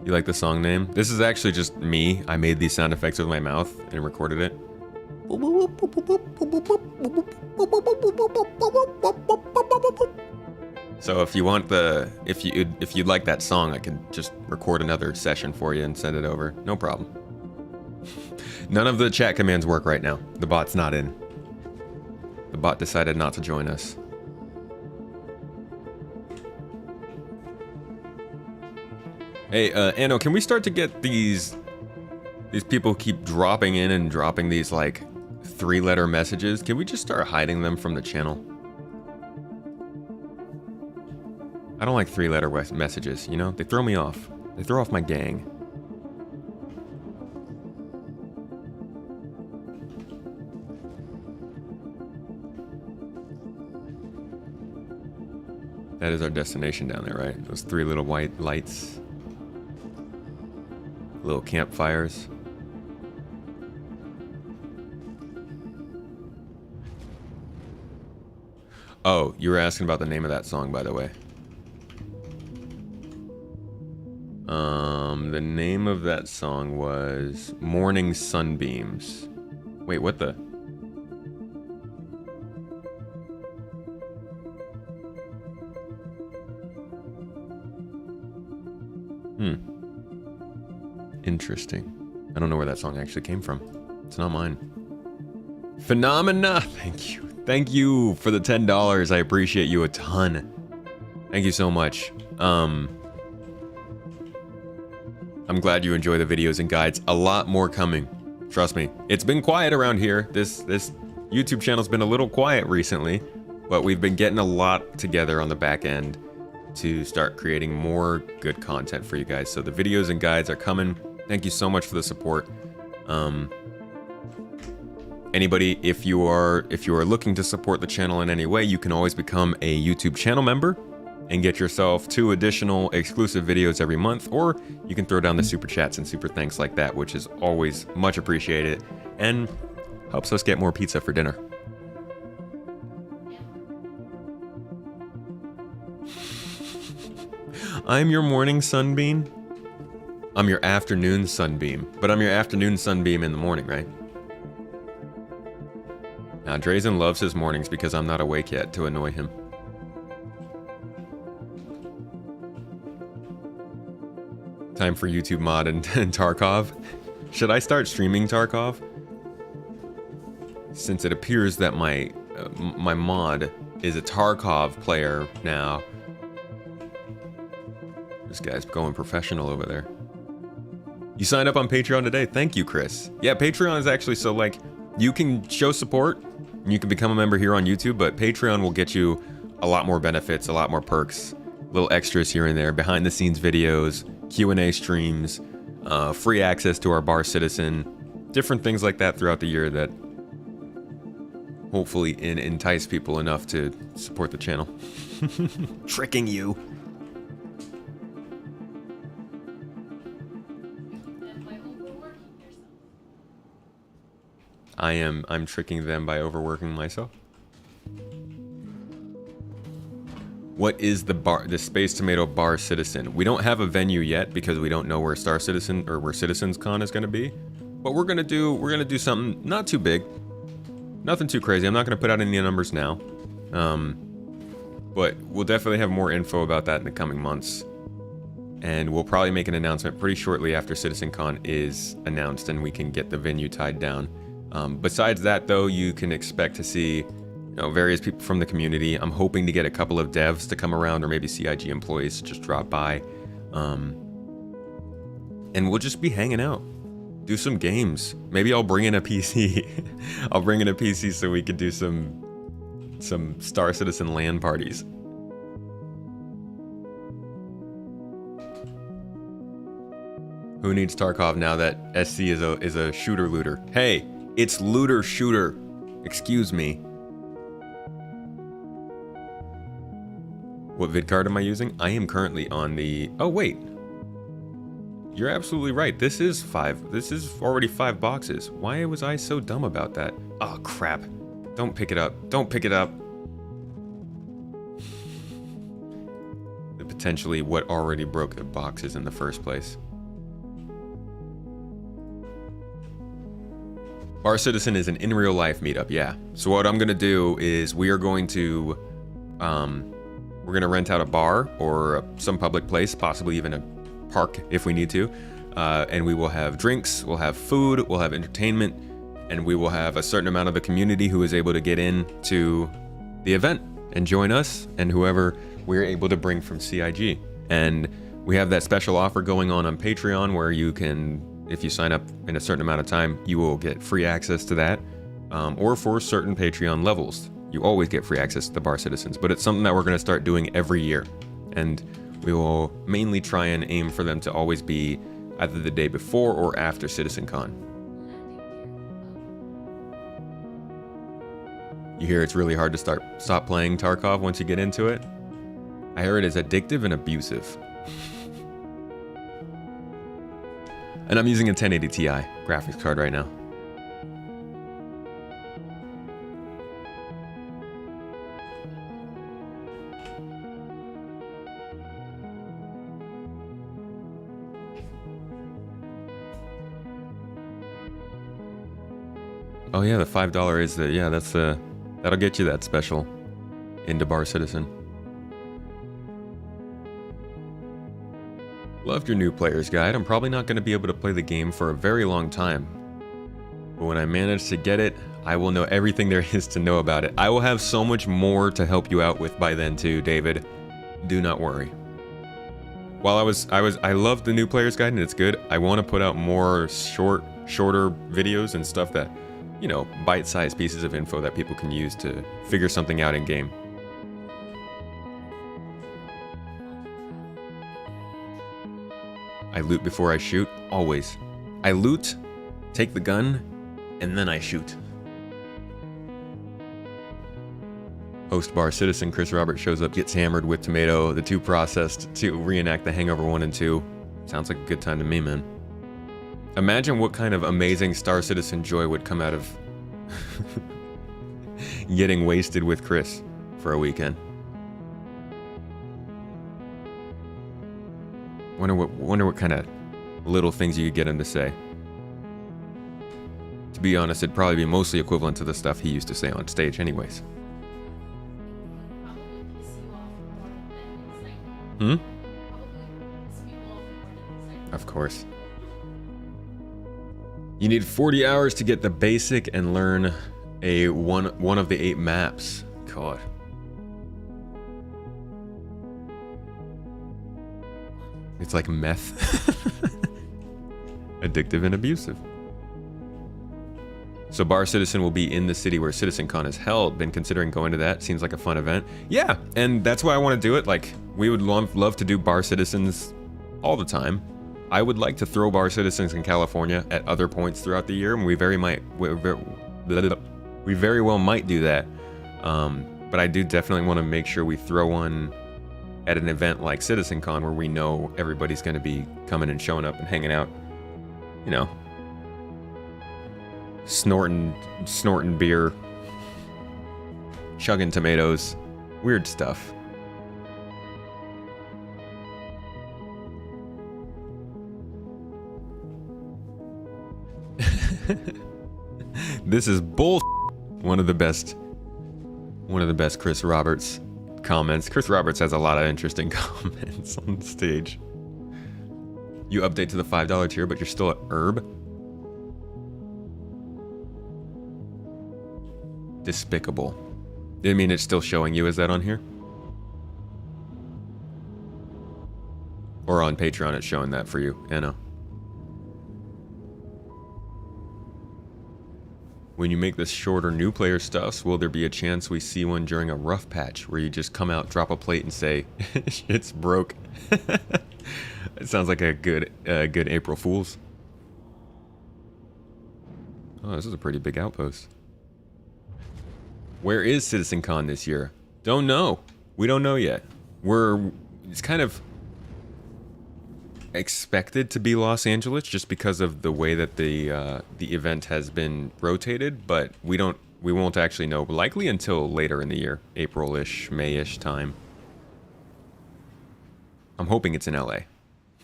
You like the song name? This is actually just me. I made these sound effects with my mouth and recorded it. So if you want if you'd like that song, I can just record another session for you and send it over. No problem. None of the chat commands work right now. The bot's not in. The bot decided not to join us. Hey, Anno, can we start to get these people keep dropping in and dropping these, like, 3-letter messages? Can we just start hiding them from the channel? I don't like 3-letter messages, you know? They throw me off. They throw off my gang. That is our destination down there, right? Those 3 little white lights. Little campfires. Oh, you were asking about the name of that song, by the way. The name of that song was Morning Sunbeams. Wait, what the? Interesting. I don't know where that song actually came from. It's not mine. Phenomena! Thank you. Thank you for the $10. I appreciate you a ton. Thank you so much. I'm glad you enjoy the videos and guides. A lot more coming. Trust me. It's been quiet around here. This YouTube channel's been a little quiet recently, but we've been getting a lot together on the back end to start creating more good content for you guys. So the videos and guides are coming. Thank you so much for the support. Anybody, if you are looking to support the channel in any way, you can always become a YouTube channel member and get yourself 2 additional exclusive videos every month, or you can throw down the super chats and super thanks like that, which is always much appreciated and helps us get more pizza for dinner. I'm your morning sunbeam. I'm your afternoon sunbeam, but I'm your afternoon sunbeam in the morning, right? Now, Drazen loves his mornings because I'm not awake yet to annoy him. Time for YouTube mod and Tarkov. Should I start streaming Tarkov? Since it appears that my mod is a Tarkov player now. This guy's going professional over there. You signed up on Patreon today. Thank you, Chris. Yeah, Patreon is actually so, like, you can show support and you can become a member here on YouTube, but Patreon will get you a lot more benefits, a lot more perks, little extras here and there, behind the scenes videos, Q&A streams, free access to our Bar Citizen, different things like that throughout the year that hopefully entice people enough to support the channel. Tricking you. I'm tricking them by overworking myself. What is the Space Tomato Bar Citizen? We don't have a venue yet because we don't know where Star Citizen or where Citizens Con is going to be. But we're gonna do something not too big, nothing too crazy. I'm not gonna put out any numbers now, but we'll definitely have more info about that in the coming months. And we'll probably make an announcement pretty shortly after CitizenCon is announced and we can get the venue tied down. Besides that, though, you can expect to see, various people from the community. I'm hoping to get a couple of devs to come around, or maybe CIG employees to just drop by. And we'll just be hanging out. Do some games. Maybe I'll bring in a PC. I'll bring in a PC so we can do some Star Citizen LAN parties. Who needs Tarkov now that SC is a shooter looter? Hey, it's looter shooter. Excuse me. What vid card am I using? I am currently on the... Oh, wait. You're absolutely right. This is already 5 boxes. Why was I so dumb about that? Oh, crap. Don't pick it up. Don't pick it up. Potentially what already broke the boxes in the first place. Bar Citizen is an in real life meetup, yeah. So what I'm gonna do is we are going to, we're gonna rent out a bar or some public place, possibly even a park if we need to. And we will have drinks, we'll have food, we'll have entertainment, and we will have a certain amount of the community who is able to get in to the event and join us and whoever we're able to bring from CIG. And we have that special offer going on Patreon where you can, if you sign up in a certain amount of time, you will get free access to that. Or for certain Patreon levels, you always get free access to the Bar Citizens, but it's something that we're gonna start doing every year. And we will mainly try and aim for them to always be either the day before or after CitizenCon. You hear it's really hard to stop playing Tarkov once you get into it? I heard it's addictive and abusive. And I'm using a 1080 Ti graphics card right now. Oh yeah, the $5 is the, yeah, that's the, that'll get you that special into Bar Citizen. Loved your new player's guide. I'm probably not going to be able to play the game for a very long time. But when I manage to get it, I will know everything there is to know about it. I will have so much more to help you out with by then too, David. Do not worry. While I loved the new player's guide and it's good. I want to put out more shorter videos and stuff that, bite-sized pieces of info that people can use to figure something out in game. I loot before I shoot, always. I loot, take the gun, and then I shoot. Host Bar Citizen Chris Roberts shows up, gets hammered with tomato, the two processed to reenact The Hangover 1 and 2. Sounds like a good time to me, man. Imagine what kind of amazing Star Citizen joy would come out of getting wasted with Chris for a weekend. Wonder what kind of little things you could get him to say. To be honest, it'd probably be mostly equivalent to the stuff he used to say on stage anyways. Of course. You need 40 hours to get the basic and learn one of the 8 maps. God. It's like meth. Addictive and abusive. So Bar Citizen will be in the city where CitizenCon is held. Been considering going to that. Seems like a fun event. Yeah, and that's why I want to do it. Like, we would love to do Bar Citizens all the time. I would like to throw Bar Citizens in California at other points throughout the year, and we very well might do that. But I do definitely want to make sure we throw one at an event like CitizenCon where we know everybody's going to be coming and showing up and hanging out, snorting beer, chugging tomatoes, weird stuff. This is bull. One of the best Chris Roberts comments. Chris Roberts has a lot of interesting comments on stage. You update to the $5 tier, but you're still at herb. Despicable. I mean, it's still showing you. Is that on here? Or on Patreon, it's showing that for you, Anna. When you make this shorter new player stuffs, will there be a chance we see one during a rough patch where you just come out, drop a plate, and say, "It's broke"? It sounds like a good April Fool's. Oh, this is a pretty big outpost. Where is CitizenCon this year? Don't know. We don't know yet. It's kind of expected to be Los Angeles just because of the way that the event has been rotated, but we won't actually know likely until later in the year, April-ish, May-ish time. I'm hoping it's in LA.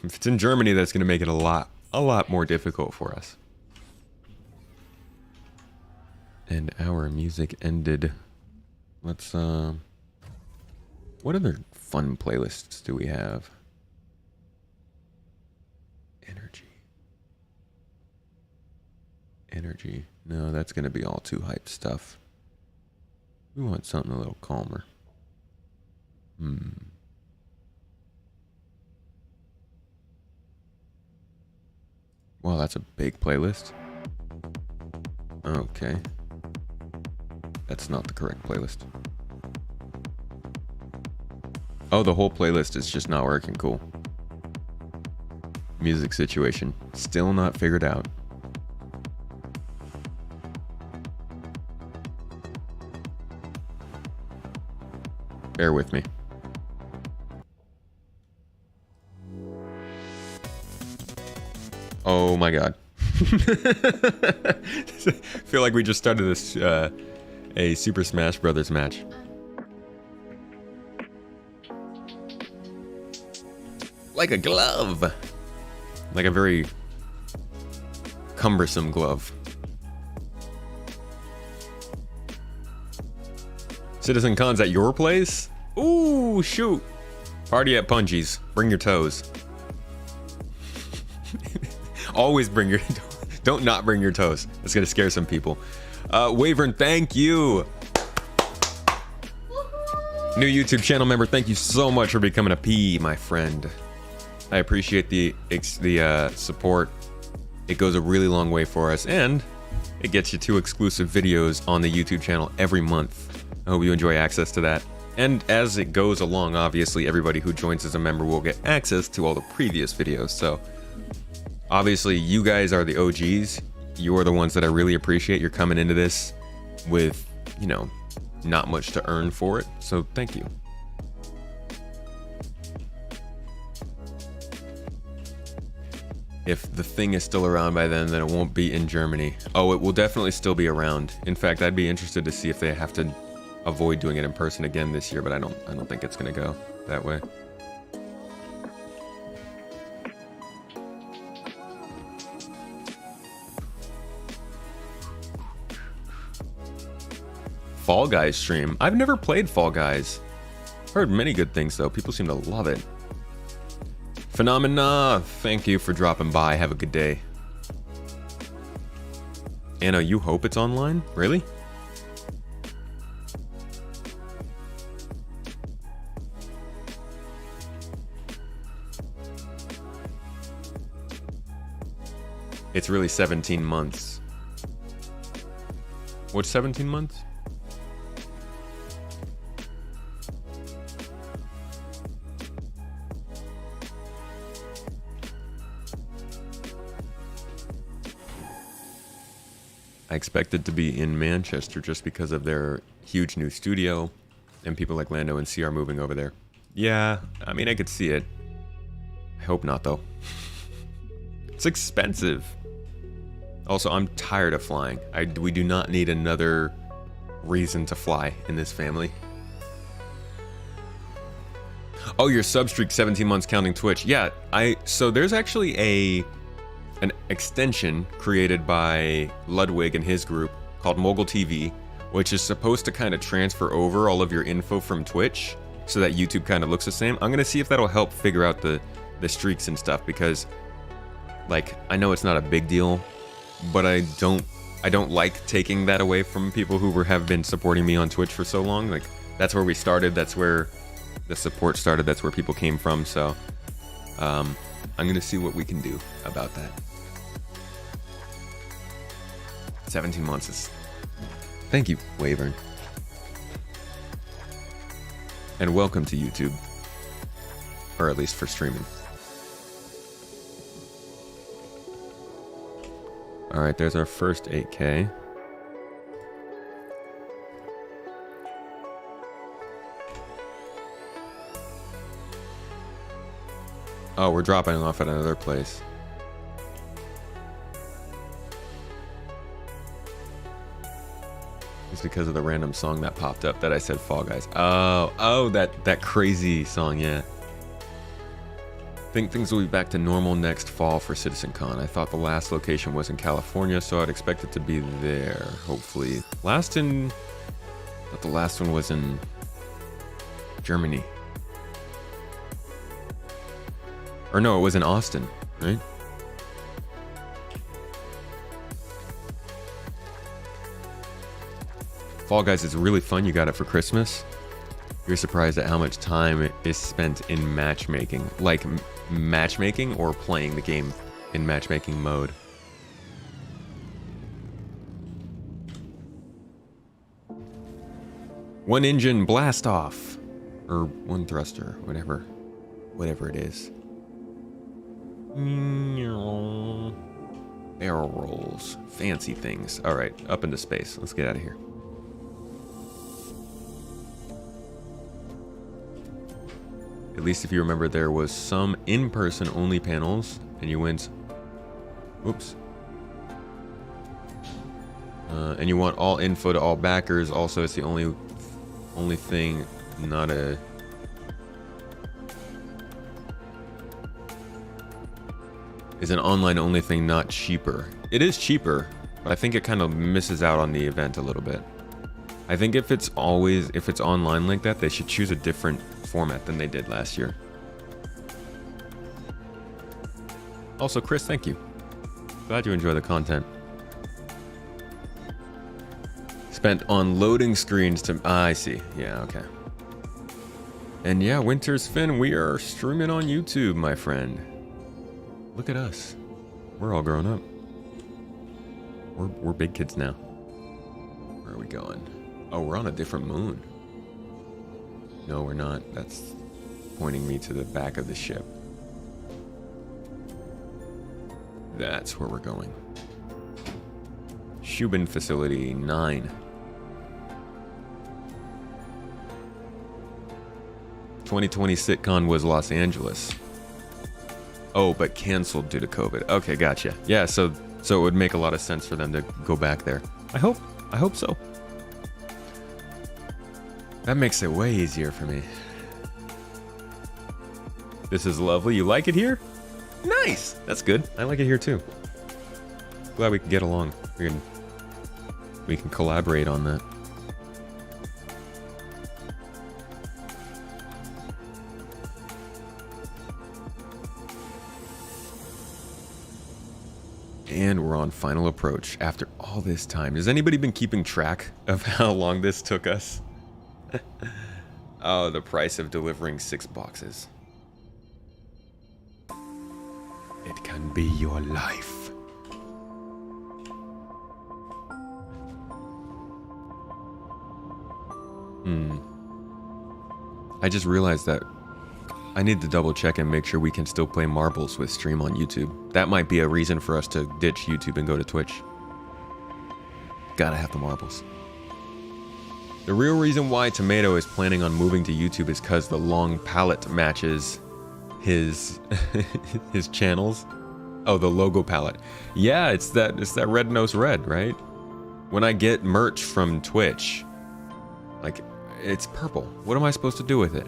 If it's in Germany, that's going to make it a lot more difficult for us. And our music ended. Let's what other fun playlists do we have? Energy. No, that's going to be all too hype stuff. We want something a little calmer. Wow, that's a big playlist. Okay. That's not the correct playlist. Oh, the whole playlist is just not working. Cool. Music situation. Still not figured out. Bear with me. Oh my god. Feel like we just started this a Super Smash Brothers match. Like a glove. Like a very cumbersome glove. CitizenCon's at your place? Ooh, shoot. Party at Punji's. Bring your toes. Always bring your... Don't not bring your toes. That's going to scare some people. Wavern, thank you. New YouTube channel member, thank you so much for becoming a P, my friend. I appreciate the support. It goes a really long way for us, and it gets you 2 exclusive videos on the YouTube channel every month. I hope you enjoy access to that. And as it goes along, obviously, everybody who joins as a member will get access to all the previous videos. So, obviously, you guys are the OGs. You are the ones that I really appreciate. You're coming into this with, you know, not much to earn for it. So, thank you. If the thing is still around by then it won't be in Germany. Oh, it will definitely still be around. In fact, I'd be interested to see if they have to avoid doing it in person again this year, but I don't think it's gonna go that way. Fall Guys stream. I've never played Fall Guys. Heard many good things though. People seem to love it. Phenomena, thank you for dropping by. Have a good day. Anna, you hope it's online? Really? It's really 17 months. What's 17 months? I expected to be in Manchester just because of their huge new studio and people like Lando and C are moving over there. Yeah, I mean, I could see it. I hope not, though. It's expensive. Also, I'm tired of flying. We do not need another reason to fly in this family. Oh, your sub streak 17 months counting Twitch. Yeah, so there's actually an extension created by Ludwig and his group called Mogul TV, which is supposed to kind of transfer over all of your info from Twitch so that YouTube kind of looks the same. I'm gonna see if that'll help figure out the streaks and stuff, because like, I know it's not a big deal, but I don't like taking that away from people who have been supporting me on Twitch for so long. Like, that's where we started, that's where the support started, that's where people came from. So I'm gonna see what we can do about that. 17 months is... Thank you, Wavern. And welcome to YouTube. Or at least for streaming. Alright, there's our first 8K. Oh, we're dropping off at another place. It's because of the random song that popped up that I said Fall Guys. Oh, that crazy song, yeah. Think things will be back to normal next fall for CitizenCon. I thought the last location was in California, so I'd expect it to be there, hopefully. I thought the last one was in Germany. Or no, it was in Austin, right? Fall Guys is really fun. You got it for Christmas. You're surprised at how much time is spent in matchmaking. Like matchmaking or playing the game in matchmaking mode. One engine blast off. Or one thruster, whatever it is. Barrel rolls, fancy things. All right, up into space. Let's get out of here. At least if you remember, there was some in-person only panels, and you went. Oops. And you want all info to all backers. Also, it's the only thing, not a. Is an online only thing not cheaper? It is cheaper, but I think it kind of misses out on the event a little bit. I think if it's online like that, they should choose a different format than they did last year. Also, Chris, thank you. Glad you enjoy the content. Spent on loading screens to... I see. Yeah, okay. And yeah, Winter's Fin, we are streaming on YouTube, my friend. Look at us. We're all grown up. We're big kids now. Where are we going? Oh, we're on a different moon. No, we're not. That's pointing me to the back of the ship. That's where we're going. Shubin Facility 9. 2020 sitcon was Los Angeles. Oh, but canceled due to COVID. Okay, gotcha. Yeah, so it would make a lot of sense for them to go back there. I hope so. That makes it way easier for me. This is lovely. You like it here? Nice. That's good. I like it here too. Glad we can get along. We can collaborate on that. And we're on final approach after all this time. Has anybody been keeping track of how long this took us? Oh, the price of delivering 6 boxes. It can be your life. I just realized that I need to double check and make sure we can still play marbles with stream on YouTube. That might be a reason for us to ditch YouTube and go to Twitch. Gotta have the marbles. The real reason why Tomato is planning on moving to YouTube is because the long palette matches his his channels. Oh, the logo palette. Yeah, it's that red nose red, right? When I get merch from Twitch, like, it's purple. What am I supposed to do with it?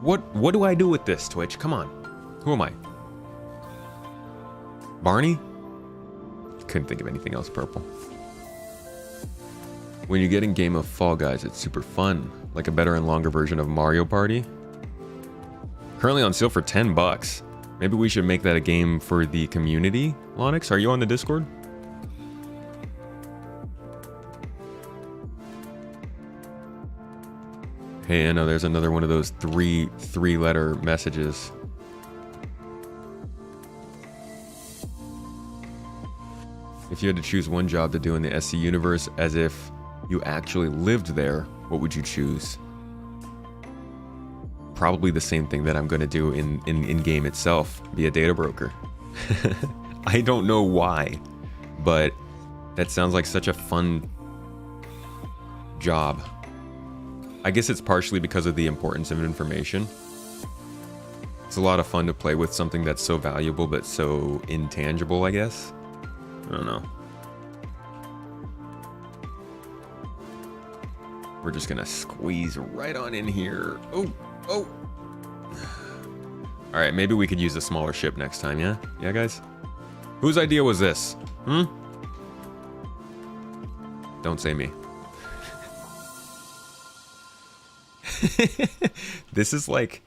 What do I do with this, Twitch? Come on. Who am I? Barney? Couldn't think of anything else purple. When you get in game of Fall Guys, it's super fun. Like a better and longer version of Mario Party. Currently on sale for 10 bucks. Maybe we should make that a game for the community. Lonix, are you on the Discord? Hey, Anna, there's another one of those three-letter messages. If you had to choose one job to do in the SC universe as if you actually lived there, what would you choose? Probably the same thing that I'm going to do in game itself, be a data broker. I don't know why, but that sounds like such a fun job. I guess it's partially because of the importance of information. It's a lot of fun to play with something that's so valuable but so intangible, I guess. I don't know. We're just gonna squeeze right on in here. Oh. All right, maybe we could use a smaller ship next time, yeah? Yeah, guys? Whose idea was this? Don't say me. This is like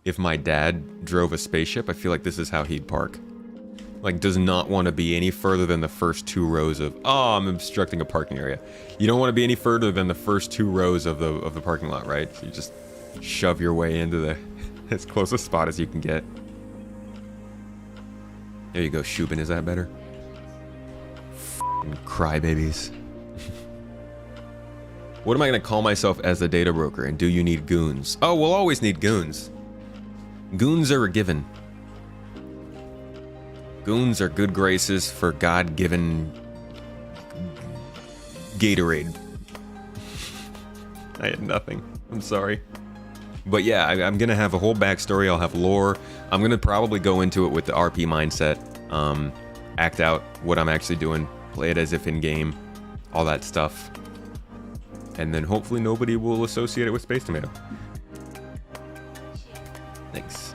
if my dad drove a spaceship. I feel like this is how he'd park. Like, does not want to be any further than the first 2 rows of... Oh, I'm obstructing a parking area. You don't want to be any further than the first 2 rows of the parking lot, right? So you just shove your way into the as close a spot as you can get. There you go, Shubin. Is that better? F***ing crybabies. What am I going to call myself as the data broker? And do you need goons? Oh, we'll always need goons. Goons are a given. Goons are good graces for God-given Gatorade. I had nothing. I'm sorry. But yeah, I'm going to have a whole backstory. I'll have lore. I'm going to probably go into it with the RP mindset. Act out what I'm actually doing. Play it as if in-game. All that stuff. And then hopefully nobody will associate it with Space Tomato. Thanks.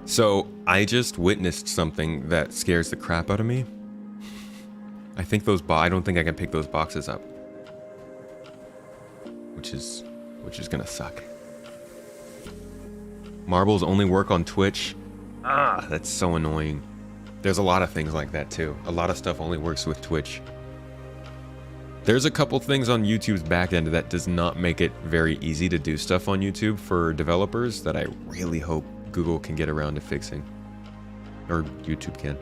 So, I just witnessed something that scares the crap out of me. I think I don't think I can pick those boxes up. Which is gonna suck. Marbles only work on Twitch. Ah, that's so annoying. There's a lot of things like that too. A lot of stuff only works with Twitch. There's a couple things on YouTube's back end that does not make it very easy to do stuff on YouTube for developers that I really hope Google can get around to fixing. Or YouTube can.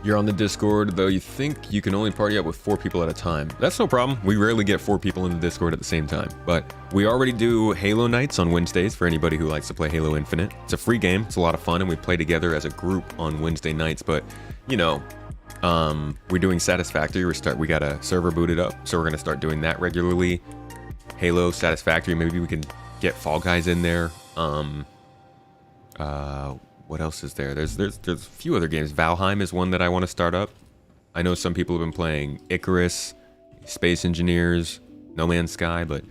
You're on the Discord, though you think you can only party up with 4 people at a time. That's no problem. We rarely get 4 people in the Discord at the same time. But we already do Halo nights on Wednesdays for anybody who likes to play Halo Infinite. It's a free game. It's a lot of fun, and we play together as a group on Wednesday nights. But, you know, we're doing Satisfactory. We got a server booted up, so we're going to start doing that regularly. Halo, Satisfactory. Maybe we can get Fall Guys in there. What else is there? There's a few other games. Valheim is one that I want to start up. I know some people have been playing Icarus, Space Engineers, No Man's Sky, but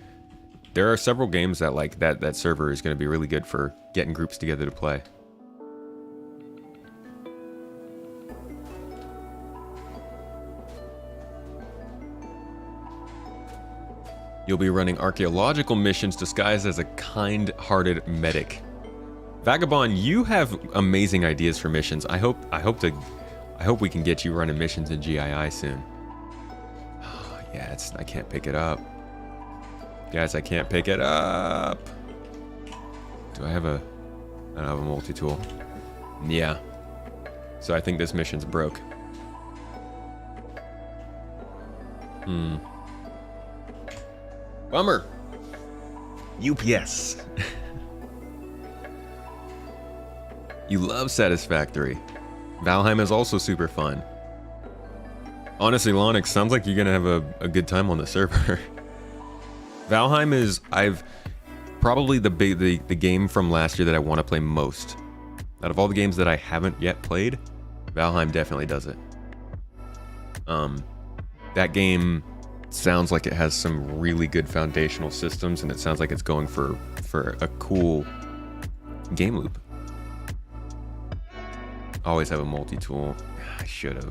there are several games that like that server is going to be really good for getting groups together to play. You'll be running archaeological missions disguised as a kind-hearted medic. Vagabond, you have amazing ideas for missions. I hope we can get you running missions in GII soon. Oh, yeah, I can't pick it up. Guys, I can't pick it up. I don't have a multi-tool. Yeah. So I think this mission's broke. Bummer. UPS. You love Satisfactory. Valheim is also super fun. Honestly, Lonix, sounds like you're gonna have a good time on the server. Valheim is probably the game from last year that I want to play most. Out of all the games that I haven't yet played, Valheim definitely does it. That game sounds like it has some really good foundational systems, and it sounds like it's going for a cool game loop. Always have a multi-tool. I should.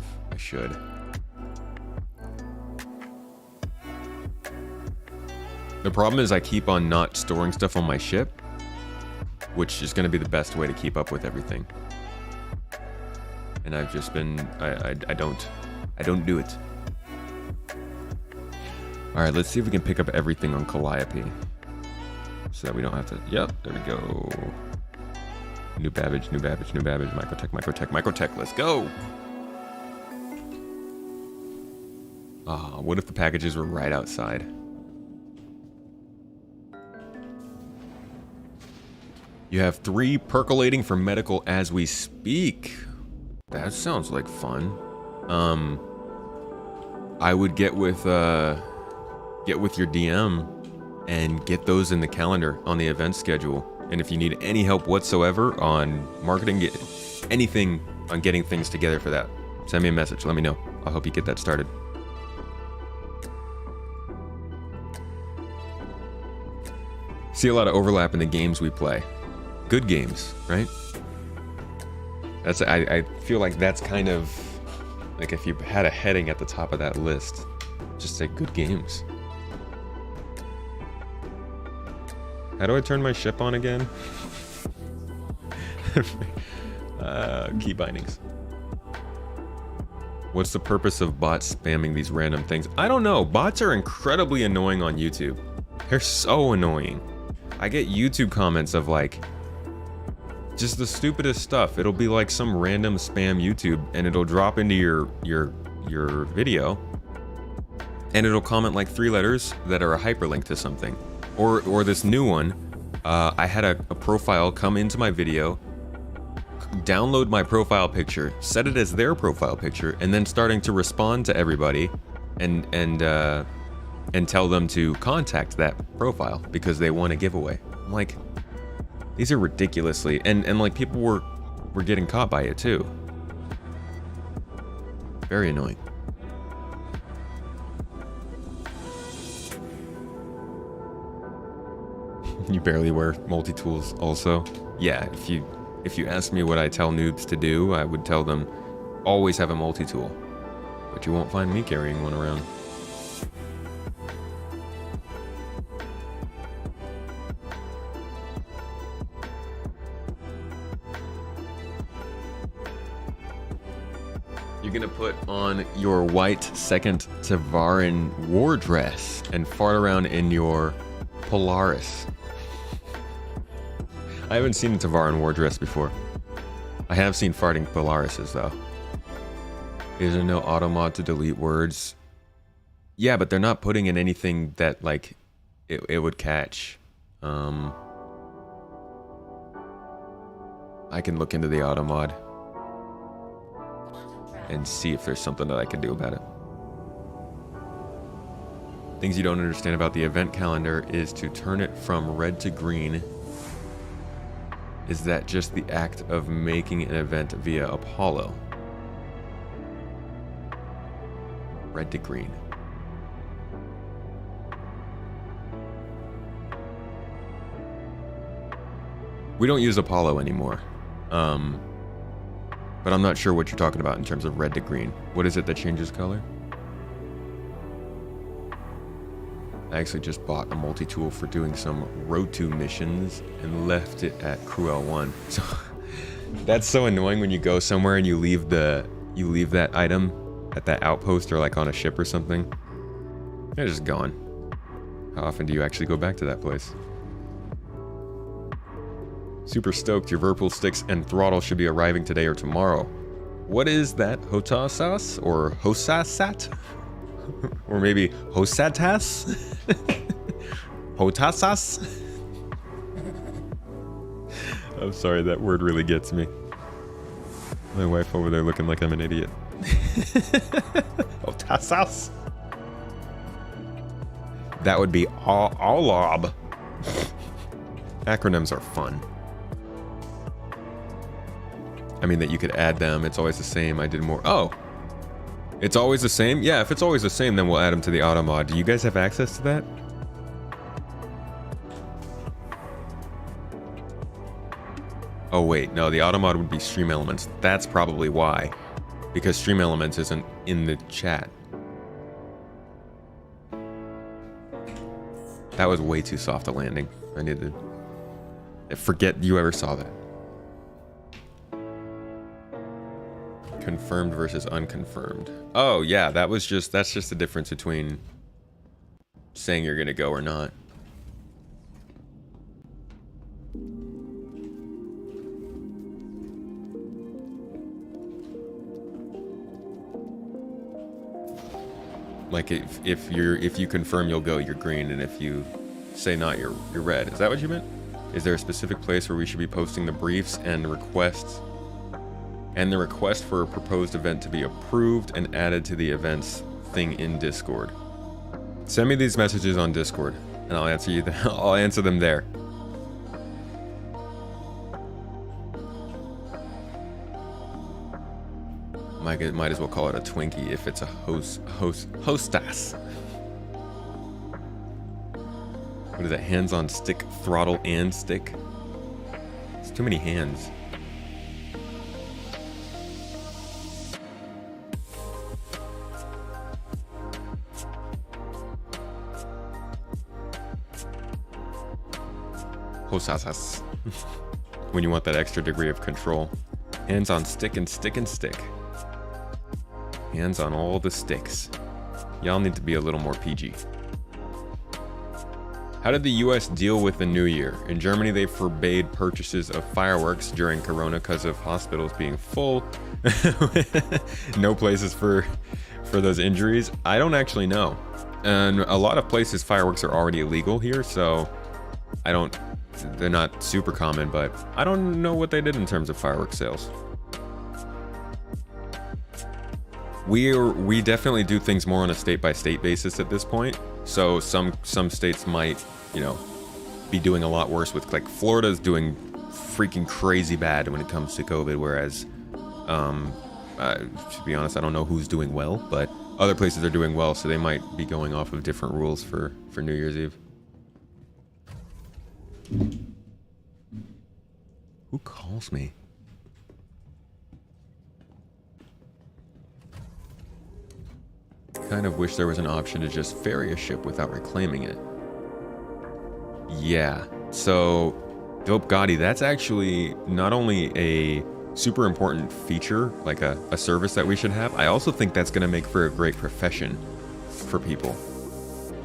The problem is I keep on not storing stuff on my ship, which is going to be the best way to keep up with everything. And I've just been, I don't do it. All right, let's see if we can pick up everything on Calliope, so that we don't have to. Yep, there we go. New Babbage, Microtech. Let's go. Ah, what if the packages were right outside? You have 3 percolating for medical as we speak. That sounds like fun. I would get with your DM and get those in the calendar on the event schedule. And if you need any help whatsoever on marketing, get anything on getting things together for that, send me a message. Let me know. I'll help you get that started. See a lot of overlap in the games we play. Good games, right? I feel like that's kind of like if you had a heading at the top of that list, just say good games. How do I turn my ship on again? Key bindings. What's the purpose of bots spamming these random things? I don't know. Bots are incredibly annoying on YouTube. They're so annoying. I get YouTube comments of like just the stupidest stuff. It'll be like some random spam YouTube, and it'll drop into your video, and it'll comment like 3 letters that are a hyperlink to something. Or this new one, I had a profile come into my video, download my profile picture, set it as their profile picture, and then starting to respond to everybody and tell them to contact that profile because they want a giveaway. I'm like, these are ridiculously, and like people were getting caught by it too. Very annoying. You barely wear multi-tools also? Yeah, if you ask me what I tell noobs to do, I would tell them always have a multi-tool. But you won't find me carrying one around. You're gonna put on your white second Tavaran war dress and fart around in your Polaris. I haven't seen a Tavaran war dress before. I have seen farting Polarises though. Is there no auto mod to delete words? Yeah, but they're not putting in anything that like it would catch. I can look into the auto mod and see if there's something that I can do about it. Things you don't understand about the event calendar is to turn it from red to green. Is that just the act of making an event via Apollo? Red to green. We don't use Apollo anymore. But I'm not sure what you're talking about in terms of red to green. What is it that changes color? I actually just bought a multi-tool for doing some Road 2 missions and left it at Cruel 1. So that's so annoying when you go somewhere and you leave that item at that outpost or like on a ship or something. They're just gone. How often do you actually go back to that place? Super stoked your Virpool sticks and throttle should be arriving today or tomorrow. What is that? Hotasas or Hosasat? Or maybe Hosatas? Hotasas? I'm sorry, that word really gets me. My wife over there looking like I'm an idiot. Hostasas. That would be ALOB. Acronyms are fun. I mean that you could add them. It's always the same. I did more. Oh, it's always the same? Yeah, if it's always the same, then we'll add them to the auto mod. Do you guys have access to that? Oh wait, no, the auto mod would be Stream Elements. That's probably why. Because Stream Elements isn't in the chat. That was way too soft a landing. I need to forget you ever saw that. Confirmed versus unconfirmed. Oh yeah, that's just the difference between saying you're gonna go or not. Like if you confirm you'll go, you're green, and if you say not, you're red. Is that what you meant? Is there a specific place where we should be posting the briefs and requests and the request for a proposed event to be approved and added to the events thing in Discord? Send me these messages on Discord and I'll answer you. I'll answer them there. Might as well call it a Twinkie if it's a hostess. What is that? Hands on stick, throttle and stick? It's too many hands. Hostess. When you want that extra degree of control. Hands on stick and stick and stick. Hands on all the sticks. Y'all need to be a little more PG. How did the US deal with the new year? In Germany, they forbade purchases of fireworks during Corona because of hospitals being full. No places for those injuries. I don't actually know. And a lot of places, fireworks are already illegal here, so they're not super common, but I don't know what they did in terms of fireworks sales. We definitely do things more on a state-by-state basis at this point. So some states might, be doing a lot worse with, like, Florida's doing freaking crazy bad when it comes to COVID, whereas, to be honest, I don't know who's doing well, but other places are doing well, so they might be going off of different rules for New Year's Eve. Who calls me? Kind of wish there was an option to just ferry a ship without reclaiming it. Yeah, so Dope Gotti, that's actually not only a super important feature, like a service that we should have, I also think that's going to make for a great profession for people.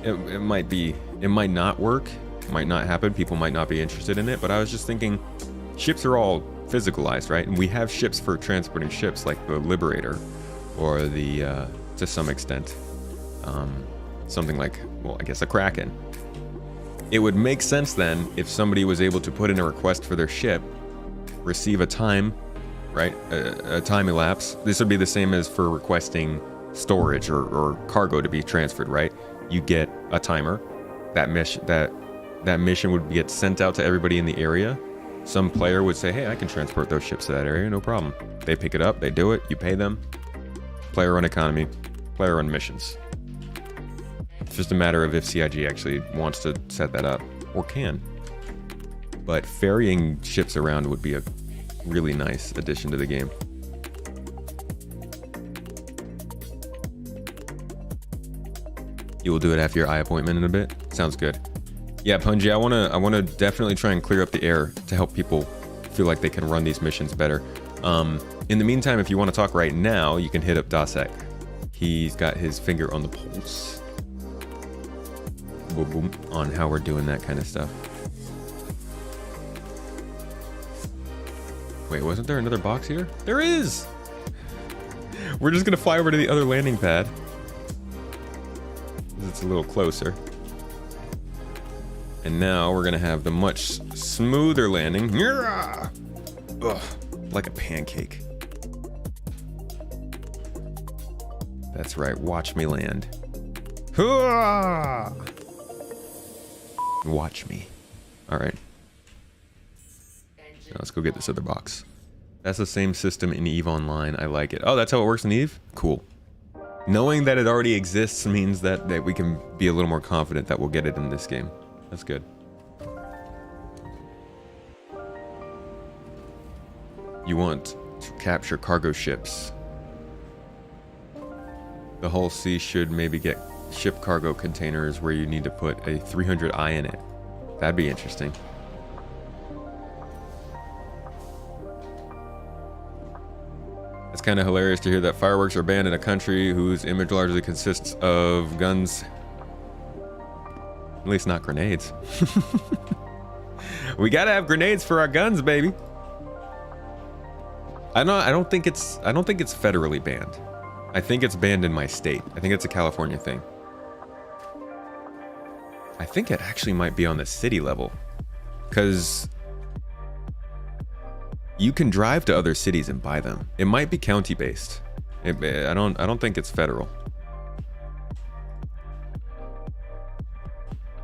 It might not work, it might not happen, people might not be interested in it, but I was just thinking, ships are all physicalized, right? And we have ships for transporting ships, like the Liberator, or the, to some extent, something like, well, I guess a Kraken. It would make sense then if somebody was able to put in a request for their ship, receive a time, right? A time elapse. This would be the same as for requesting storage or cargo to be transferred, right? You get a timer. That mission would get sent out to everybody in the area. Some player would say, hey, I can transport those ships to that area, no problem. They pick it up, they do it, you pay them. Player run economy, player run missions. It's just a matter of if CIG actually wants to set that up, or can. But ferrying ships around would be a really nice addition to the game. You will do it after your eye appointment in a bit? Sounds good. Yeah, Punji, I wanna definitely try and clear up the air to help people feel like they can run these missions better. In the meantime, if you want to talk right now, you can hit up Dasek. He's got his finger on the pulse. Boom, boom, on how we're doing that kind of stuff. Wait, wasn't there another box here? There is! We're just gonna fly over to the other landing pad. It's a little closer. And now we're gonna have the much smoother landing. Ugh, like a pancake. That's right. Watch me land. Hooah! Watch me. All right. Now let's go get this other box. That's the same system in EVE Online. I like it. Oh, that's how it works in EVE? Cool. Knowing that it already exists means that we can be a little more confident that we'll get it in this game. That's good. You want to capture cargo ships. The whole sea should maybe get ship cargo containers where you need to put a 300i in it. That'd be interesting. It's kind of hilarious to hear that fireworks are banned in a country whose image largely consists of guns. At least not grenades. We gotta have grenades for our guns, baby. I don't think it's federally banned. I think it's banned in my state. I think it's a California thing. I think it actually might be on the city level, because you can drive to other cities and buy them. It might be county based. I don't think it's federal.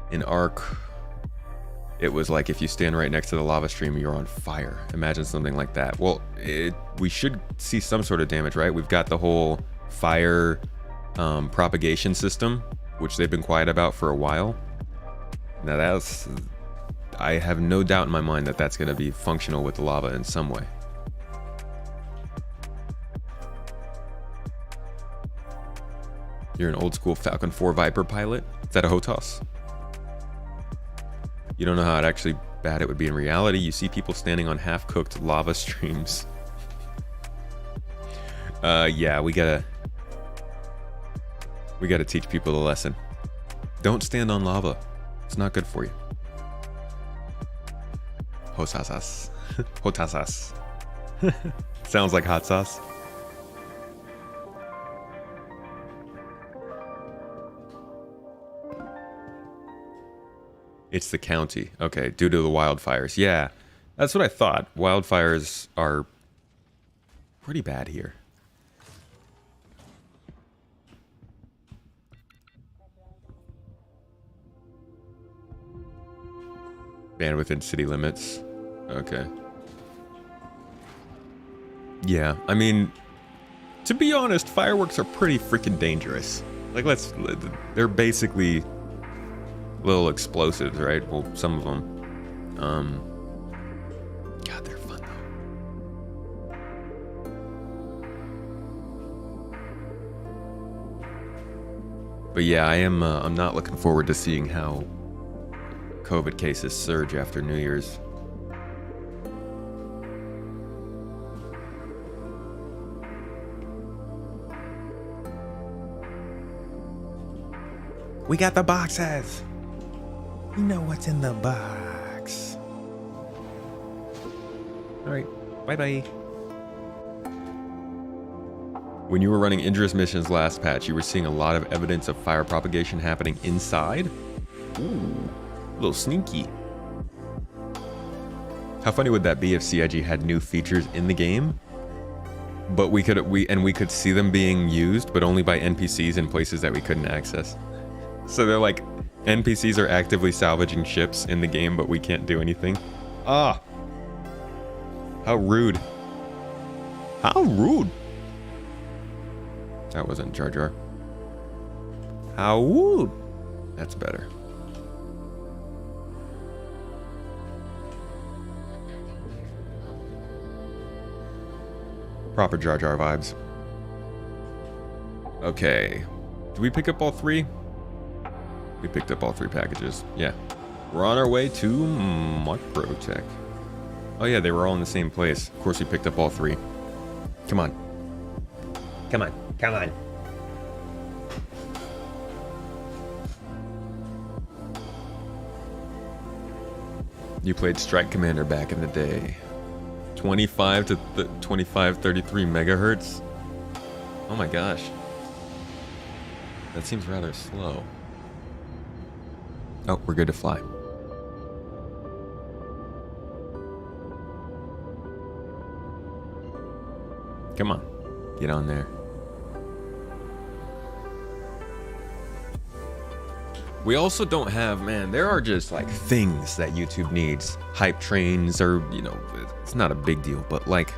In Ark, it was like if you stand right next to the lava stream, you're on fire. Imagine something like that. Well, we should see some sort of damage, right? We've got the whole fire propagation system, which they've been quiet about for a while. Now I have no doubt in my mind that that's going to be functional with the lava in some way. You're an old school Falcon 4 Viper pilot? Is that a HOTAS? You don't know how actually bad it would be in reality. You see people standing on half-cooked lava streams. Yeah, we gotta teach people the lesson. Don't stand on lava. It's not good for you. Hosasas. Hotasas. Sounds like hot sauce. It's the county. Okay, due to the wildfires. Yeah, that's what I thought. Wildfires are pretty bad here. Banned within city limits. Okay. Yeah, I mean, to be honest, fireworks are pretty freaking dangerous. Like, they're basically little explosives, right? Well, some of them. God, they're fun though. But yeah, I'm not looking forward to seeing how COVID cases surge after New Year's. We got the boxes. You know what's in the box. All right, bye-bye. When you were running Injurious missions last patch, you were seeing a lot of evidence of fire propagation happening inside? Ooh. A little sneaky. How funny would that be if CIG had new features in the game, but we could see them being used, but only by NPCs in places that we couldn't access. So they're like, NPCs are actively salvaging ships in the game, but we can't do anything. Ah, how rude! How rude! That wasn't Jar Jar. How rude! That's better. Proper Jar Jar vibes. Okay. Did we pick up all three? We picked up all three packages. Yeah. We're on our way to Microtech. Oh yeah, they were all in the same place. Of course we picked up all three. Come on. Come on. Come on. You played Strike Commander back in the day. 25 to 2533 megahertz. Oh my gosh. That seems rather slow. Oh, we're good to fly. Come on. Get on there. We also don't have, man, there are just like things that YouTube needs. Hype trains or, you know, it's not a big deal, but like,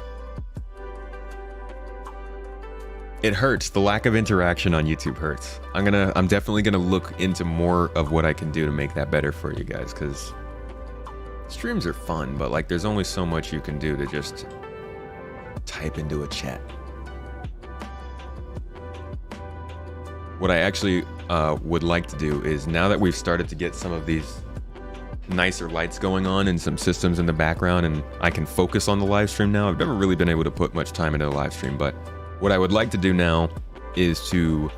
it hurts. The lack of interaction on YouTube hurts. I'm definitely gonna look into more of what I can do to make that better for you guys, because streams are fun, but like there's only so much you can do to just type into a chat. What I actually would like to do is, now that we've started to get some of these nicer lights going on and some systems in the background, and I can focus on the live stream now. I've never really been able to put much time into the live stream, but what I would like to do now is to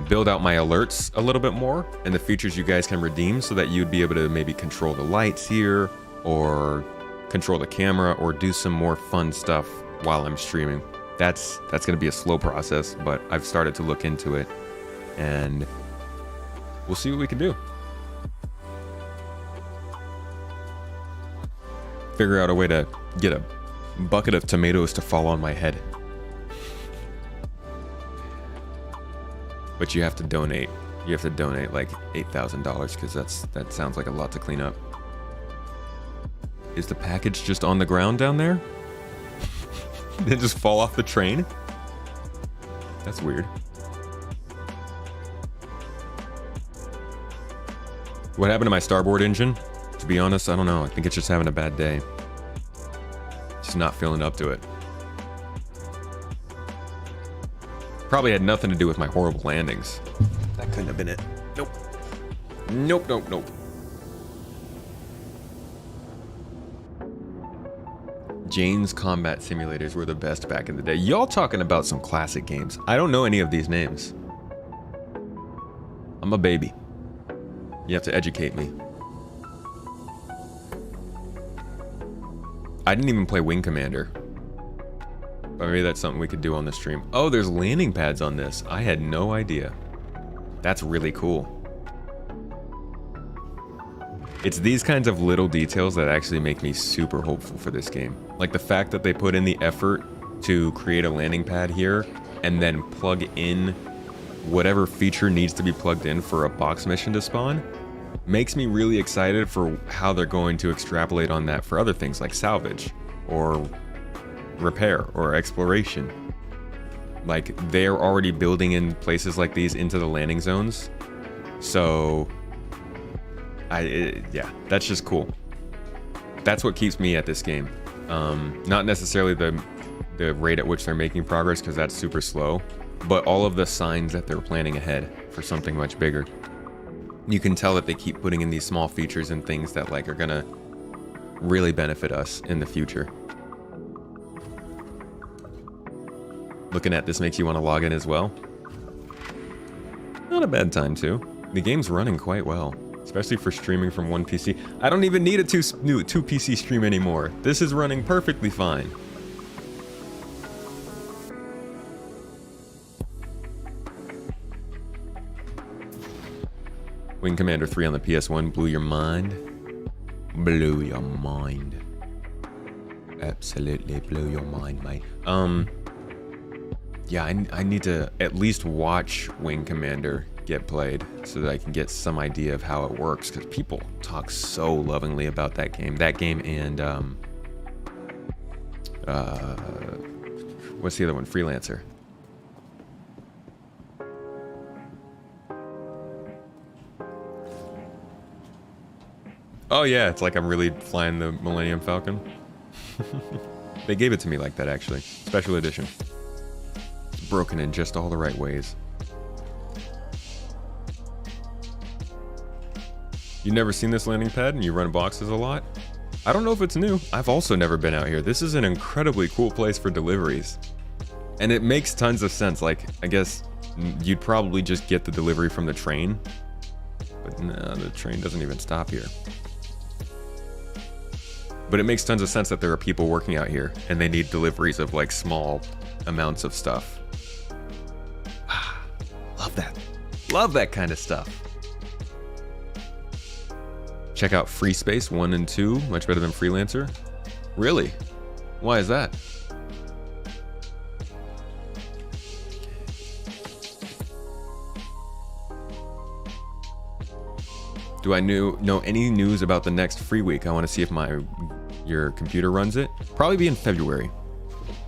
build out my alerts a little bit more and the features you guys can redeem, so that you'd be able to maybe control the lights here or control the camera or do some more fun stuff while I'm streaming. That's going to be a slow process, but I've started to look into it, and we'll see what we can do. Figure out a way to get a bucket of tomatoes to fall on my head. But you have to donate. You have to donate like $8,000, because that sounds like a lot to clean up. Is the package just on the ground down there? Did it just fall off the train? That's weird. What happened to my starboard engine? To be honest, I don't know. I think it's just having a bad day. Just not feeling up to it. Probably had nothing to do with my horrible landings. That couldn't have been it. Nope. Nope, nope, nope. Jane's combat simulators were the best back in the day. Y'all talking about some classic games. I don't know any of these names. I'm a baby. You have to educate me. I didn't even play Wing Commander. But maybe that's something we could do on the stream. Oh, there's landing pads on this. I had no idea. That's really cool. It's these kinds of little details that actually make me super hopeful for this game. Like the fact that they put in the effort to create a landing pad here and then plug in whatever feature needs to be plugged in for a box mission to spawn makes me really excited for how they're going to extrapolate on that for other things like salvage or repair or exploration. Like they're already building in places like these into the landing zones. So yeah, that's just cool. That's what keeps me at this game. Not necessarily the rate at which they're making progress, because that's super slow, but all of the signs that they're planning ahead for something much bigger. You can tell that they keep putting in these small features and things that like are gonna really benefit us in the future. Looking at this makes you want to log in as well. Not a bad time too. The game's running quite well, especially for streaming from one PC. I don't even need a two PC stream anymore. This is running perfectly fine. Wing Commander 3 on the PS1 blew your mind. Blew your mind. Absolutely blew your mind, mate. Yeah, I need to at least watch Wing Commander get played so that I can get some idea of how it works, because people talk so lovingly about that game. That game and what's the other one? Freelancer. Oh yeah, it's like I'm really flying the Millennium Falcon. They gave it to me like that, actually. Special edition. It's broken in just all the right ways. You've never seen this landing pad and you run boxes a lot? I don't know if it's new. I've also never been out here. This is an incredibly cool place for deliveries. And it makes tons of sense. Like, I guess you'd probably just get the delivery from the train. But no, the train doesn't even stop here. But it makes tons of sense that there are people working out here and they need deliveries of like small amounts of stuff. Love that. Love that kind of stuff. Check out Free Space 1 and 2, much better than Freelancer. Really? Why is that? Do I know any news about the next free week? I want to see if your computer runs it. Probably be in February.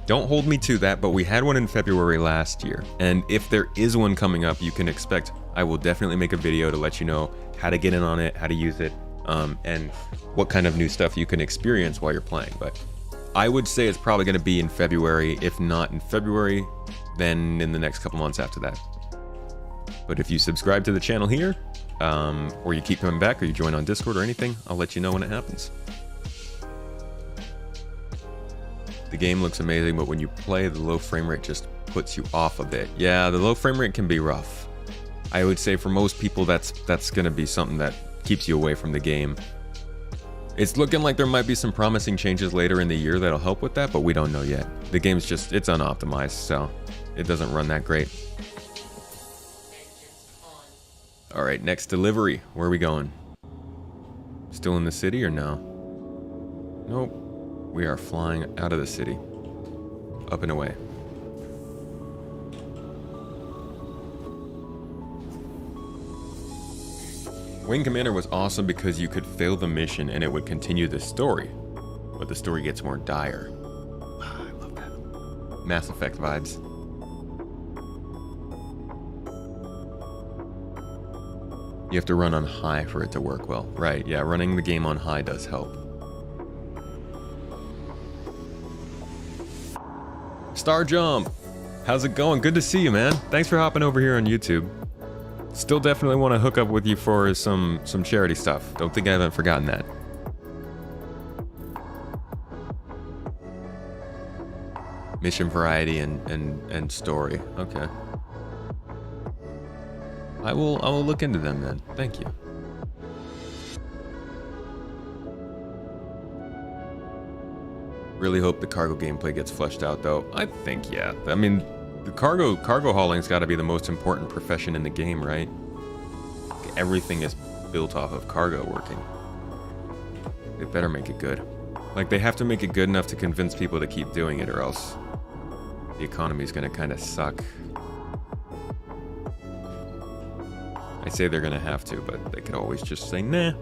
Don't hold me to that, but we had one in February last year. And if there is one coming up, you can expect I will definitely make a video to let you know how to get in on it, how to use it, and what kind of new stuff you can experience while you're playing. But I would say it's probably going to be in February. If not in February, then in the next couple months after that. But if you subscribe to the channel here, or you keep coming back, or you join on Discord or anything, I'll let you know when it happens. The game looks amazing, but when you play, the low frame rate just puts you off a bit. Yeah, the low frame rate can be rough. I would say for most people, that's going to be something that keeps you away from the game. It's looking like there might be some promising changes later in the year that'll help with that, but we don't know yet. The game's just, it's unoptimized, so it doesn't run that great. All right, next delivery. Where are we going? Still in the city or no? Nope. We are flying out of the city. Up and away. Wing Commander was awesome because you could fail the mission and it would continue the story. But the story gets more dire. I love that. Mass Effect vibes. You have to run on high for it to work well. Right, yeah, running the game on high does help. Star Jump! How's it going? Good to see you, man. Thanks for hopping over here on YouTube. Still definitely want to hook up with you for some charity stuff. Don't think I haven't forgotten that. Mission variety and story. Okay. I will look into them then. Thank you. Really hope the cargo gameplay gets fleshed out though. I think, yeah. I mean, the cargo hauling's got to be the most important profession in the game, right? Everything is built off of cargo working. They better make it good. Like, they have to make it good enough to convince people to keep doing it, or else the economy's gonna kind of suck. I say they're gonna have to, but they could always just say, nah.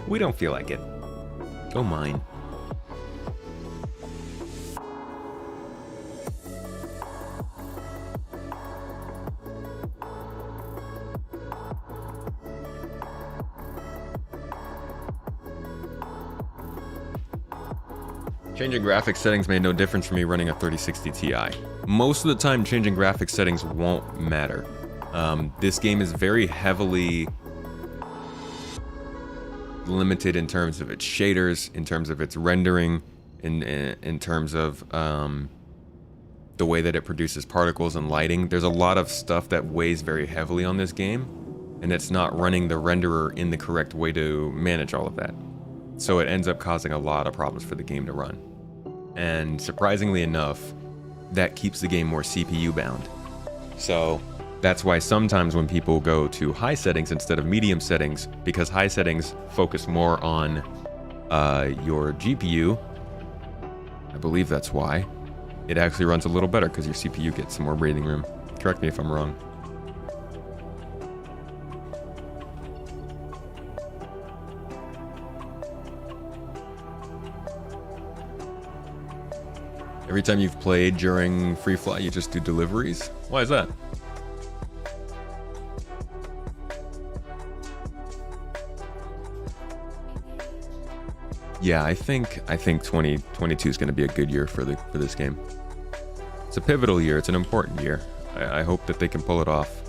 We don't feel like it. Go mine. Changing graphics settings made no difference for me running a 3060 Ti. Most of the time, changing graphics settings won't matter. This game is very heavily limited in terms of its shaders, in terms of its rendering, in terms of the way that it produces particles and lighting. There's a lot of stuff that weighs very heavily on this game, and it's not running the renderer in the correct way to manage all of that. So it ends up causing a lot of problems for the game to run. And surprisingly enough, that keeps the game more CPU bound. So that's why sometimes when people go to high settings instead of medium settings, because high settings focus more on your GPU, I believe that's why, it actually runs a little better because your CPU gets some more breathing room. Correct me if I'm wrong. Every time you've played during Free Fly, you just do deliveries? Why is that? Yeah, I think 2022 is going to be a good year for this game. It's a pivotal year. It's an important year. I hope that they can pull it off.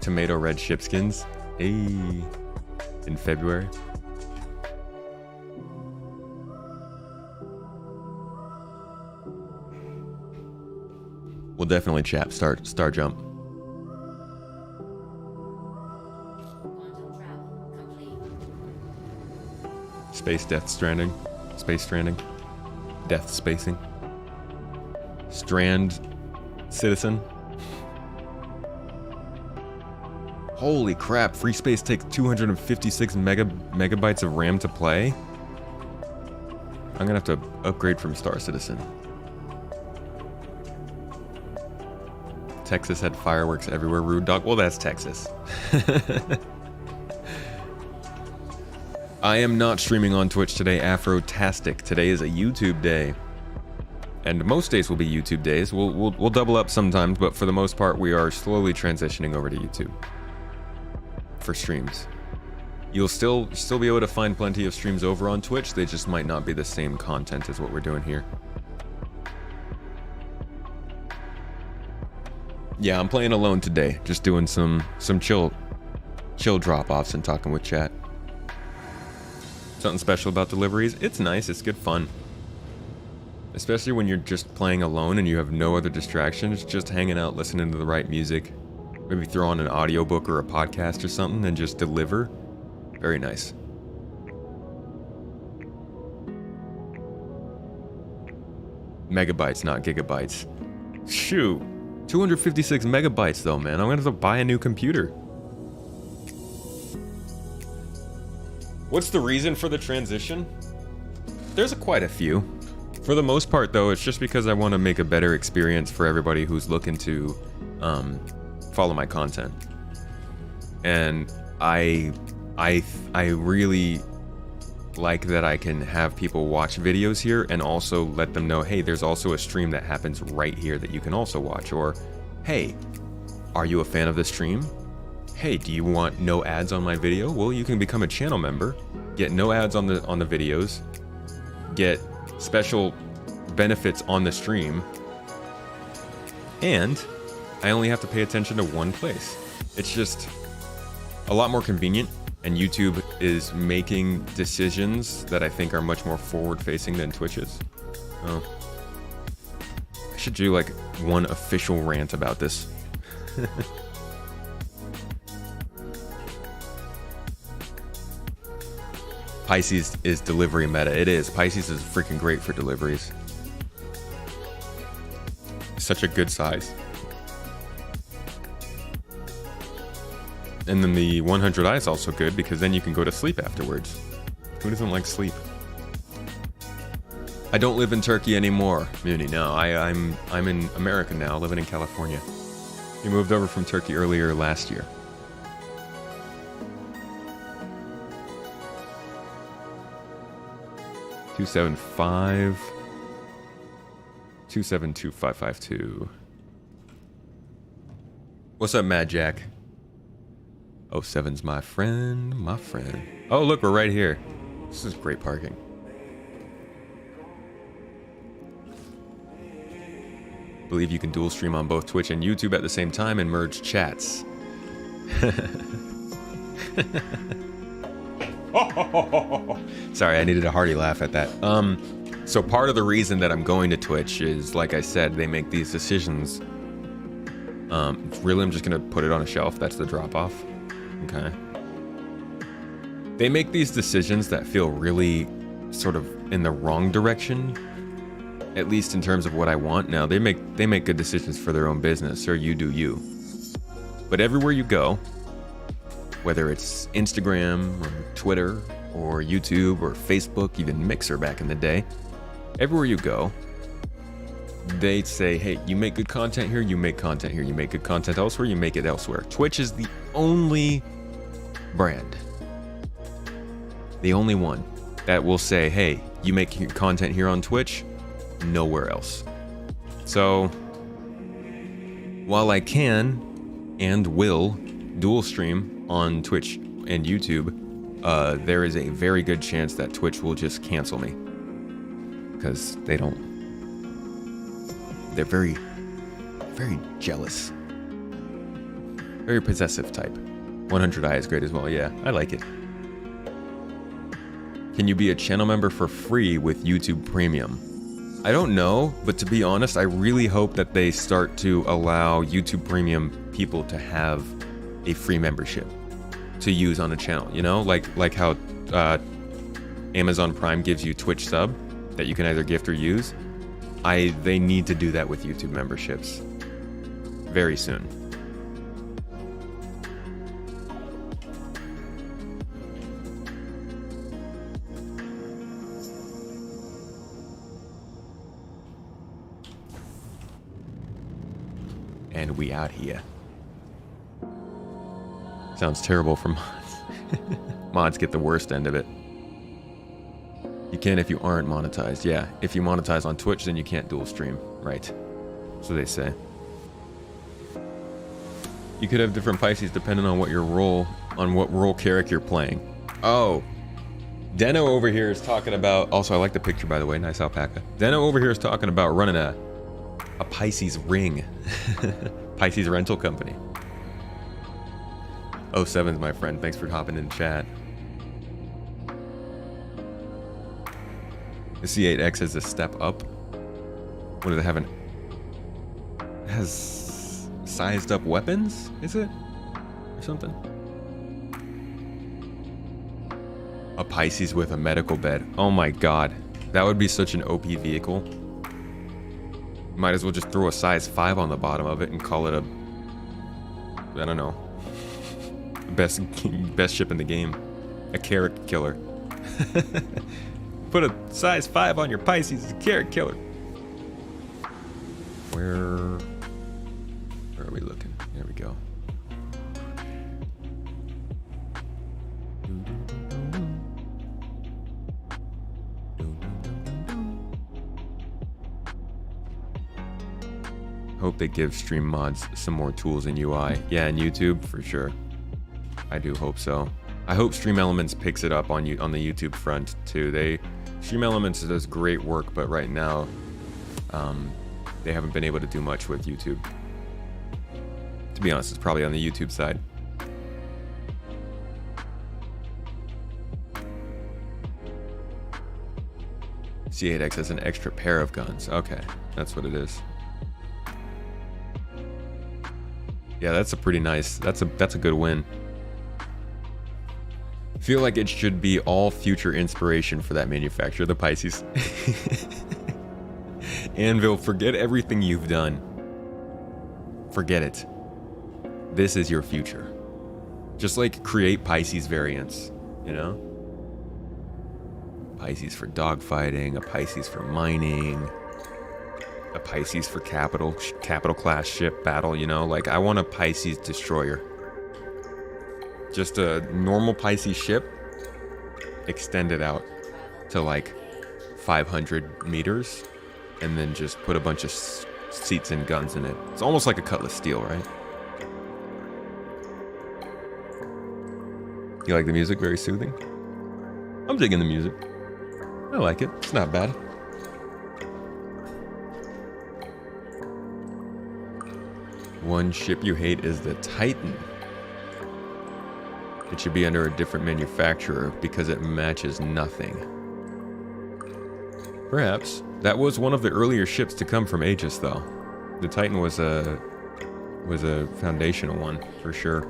Tomato red shipskins. Hey, in February. We'll definitely chat. Star Jump. Space Death Stranding. Space Stranding. Death Spacing. Strand Citizen. Holy crap, Free Space takes 256 megabytes of RAM to play? I'm gonna have to upgrade from Star Citizen. Texas had fireworks everywhere, rude dog. Well, that's Texas. I am not streaming on Twitch today, Afrotastic. Today is a YouTube day. And most days will be YouTube days. We'll double up sometimes, but for the most part, we are slowly transitioning over to YouTube for streams. You'll still be able to find plenty of streams over on Twitch. They just might not be the same content as what we're doing here. Yeah, I'm playing alone today. Just doing some chill drop-offs and talking with chat. Something special about deliveries? It's nice. It's good fun. Especially when you're just playing alone and you have no other distractions. Just hanging out, listening to the right music. Maybe throw on an audiobook or a podcast or something and just deliver. Very nice. Megabytes, not gigabytes. Shoot. 256 megabytes though, man. I'm gonna have to buy a new computer. What's the reason for the transition? There's quite a few. For the most part though, it's just because I want to make a better experience for everybody who's looking to follow my content. And I really like that I can have people watch videos here and also let them know, hey, there's also a stream that happens right here that you can also watch. Or, hey, are you a fan of the stream? Hey, do you want no ads on my video? Well, you can become a channel member, get no ads on the videos, get special benefits on the stream, and I only have to pay attention to one place. It's just a lot more convenient, and YouTube is making decisions that I think are much more forward-facing than Twitch is. Oh. I should do like one official rant about this. Pisces is delivery meta. It is. Pisces is freaking great for deliveries. Such a good size. And then the 100i is also good because then you can go to sleep afterwards. Who doesn't like sleep? I don't live in Turkey anymore, Muni. No, I'm in America now, living in California. We moved over from Turkey earlier last year. (275) 272-552. What's up, Mad Jack? 07's my friend, my friend. Oh, look, we're right here. This is great parking. Believe you can dual stream on both Twitch and YouTube at the same time and merge chats. Sorry, I needed a hearty laugh at that. So part of the reason that I'm going to Twitch is, like I said, they make these decisions. Really, I'm just gonna put it on a shelf. That's the drop-off. Okay. They make these decisions that feel really sort of in the wrong direction, at least in terms of what I want. Now, they make good decisions for their own business, or you do you. But everywhere you go, whether it's Instagram or Twitter or YouTube or Facebook, even Mixer back in the day, everywhere you go, they say, hey, you make good content here, you make content here, you make good content elsewhere, you make it elsewhere. Twitch is the only brand, the only one that will say, hey, you make your content here on Twitch, nowhere else. So while I can and will dual stream on Twitch and YouTube, there is a very good chance that Twitch will just cancel me because they're very, very jealous, very possessive type. 100i is great as well. Yeah, I like it. Can you be a channel member for free with YouTube Premium? I don't know, but to be honest, I really hope that they start to allow YouTube Premium people to have a free membership to use on a channel, you know, like how Amazon Prime gives you Twitch sub that you can either gift or use. They need to do that with YouTube memberships very soon. And we out here. Sounds terrible for mods. Mods get the worst end of it. You can if you aren't monetized. Yeah, if you monetize on Twitch, then you can't dual stream. Right. So they say. You could have different Pisces depending on what your role, on what role character you're playing. Oh. Deno over here is talking about, also I like the picture by the way, nice alpaca. Deno over here is talking about running a Pisces ring. Pisces rental company. 07's my friend, thanks for hopping in chat. The C8X is a step up. What do they have? It has sized up weapons, is it? Or something? A Pisces with a medical bed. Oh my god. That would be such an OP vehicle. Might as well just throw a size 5 on the bottom of it and call it a... I don't know. Best ship in the game. A carrot killer. Put a size 5 on your Pisces, it's a carrot killer. Where are we looking? There we go. Hope they give stream mods some more tools in UI. Yeah, in YouTube for sure. I do hope so. I hope Stream Elements picks it up on the YouTube front too. Stream Elements does great work, but right now they haven't been able to do much with YouTube. To be honest, it's probably on the YouTube side. C8X has an extra pair of guns. Okay, that's what it is. Yeah, that's a pretty nice. That's a good win. Feel like it should be all future inspiration for that manufacturer, the Pisces. Anvil, forget everything you've done. Forget it. This is your future. Just like create Pisces variants, you know? Pisces for dogfighting, a Pisces for mining, a Pisces for capital class ship battle, you know? Like, I want a Pisces destroyer. Just a normal Pisces ship, extend it out to like 500 meters, and then just put a bunch of seats and guns in it. It's almost like a Cutlass Steel, right? You like the music? Very soothing. I'm digging the music. I like it. It's not bad. One ship you hate is the Titan. It should be under a different manufacturer because it matches nothing. Perhaps. That was one of the earlier ships to come from Aegis, though. The Titan was a foundational one, for sure.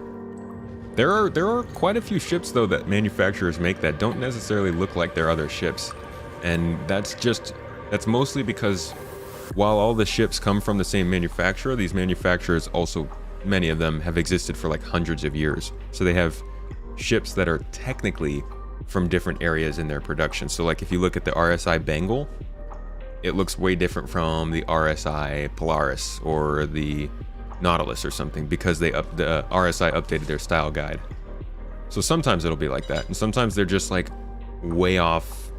There are quite a few ships, though, that manufacturers make that don't necessarily look like their other ships. And that's mostly because while all the ships come from the same manufacturer, these manufacturers also, many of them, have existed for like hundreds of years. So they have ships that are technically from different areas in their production. So like if you look at the RSI Bengal, it looks way different from the RSI Polaris or the Nautilus or something because the RSI updated their style guide. So sometimes it'll be like that, and sometimes they're just like way off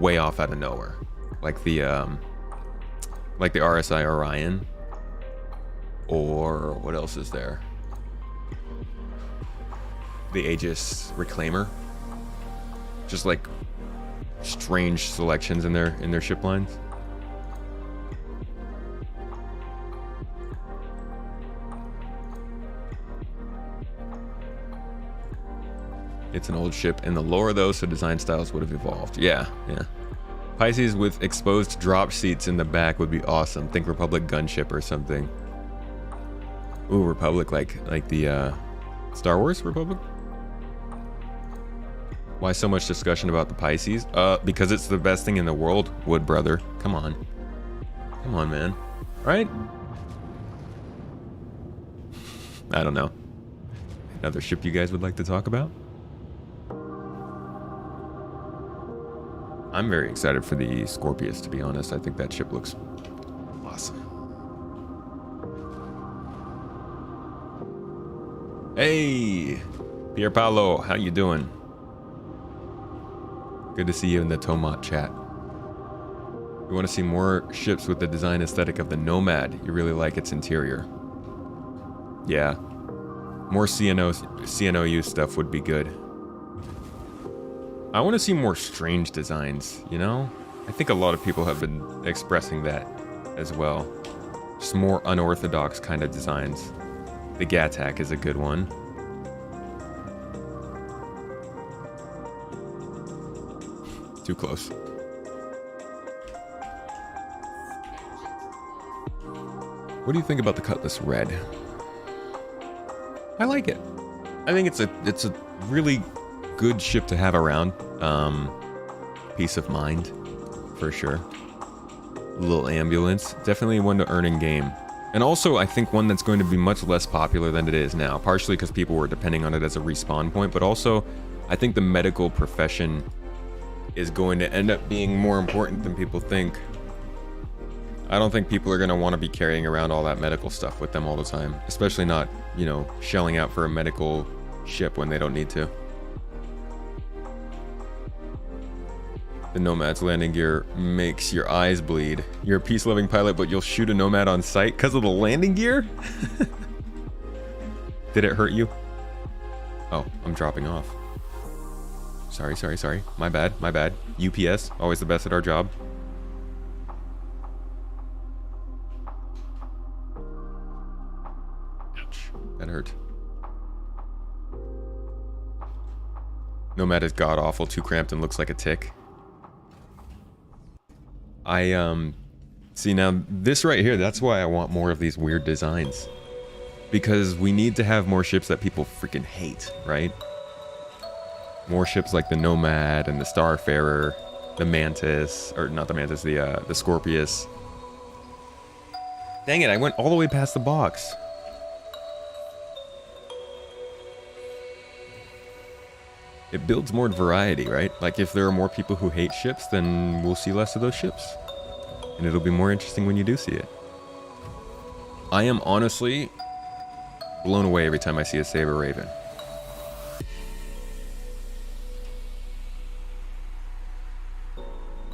out of nowhere, like the RSI Orion, or what else is there? The Aegis Reclaimer. Just like strange selections in their ship lines. It's an old ship in the lore though, so design styles would have evolved. Yeah. Pisces with exposed drop seats in the back would be awesome. Think Republic gunship or something. Ooh, Republic like the Star Wars Republic? Why so much discussion about the Pisces? Because it's the best thing in the world, Wood brother. Come on. Come on, man. Right? I don't know. Another ship you guys would like to talk about? I'm very excited for the Scorpius, to be honest. I think that ship looks awesome. Hey, Pier Paolo, how you doing? Good to see you in the Tomat chat. You want to see more ships with the design aesthetic of the Nomad? You really like its interior. Yeah. More CNOU stuff would be good. I want to see more strange designs, you know? I think a lot of people have been expressing that as well. Just more unorthodox kind of designs. The Gattack is a good one. Too close. What do you think about the Cutlass Red? I like it. I think it's a really good ship to have around. Peace of mind, for sure. A little ambulance. Definitely one to earn in game. And also, I think one that's going to be much less popular than it is now. Partially because people were depending on it as a respawn point, but also, I think the medical profession is going to end up being more important than people think. I don't think people are going to want to be carrying around all that medical stuff with them all the time. Especially not, you know, shelling out for a medical ship when they don't need to. The Nomad's landing gear makes your eyes bleed. You're a peace-loving pilot, but you'll shoot a Nomad on sight because of the landing gear? Did it hurt you? Oh, I'm dropping off. Sorry. My bad. UPS, always the best at our job. Ouch, that hurt. Nomad is god-awful, too cramped and looks like a tick. See now, this right here, that's why I want more of these weird designs. Because we need to have more ships that people freaking hate, right? More ships like the Nomad and the Starfarer, the Mantis, or not the Mantis, the Scorpius. Dang it, I went all the way past the box. It builds more variety, right? Like if there are more people who hate ships, then we'll see less of those ships. And it'll be more interesting when you do see it. I am honestly blown away every time I see a Saber Raven.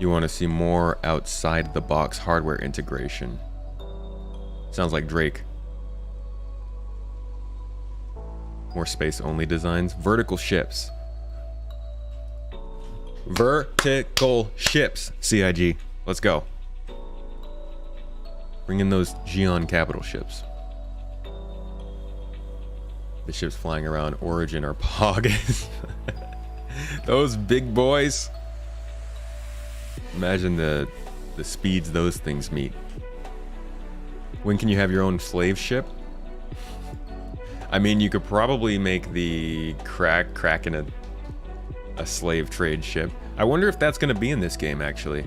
You want to see more outside the box hardware integration. Sounds like Drake. More space only designs. Vertical ships. Vertical ships. CIG. Let's go. Bring in those Geon capital ships. The ships flying around Origin or Pog. Those big boys. Imagine the speeds those things meet. When can you have your own slave ship? I mean, you could probably make the Kraken a slave trade ship. I wonder if that's going to be in this game, actually.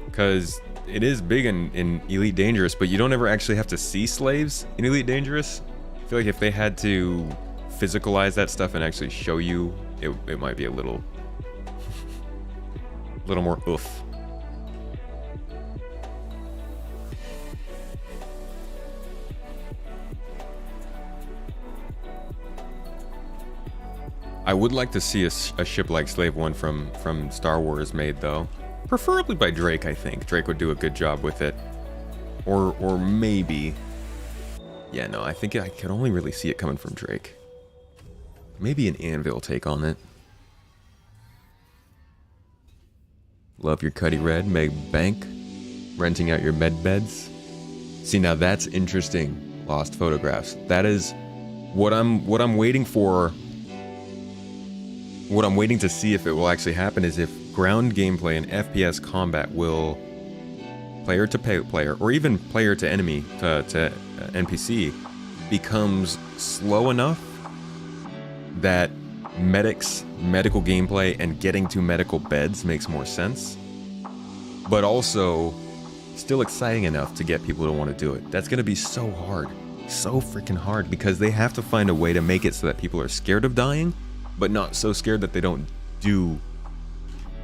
Because it is big in Elite Dangerous, but you don't ever actually have to see slaves in Elite Dangerous. I feel like if they had to physicalize that stuff and actually show you, it might be a little more oof. I would like to see a ship like Slave One from Star Wars made, though. Preferably by Drake, I think. Drake would do a good job with it. Or maybe... Yeah, no, I think I can only really see it coming from Drake. Maybe an Anvil take on it. Love your Cuddy Red, Meg Bank. Renting out your med beds. See, now that's interesting. Lost photographs. That is what I'm waiting for. What I'm waiting to see if it will actually happen is if ground gameplay and FPS combat will player to player or even player to enemy to NPC becomes slow enough that medical gameplay and getting to medical beds makes more sense, but also still exciting enough to get people to want to do it. That's going to be so hard, so freaking hard, because they have to find a way to make it so that people are scared of dying, but not so scared that they don't do,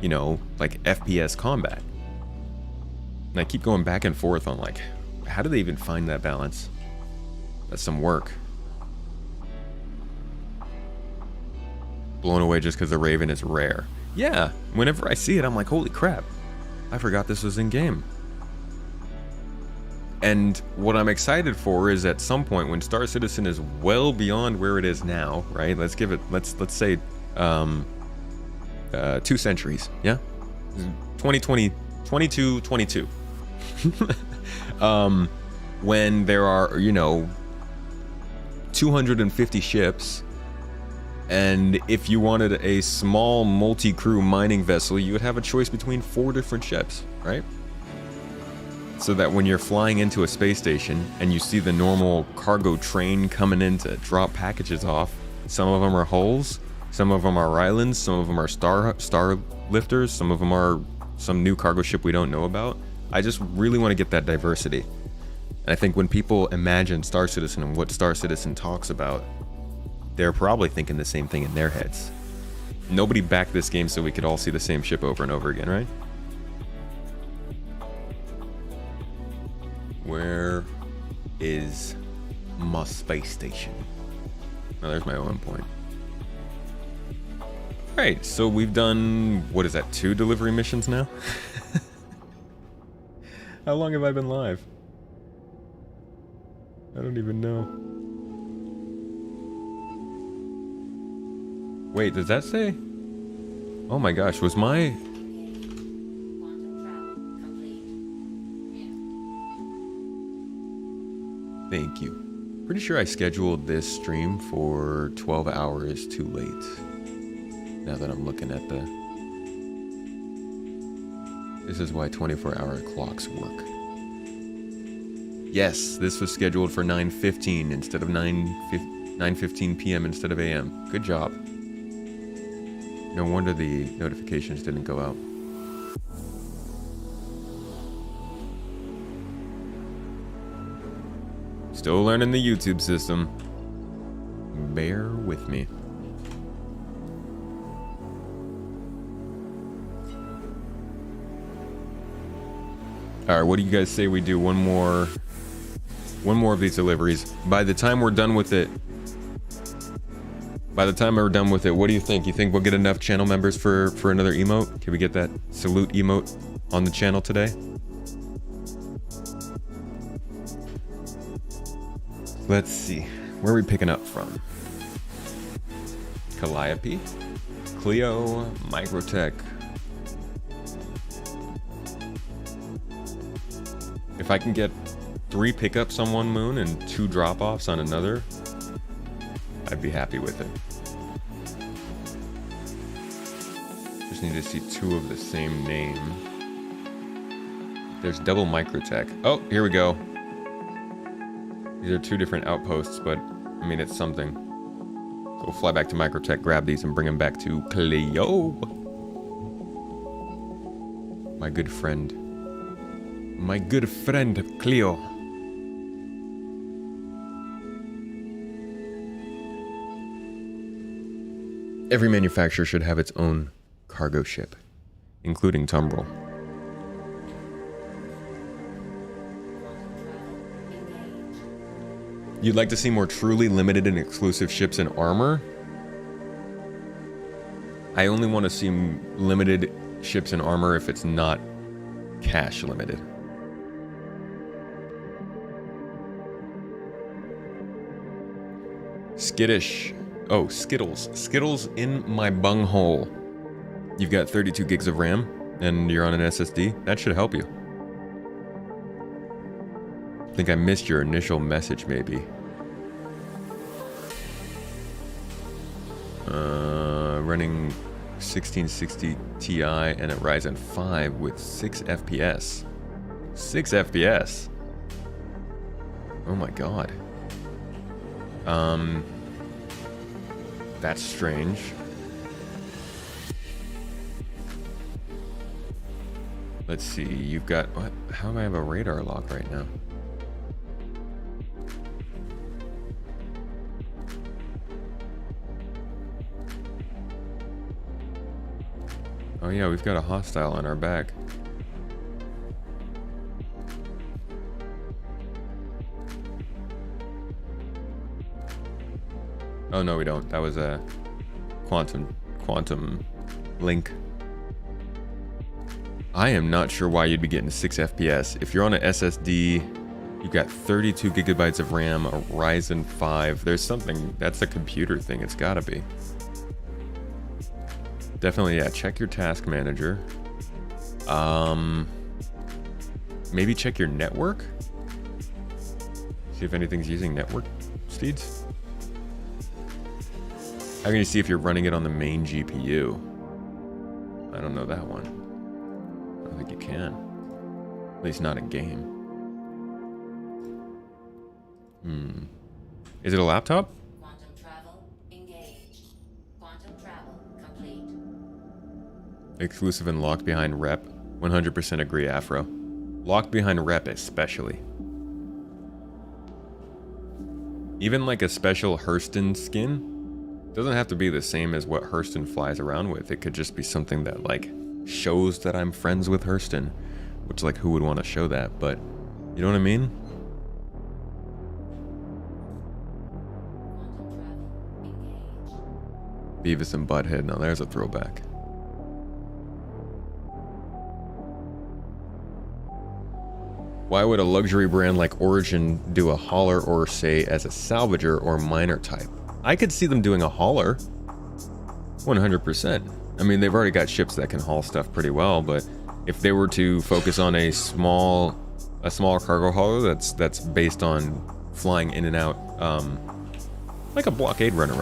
you know, like FPS combat. And I keep going back and forth on like, how do they even find that balance? That's some work. Blown away just because the Raven is rare. Yeah, whenever I see it, I'm like, holy crap. I forgot this was in game. And what I'm excited for is at some point when Star Citizen is well beyond where it is now, right? Let's give it, let's say 2 centuries, yeah? 2020, 22. When there are, you know, 250 ships, and if you wanted a small multi-crew mining vessel, you would have a choice between 4 different ships, right? So that when you're flying into a space station and you see the normal cargo train coming in to drop packages off, some of them are hulls, some of them are islands, some of them are star lifters, some of them are some new cargo ship we don't know about. I just really want to get that diversity. And I think when people imagine Star Citizen and what Star Citizen talks about, they're probably thinking the same thing in their heads. Nobody backed this game so we could all see the same ship over and over again, right? Where is my space station? Oh, there's my own point. Alright, so we've done, what is that, 2 delivery missions now? How long have I been live? I don't even know. Wait, does that say? Oh my gosh, was my... Thank you. Pretty sure I scheduled this stream for 12 hours too late. Now that I'm looking at the... This is why 24-hour clocks work. Yes, this was scheduled for 9:15 instead of 9:15 p.m. instead of a.m. Good job. No wonder the notifications didn't go out. Still learning the YouTube system. Bear with me. Alright, what do you guys say we do one more of these deliveries? By the time we're done with it, what do you think? You think we'll get enough channel members for another emote? Can we get that salute emote on the channel today? Let's see. Where are we picking up from? Calliope? Clio? Microtech? If I can get 3 pickups on one moon and 2 drop-offs on another, I'd be happy with it. Just need to see 2 of the same name. There's double Microtech. Oh, here we go. These are 2 different outposts, but I mean, it's something. So we'll fly back to Microtech, grab these, and bring them back to Clio. My good friend. My good friend, Clio. Every manufacturer should have its own cargo ship, including Tumbrel. You'd like to see more truly limited and exclusive ships and armor? I only want to see limited ships and armor if it's not cash limited. Skittish. Oh, Skittles. Skittles in my bunghole. You've got 32 gigs of RAM and you're on an SSD. That should help you. I think I missed your initial message, maybe. Running 1660 Ti and a Ryzen 5 with 6 FPS. 6 FPS? Oh my god. That's strange. Let's see, you've got... What? How do I have a radar lock right now? Oh yeah, we've got a hostile on our back. Oh no, we don't. That was a quantum link. I am not sure why you'd be getting 6 FPS. If you're on an SSD, you've got 32 gigabytes of RAM, a Ryzen 5. There's something, that's a computer thing. It's gotta be. Definitely, yeah, check your task manager. Maybe check your network? See if anything's using network speeds. How can you see if you're running it on the main GPU? I don't know that one. I don't think you can. At least not in game. Is it a laptop? Quantum travel engaged. Quantum travel complete. Exclusive and locked behind rep. 100% agree, Afro. Locked behind rep especially. Even like a special Hurston skin doesn't have to be the same as what Hurston flies around with. It could just be something that like shows that I'm friends with Hurston, which like who would want to show that? But you know what I mean? Beavis and Butthead. Now there's a throwback. Why would a luxury brand like Origin do a hauler or say as a salvager or miner type? I could see them doing a hauler. 100%. I mean, they've already got ships that can haul stuff pretty well, but if they were to focus on a small cargo hauler that's based on flying in and out, like a blockade runner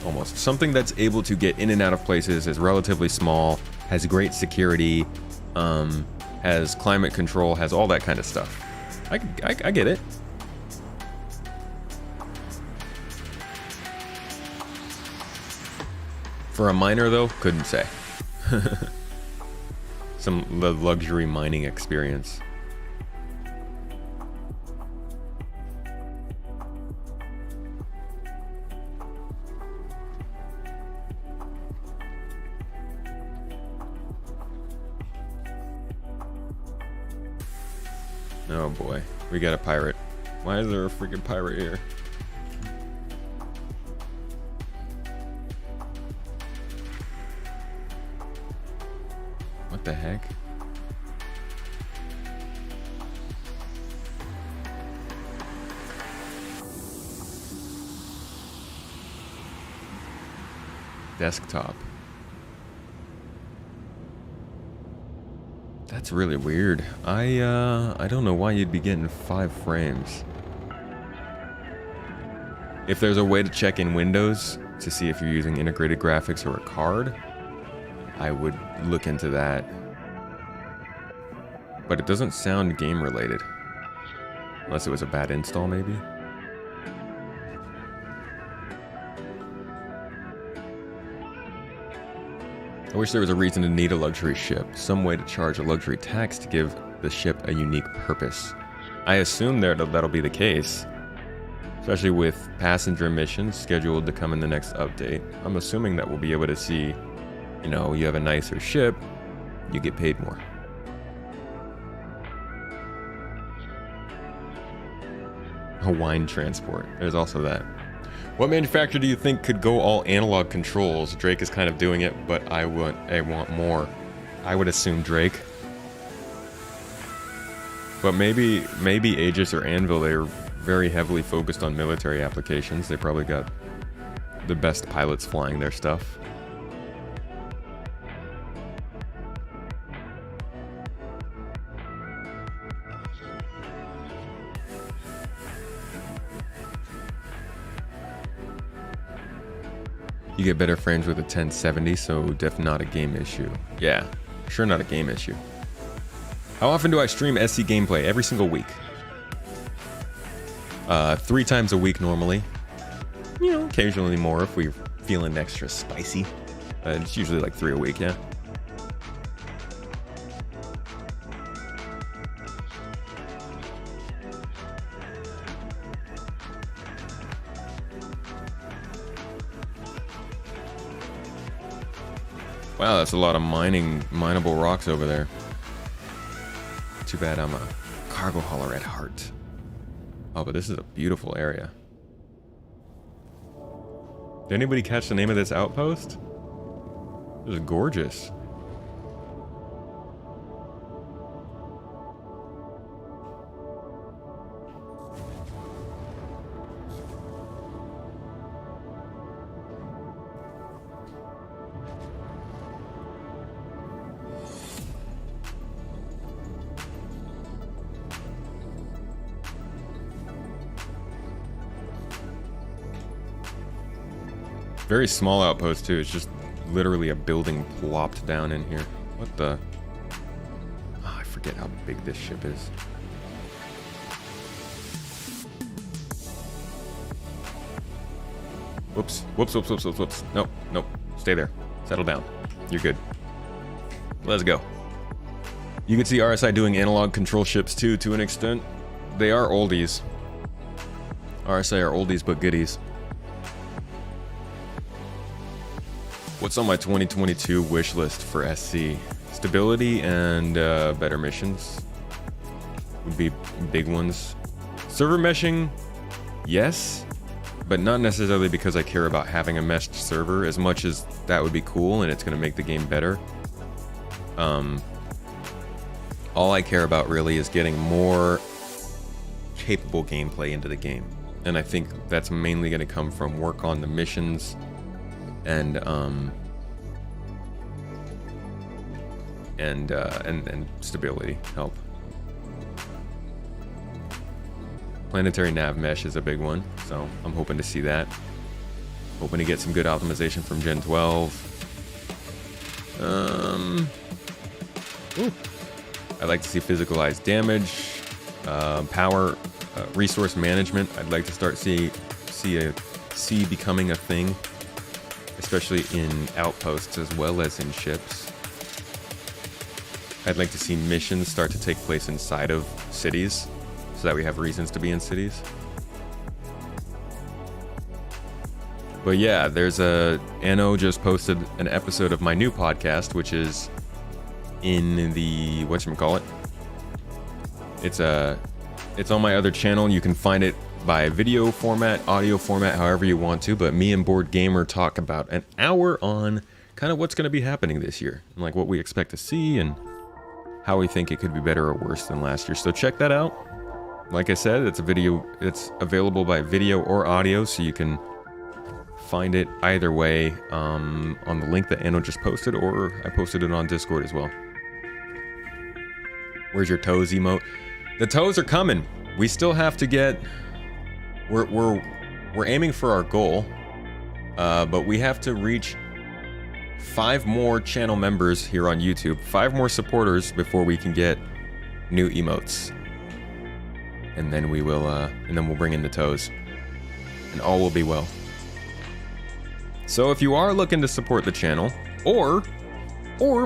almost. Something that's able to get in and out of places, is relatively small, has great security, has climate control, has all that kind of stuff. I get it. For a miner though, couldn't say. Some luxury mining experience. Oh boy, we got a pirate. Why is there a freaking pirate here? What the heck? Desktop. That's really weird. I don't know why you'd be getting 5 frames. If there's a way to check in Windows to see if you're using integrated graphics or a card, I would look into that. But it doesn't sound game related. Unless it was a bad install, maybe? I wish there was a reason to need a luxury ship. Some way to charge a luxury tax to give the ship a unique purpose. I assume that'll be the case. Especially with passenger missions scheduled to come in the next update. I'm assuming that we'll be able to see, you know, you have a nicer ship, you get paid more. A wine transport. There's also that. What manufacturer do you think could go all analog controls? Drake is kind of doing it, but I want more. I would assume Drake. But maybe Aegis or Anvil, they're very heavily focused on military applications. They probably got the best pilots flying their stuff. You get better frames with a 1070, so def not a game issue. Yeah, sure not a game issue. How often do I stream SC gameplay? Every single week. 3 times a week normally. You know, occasionally more if we're feeling extra spicy. It's usually like 3 a week, yeah. Wow, that's a lot of mineable rocks over there. Too bad I'm a cargo hauler at heart. Oh, but this is a beautiful area. Did anybody catch the name of this outpost? It was gorgeous. Very small outpost too. It's just literally a building plopped down in here. What the? Oh, I forget how big this ship is. Whoops. Whoops, whoops, whoops, whoops, whoops. Nope, nope. Stay there. Settle down. You're good. Let's go. You can see RSI doing analog control ships too, to an extent. They are oldies. RSI are oldies but goodies. What's on my 2022 wish list for SC? Stability and better missions would be big ones. Server meshing, yes, but not necessarily because I care about having a meshed server as much as that would be cool and it's going to make the game better. All I care about really is getting more capable gameplay into the game. And I think that's mainly going to come from work on the missions and stability help. Planetary nav mesh is a big one, so I'm hoping to see that. Hoping to get some good optimization from Gen 12. I'd like to see physicalized damage, power, resource management. I'd like to start see becoming a thing, especially in outposts as well as in ships. I'd like to see missions start to take place inside of cities so that we have reasons to be in cities. But yeah, there's Anno just posted an episode of my new podcast, which is in the whatchamacallit. It's on my other channel. You can find it by video format, audio format, however you want to, but me and Board Gamer talk about an hour on kind of what's going to be happening this year, and like what we expect to see and how we think it could be better or worse than last year. So check that out. Like I said, it's available by video or audio, so you can find it either way on the link that Anno just posted, or I posted it on Discord as well. Where's your toes emote? The toes are coming. We still have to get. We're aiming for our goal, but we have to reach 5 more channel members here on YouTube, 5 more supporters before we can get new emotes, and then we will, we'll bring in the toes, and all will be well. So if you are looking to support the channel, or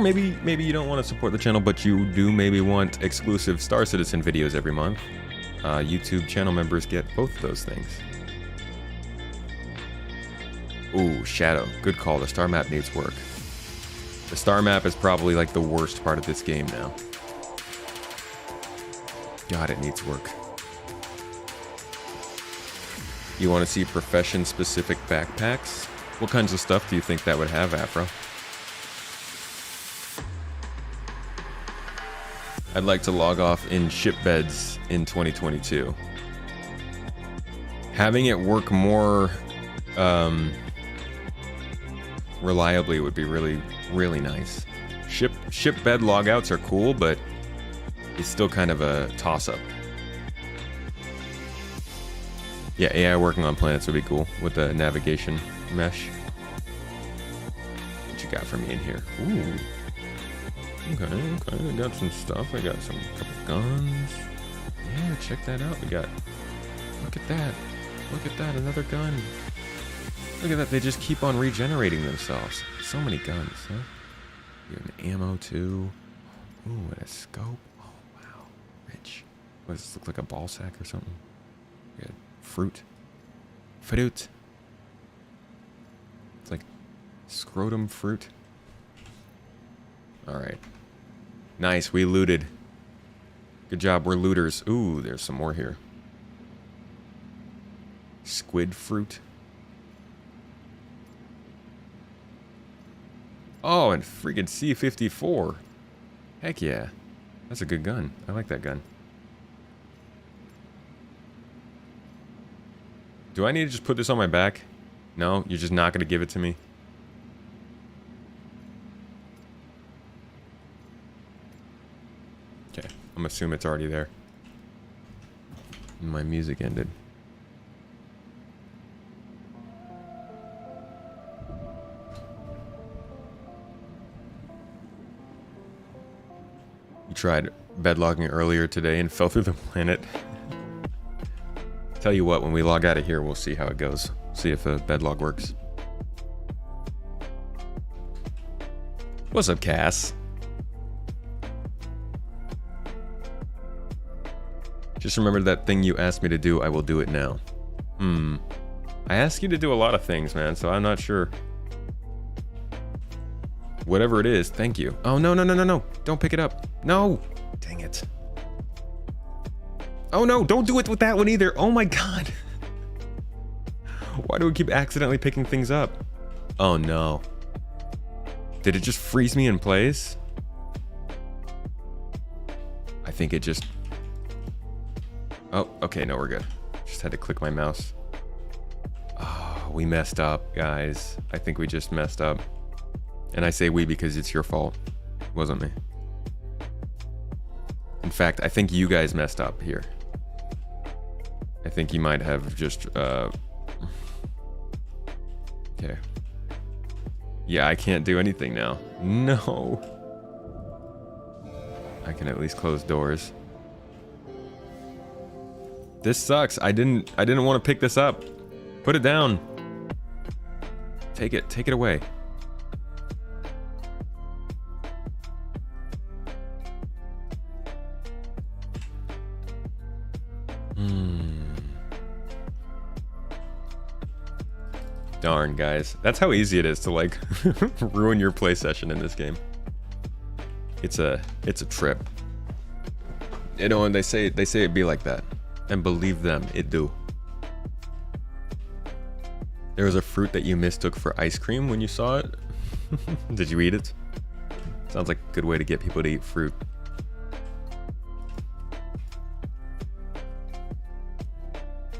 maybe you don't want to support the channel, but you do maybe want exclusive Star Citizen videos every month, YouTube channel members get both of those things. Ooh, Shadow. Good call. The star map needs work. The star map is probably like the worst part of this game now. God, it needs work. You want to see profession-specific backpacks? What kinds of stuff do you think that would have, Afro? I'd like to log off in ship beds in 2022. Having it work more reliably would be really, really nice. Ship bed logouts are cool, but it's still kind of a toss-up. Yeah, AI working on planets would be cool with the navigation mesh. What you got for me in here? Ooh. Okay, I got some stuff. I got some couple guns. Yeah, check that out. We got. Look at that. Look at that. Another gun. Look at that. They just keep on regenerating themselves. So many guns, huh? You got an ammo too. Ooh, and a scope. Oh wow, rich. What does this look like? A ball sack or something? We got fruit. Fruit. It's like scrotum fruit. All right. Nice, we looted. Good job, we're looters. Ooh, there's some more here. Squid fruit. Oh, and freaking C-54. Heck yeah. That's a good gun. I like that gun. Do I need to just put this on my back? No? You're just not going to give it to me? Okay. I'm gonna assume it's already there. My music ended. You tried bedlogging earlier today and fell through the planet. Tell you what, when we log out of here, we'll see how it goes. See if a bedlog works. What's up, Cass? Just remember that thing you asked me to do, I will do it now. I asked you to do a lot of things, man, so I'm not sure. Whatever it is, thank you. Oh, no, no, no, no, no. Don't pick it up. No. Dang it. Oh, no, don't do it with that one either. Oh, my God. Why do we keep accidentally picking things up? Oh, no. Did it just freeze me in place? I think it just... Oh, okay, no, we're good. Just had to click my mouse. Oh, we messed up, guys. I think we just messed up. And I say we because it's your fault. It wasn't me. In fact, I think you guys messed up here. I think you might have just, Okay. Yeah, I can't do anything now. No. I can at least close doors. This sucks. I didn't want to pick this up. Put it down. Take it away. Darn, guys. That's how easy it is to like ruin your play session in this game. It's a trip. You know, and they say it be like that. And believe them, it do. There was a fruit that you mistook for ice cream when you saw it. Did you eat it? Sounds like a good way to get people to eat fruit.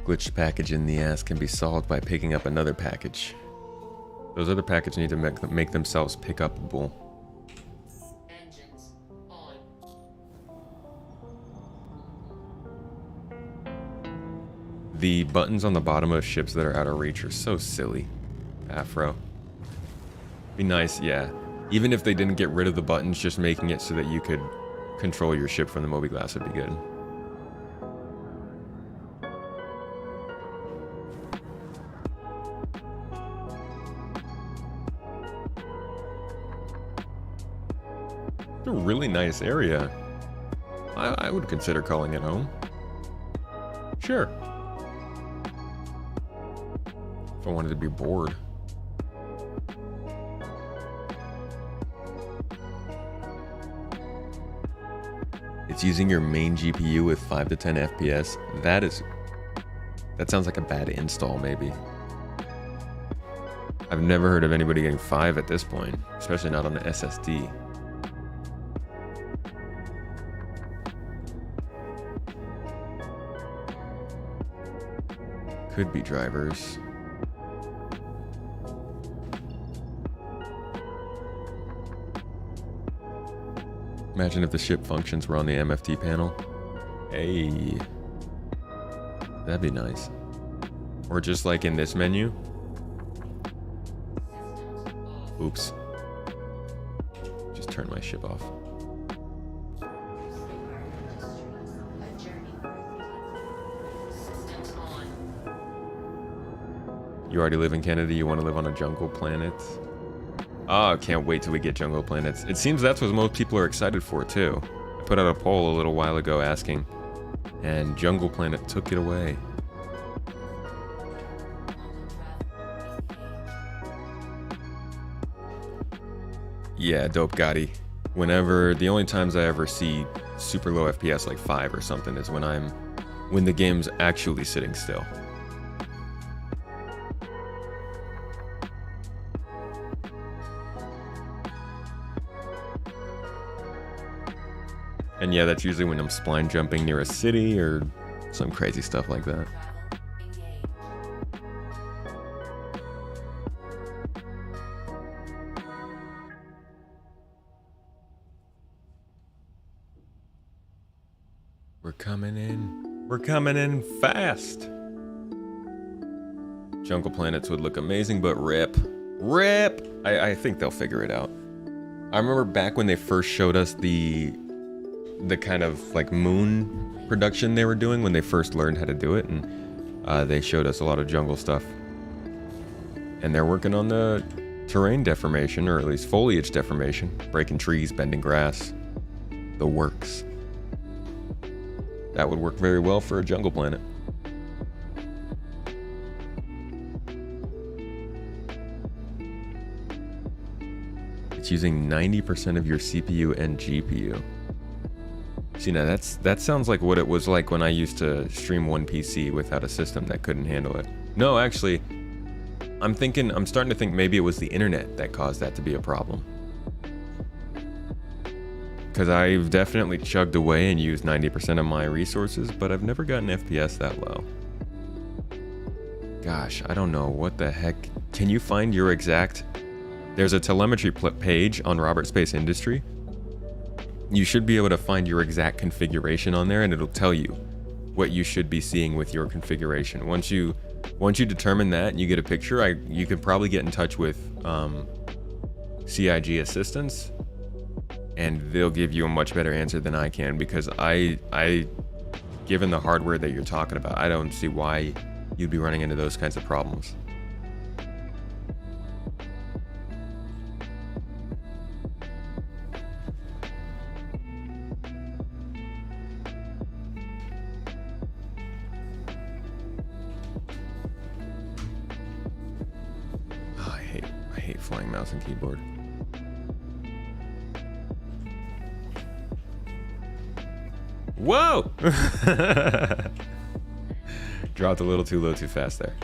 Glitched package in the ass can be solved by picking up another package. Those other packages need to make themselves pick upable. Engines on. The buttons on the bottom of ships that are out of reach are so silly. Afro. Be nice, yeah. Even if they didn't get rid of the buttons, just making it so that you could control your ship from the mobiGlas would be good. A really nice area. I would consider calling it home. Sure. If I wanted to be bored. It's using your main GPU with 5 to 10 FPS. That sounds like a bad install, maybe. I've never heard of anybody getting 5 at this point, especially not on an SSD. Could be drivers. Imagine if the ship functions were on the MFT panel. Hey. That'd be nice. Or just like in this menu. Oops. Just turn my ship off. You already live in Canada, you want to live on a jungle planet? Oh, can't wait till we get jungle planets. It seems that's what most people are excited for, too. I put out a poll a little while ago asking, and Jungle Planet took it away. Yeah, dope Gotti. Whenever, the only times I ever see super low FPS like 5 or something is when the game's actually sitting still. And yeah, that's usually when I'm spline jumping near a city or some crazy stuff like that. We're coming in. We're coming in fast. Jungle planets would look amazing, but rip. Rip! I think they'll figure it out. I remember back when they first showed us the kind of like moon production they were doing when they first learned how to do it, and they showed us a lot of jungle stuff. And they're working on the terrain deformation, or at least foliage deformation, breaking trees, bending grass, the works. That would work very well for a jungle planet. It's using 90% of your CPU and GPU. See, now that sounds like what it was like when I used to stream one PC without a system that couldn't handle it. No, actually, I'm starting to think maybe it was the internet that caused that to be a problem. Because I've definitely chugged away and used 90% of my resources, but I've never gotten FPS that low. Gosh, I don't know, what the heck? Can you find your exact... There's a telemetry page on Robert Space Industry. You should be able to find your exact configuration on there, and it'll tell you what you should be seeing with your configuration. Once you determine that and you get a picture, you could probably get in touch with CIG Assistance, and they'll give you a much better answer than I can, because given the hardware that you're talking about, I don't see why you'd be running into those kinds of problems. I hate flying mouse and keyboard. Whoa! Dropped a little too low too fast there.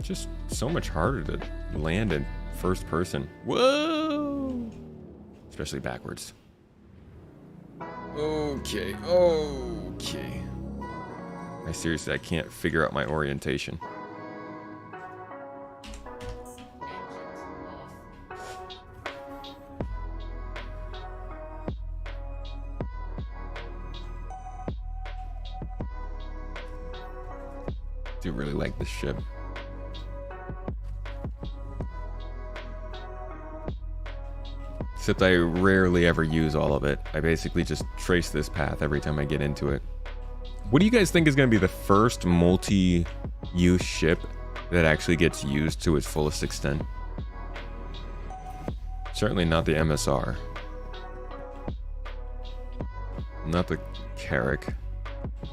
Just so much harder to land in first person. Whoa! Especially backwards. Okay. I can't figure out my orientation. Do really like this ship. Except I rarely ever use all of it. I basically just trace this path every time I get into it. What do you guys think is going to be the first multi-use ship that actually gets used to its fullest extent? Certainly not the MSR. Not the Carrack.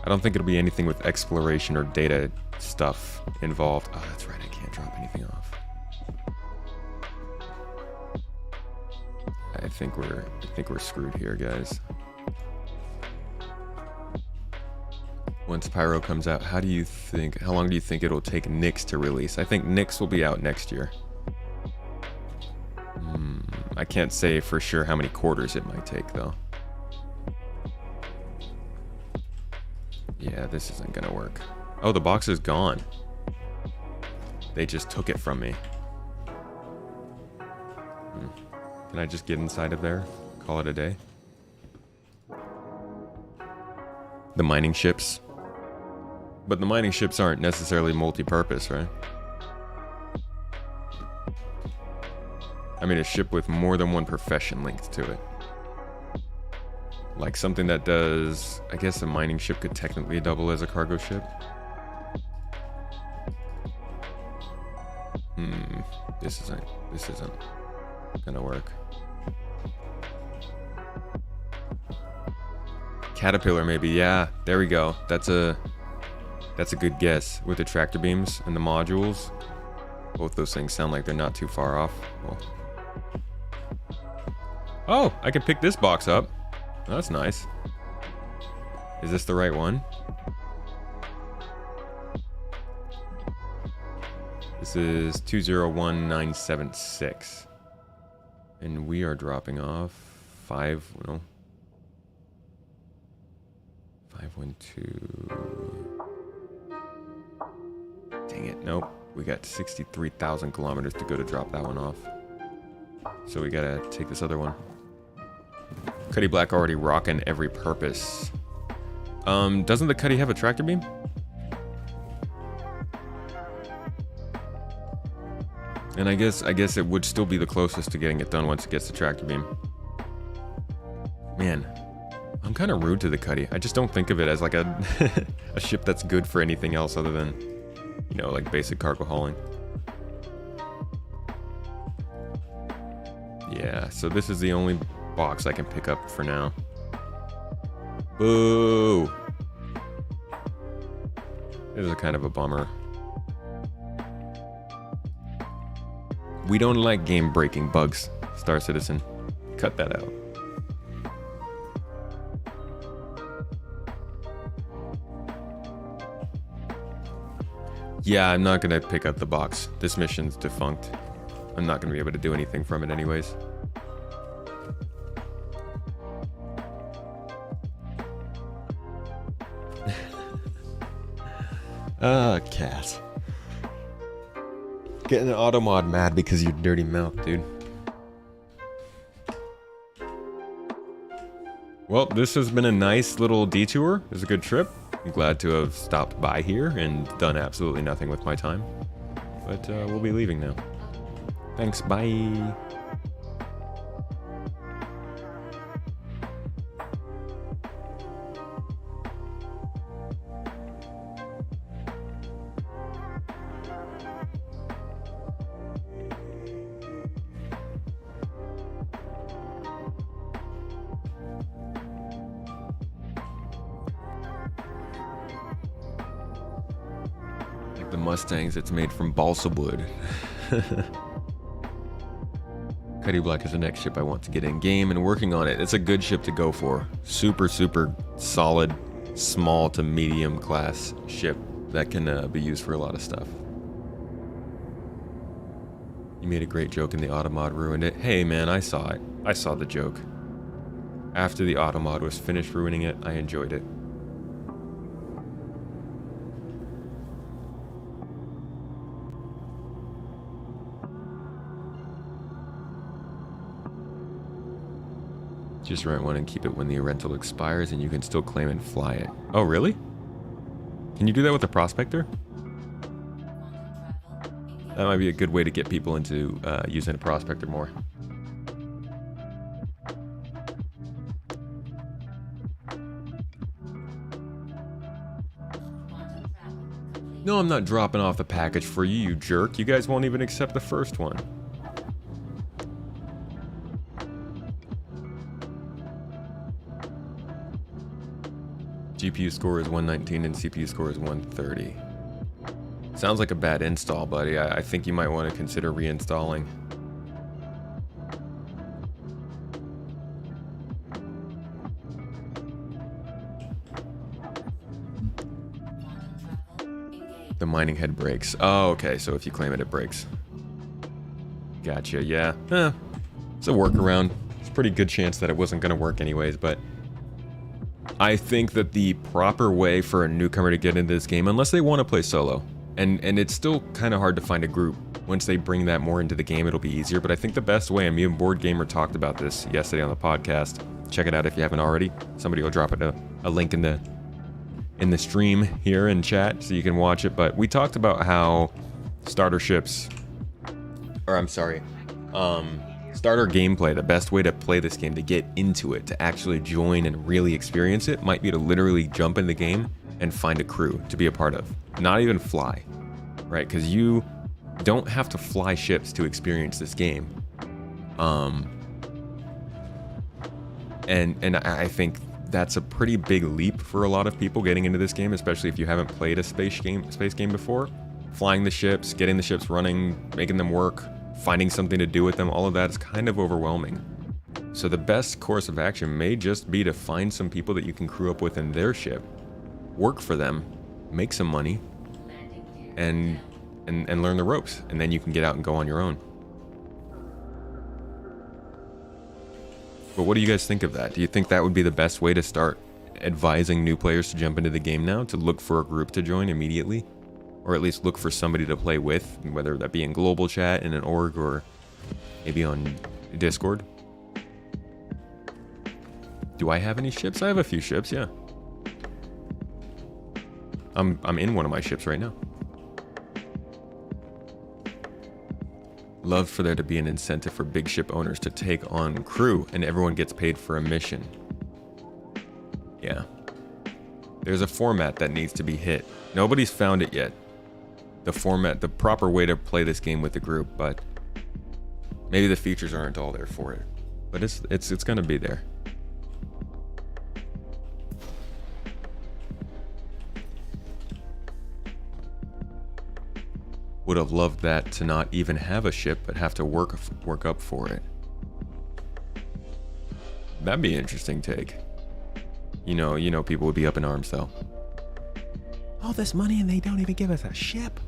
I don't think it'll be anything with exploration or data stuff involved. Oh, that's right, I can't drop anything off. I think we're screwed here, guys. Once Pyro comes out, how long do you think it'll take Nyx to release? I think Nyx will be out next year. I can't say for sure how many quarters it might take, though. Yeah, this isn't gonna work. Oh, the box is gone. They just took it from me. Can I just get inside of there? Call it a day? The mining ships. But the mining ships aren't necessarily multi-purpose, right? I mean, a ship with more than one profession linked to it. Like something that does... I guess a mining ship could technically double as a cargo ship. This isn't gonna work. Caterpillar, maybe. Yeah, there we go. That's a good guess. With the tractor beams and the modules, both those things sound like they're not too far off. Well. Oh, I can pick this box up. That's nice. Is this the right one? This is 201976. And we are dropping off 512. Dang it, nope. We got 63,000 kilometers to go to drop that one off. So we gotta take this other one. Cuddy Black already rocking every purpose. Doesn't the Cuddy have a tractor beam? And I guess it would still be the closest to getting it done once it gets the tractor beam. Man, I'm kind of rude to the Cuddy. I just don't think of it as like a a ship that's good for anything else other than, you know, like basic cargo hauling. Yeah, so this is the only box I can pick up for now. Boo! This is kind of a bummer. We don't like game-breaking bugs, Star Citizen. Cut that out. Yeah, I'm not gonna pick up the box. This mission's defunct. I'm not gonna be able to do anything from it anyways. Cat. Getting an auto mod mad because of your dirty mouth, dude. Well, this has been a nice little detour. It was a good trip. I'm glad to have stopped by here and done absolutely nothing with my time. But we'll be leaving now. Thanks, bye. The Mustangs, it's made from balsa wood. Cuddy Black is the next ship I want to get in game and working on it. It's a good ship to go for. Super, super solid, small to medium class ship that can be used for a lot of stuff. You made a great joke and the Automod ruined it. Hey man, I saw it. I saw the joke. After the Automod was finished ruining it, I enjoyed it. Just rent one and keep it when the rental expires and you can still claim and fly it. Oh, really? Can you do that with the Prospector? That might be a good way to get people into using a Prospector more. No, I'm not dropping off the package for you, you jerk. You guys won't even accept the first one. GPU score is 119 and CPU score is 130. Sounds like a bad install, buddy. I think you might want to consider reinstalling. The mining head breaks. Oh, okay. So if you claim it, it breaks. Gotcha. Yeah. It's a workaround. It's a pretty good chance that it wasn't going to work anyways, but I think that the proper way for a newcomer to get into this game, unless they want to play solo, and it's still kind of hard to find a group. Once they bring that more into the game, it'll be easier. But I think the best way, and me and Board Gamer talked about this yesterday on the podcast. Check it out if you haven't already. Somebody will drop it a link in the stream here in chat so you can watch it. But we talked about how starter gameplay, the best way to play this game, to get into it, to actually join and really experience it, might be to literally jump in the game and find a crew to be a part of. Not even fly, right? Because you don't have to fly ships to experience this game. And I think that's a pretty big leap for a lot of people getting into this game, especially if you haven't played a space game before. Flying the ships, getting the ships running, making them work, finding something to do with them, all of that is kind of overwhelming. So the best course of action may just be to find some people that you can crew up with in their ship, work for them, make some money, and and learn the ropes, and then you can get out and go on your own. But what do you guys think of that? Do you think that would be the best way to start advising new players to jump into the game now, to look for a group to join immediately? Or at least look for somebody to play with, whether that be in global chat, in an org, or maybe on Discord? Do I have any ships? I have a few ships, yeah. I'm in one of my ships right now. Love for there to be an incentive for big ship owners to take on crew, and everyone gets paid for a mission. Yeah. There's a format that needs to be hit. Nobody's found it yet. The format, the proper way to play this game with the group, but maybe the features aren't all there for it. But it's gonna be there. Would have loved that to not even have a ship, but have to work up for it. That'd be an interesting take. You know, people would be up in arms though. All this money and they don't even give us a ship.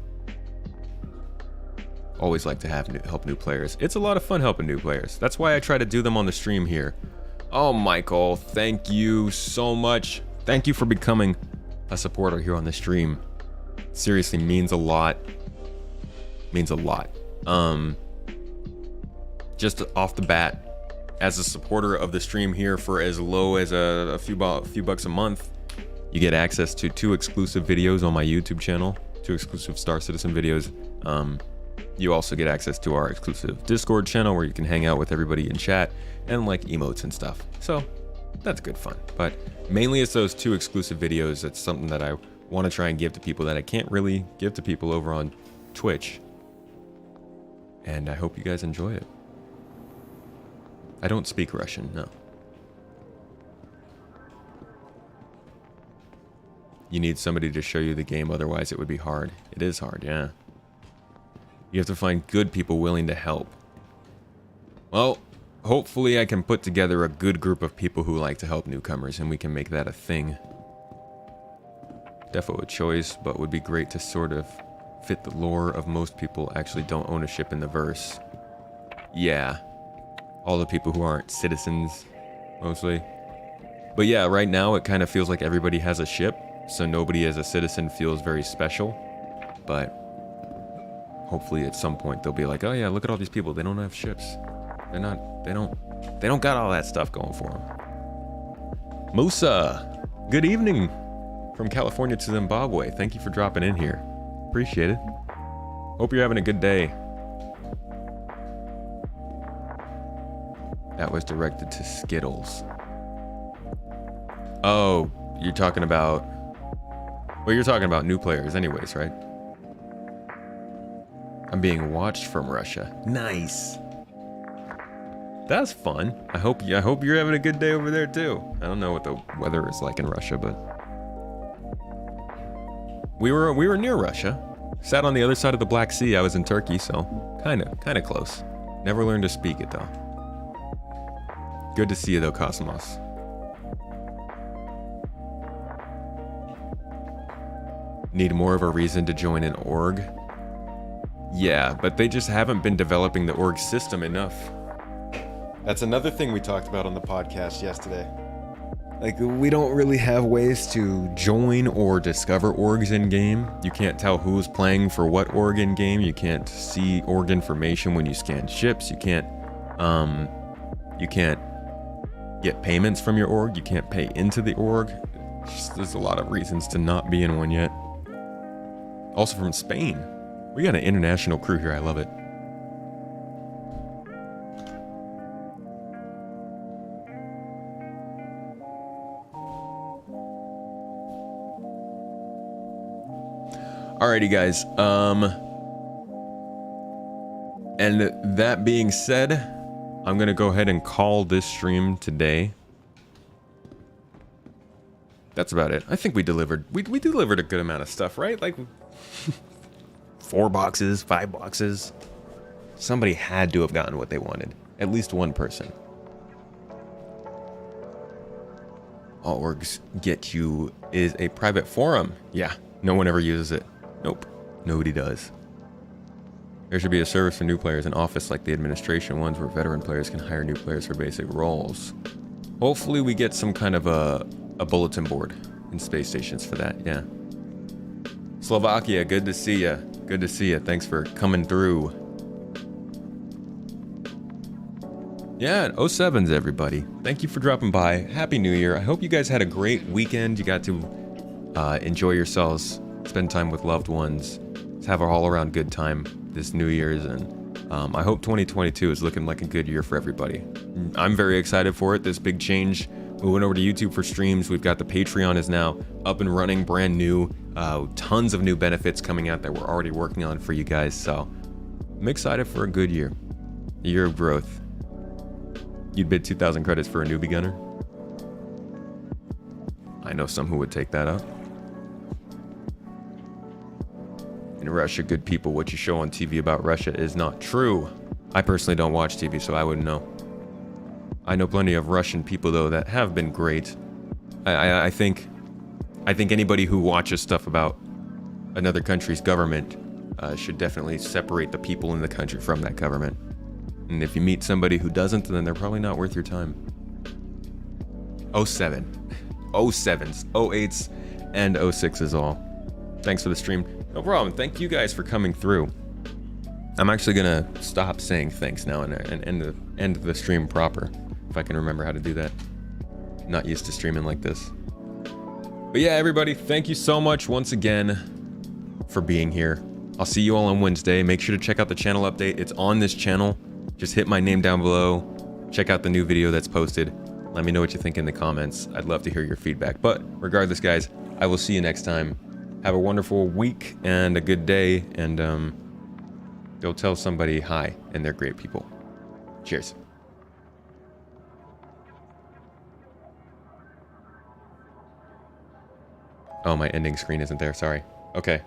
Always like to help new players. It's a lot of fun helping new players. That's why I try to do them on the stream here. Oh, Michael, thank you so much. Thank you for becoming a supporter here on the stream. Seriously, means a lot. Means a lot. Just off the bat, as a supporter of the stream here for as low as a few bucks a month, you get access to 2 exclusive videos on my YouTube channel, 2 exclusive Star Citizen videos. You also get access to our exclusive Discord channel where you can hang out with everybody in chat and like emotes and stuff. So that's good fun. But mainly it's those 2 exclusive videos. That's something that I want to try and give to people that I can't really give to people over on Twitch. And I hope you guys enjoy it. I don't speak Russian, no. You need somebody to show you the game, otherwise it would be hard. It is hard, yeah. You have to find good people willing to help. Well, hopefully I can put together a good group of people who like to help newcomers, and we can make that a thing. Defo a choice, but would be great to sort of fit the lore of most people actually don't own a ship in the verse. Yeah. All the people who aren't citizens, mostly. But yeah, right now it kind of feels like everybody has a ship, so nobody as a citizen feels very special. But hopefully at some point they'll be like, oh yeah, look at all these people, they don't have ships. They don't got all that stuff going for them. Musa, good evening from California to Zimbabwe. Thank you for dropping in here. Appreciate it. Hope you're having a good day. That was directed to Skittles. Oh, you're talking about... Well, you're talking about new players anyways, right? I'm being watched from Russia. Nice. That's fun. I hope you're having a good day over there too. I don't know what the weather is like in Russia, but we were near Russia. Sat on the other side of the Black Sea. I was in Turkey, so kind of close. Never learned to speak it though. Good to see you though, Cosmos. Need more of a reason to join an org? Yeah, but they just haven't been developing the org system enough. That's another thing we talked about on the podcast yesterday. Like, we don't really have ways to join or discover orgs in game. You can't tell who's playing for what org in game. You can't see org information when you scan ships. You can't get payments from your org. You can't pay into the org. There's a lot of reasons to not be in one yet. Also from Spain. We got an international crew here. I love it. Alrighty, guys. And that being said, I'm gonna go ahead and call this stream today. That's about it. I think we delivered. We delivered a good amount of stuff, right? Like 4 boxes, 5 boxes. Somebody had to have gotten what they wanted. At least one person. All orgs get you is a private forum. Yeah, no one ever uses it. Nope, nobody does. There should be a service for new players, an office like the administration ones where veteran players can hire new players for basic roles. Hopefully we get some kind of a bulletin board in space stations for that, yeah. Slovakia, good to see ya. Good to see ya. Thanks for coming through. Yeah, 07s everybody. Thank you for dropping by. Happy New Year. I hope you guys had a great weekend. You got to enjoy yourselves, spend time with loved ones, have an all-around good time this New Year's, and I hope 2022 is looking like a good year for everybody. I'm very excited for it, this big change. We went over to YouTube for streams. We've got the Patreon is now up and running, brand new. Tons of new benefits coming out that we're already working on for you guys, so I'm excited for a good year. A year of growth. You'd bid 2,000 credits for a new beginner? I know some who would take that up. In Russia, good people, what you show on TV about Russia is not true. I personally don't watch TV, so I wouldn't know. I know plenty of Russian people, though, that have been great. I think anybody who watches stuff about another country's government should definitely separate the people in the country from that government. And if you meet somebody who doesn't, then they're probably not worth your time. 07. 07s, 08s, and 06s all. Thanks for the stream. No problem. Thank you guys for coming through. I'm actually gonna stop saying thanks now and end the stream proper, if I can remember how to do that. Not used to streaming like this. But yeah, everybody, thank you so much once again for being here. I'll see you all on Wednesday. Make sure to check out the channel update. It's on this channel. Just hit my name down below. Check out the new video that's posted. Let me know what you think in the comments. I'd love to hear your feedback. But regardless, guys, I will see you next time. Have a wonderful week and a good day. And go tell somebody hi, and they're great people. Cheers. Oh, my ending screen isn't there. Sorry. Okay.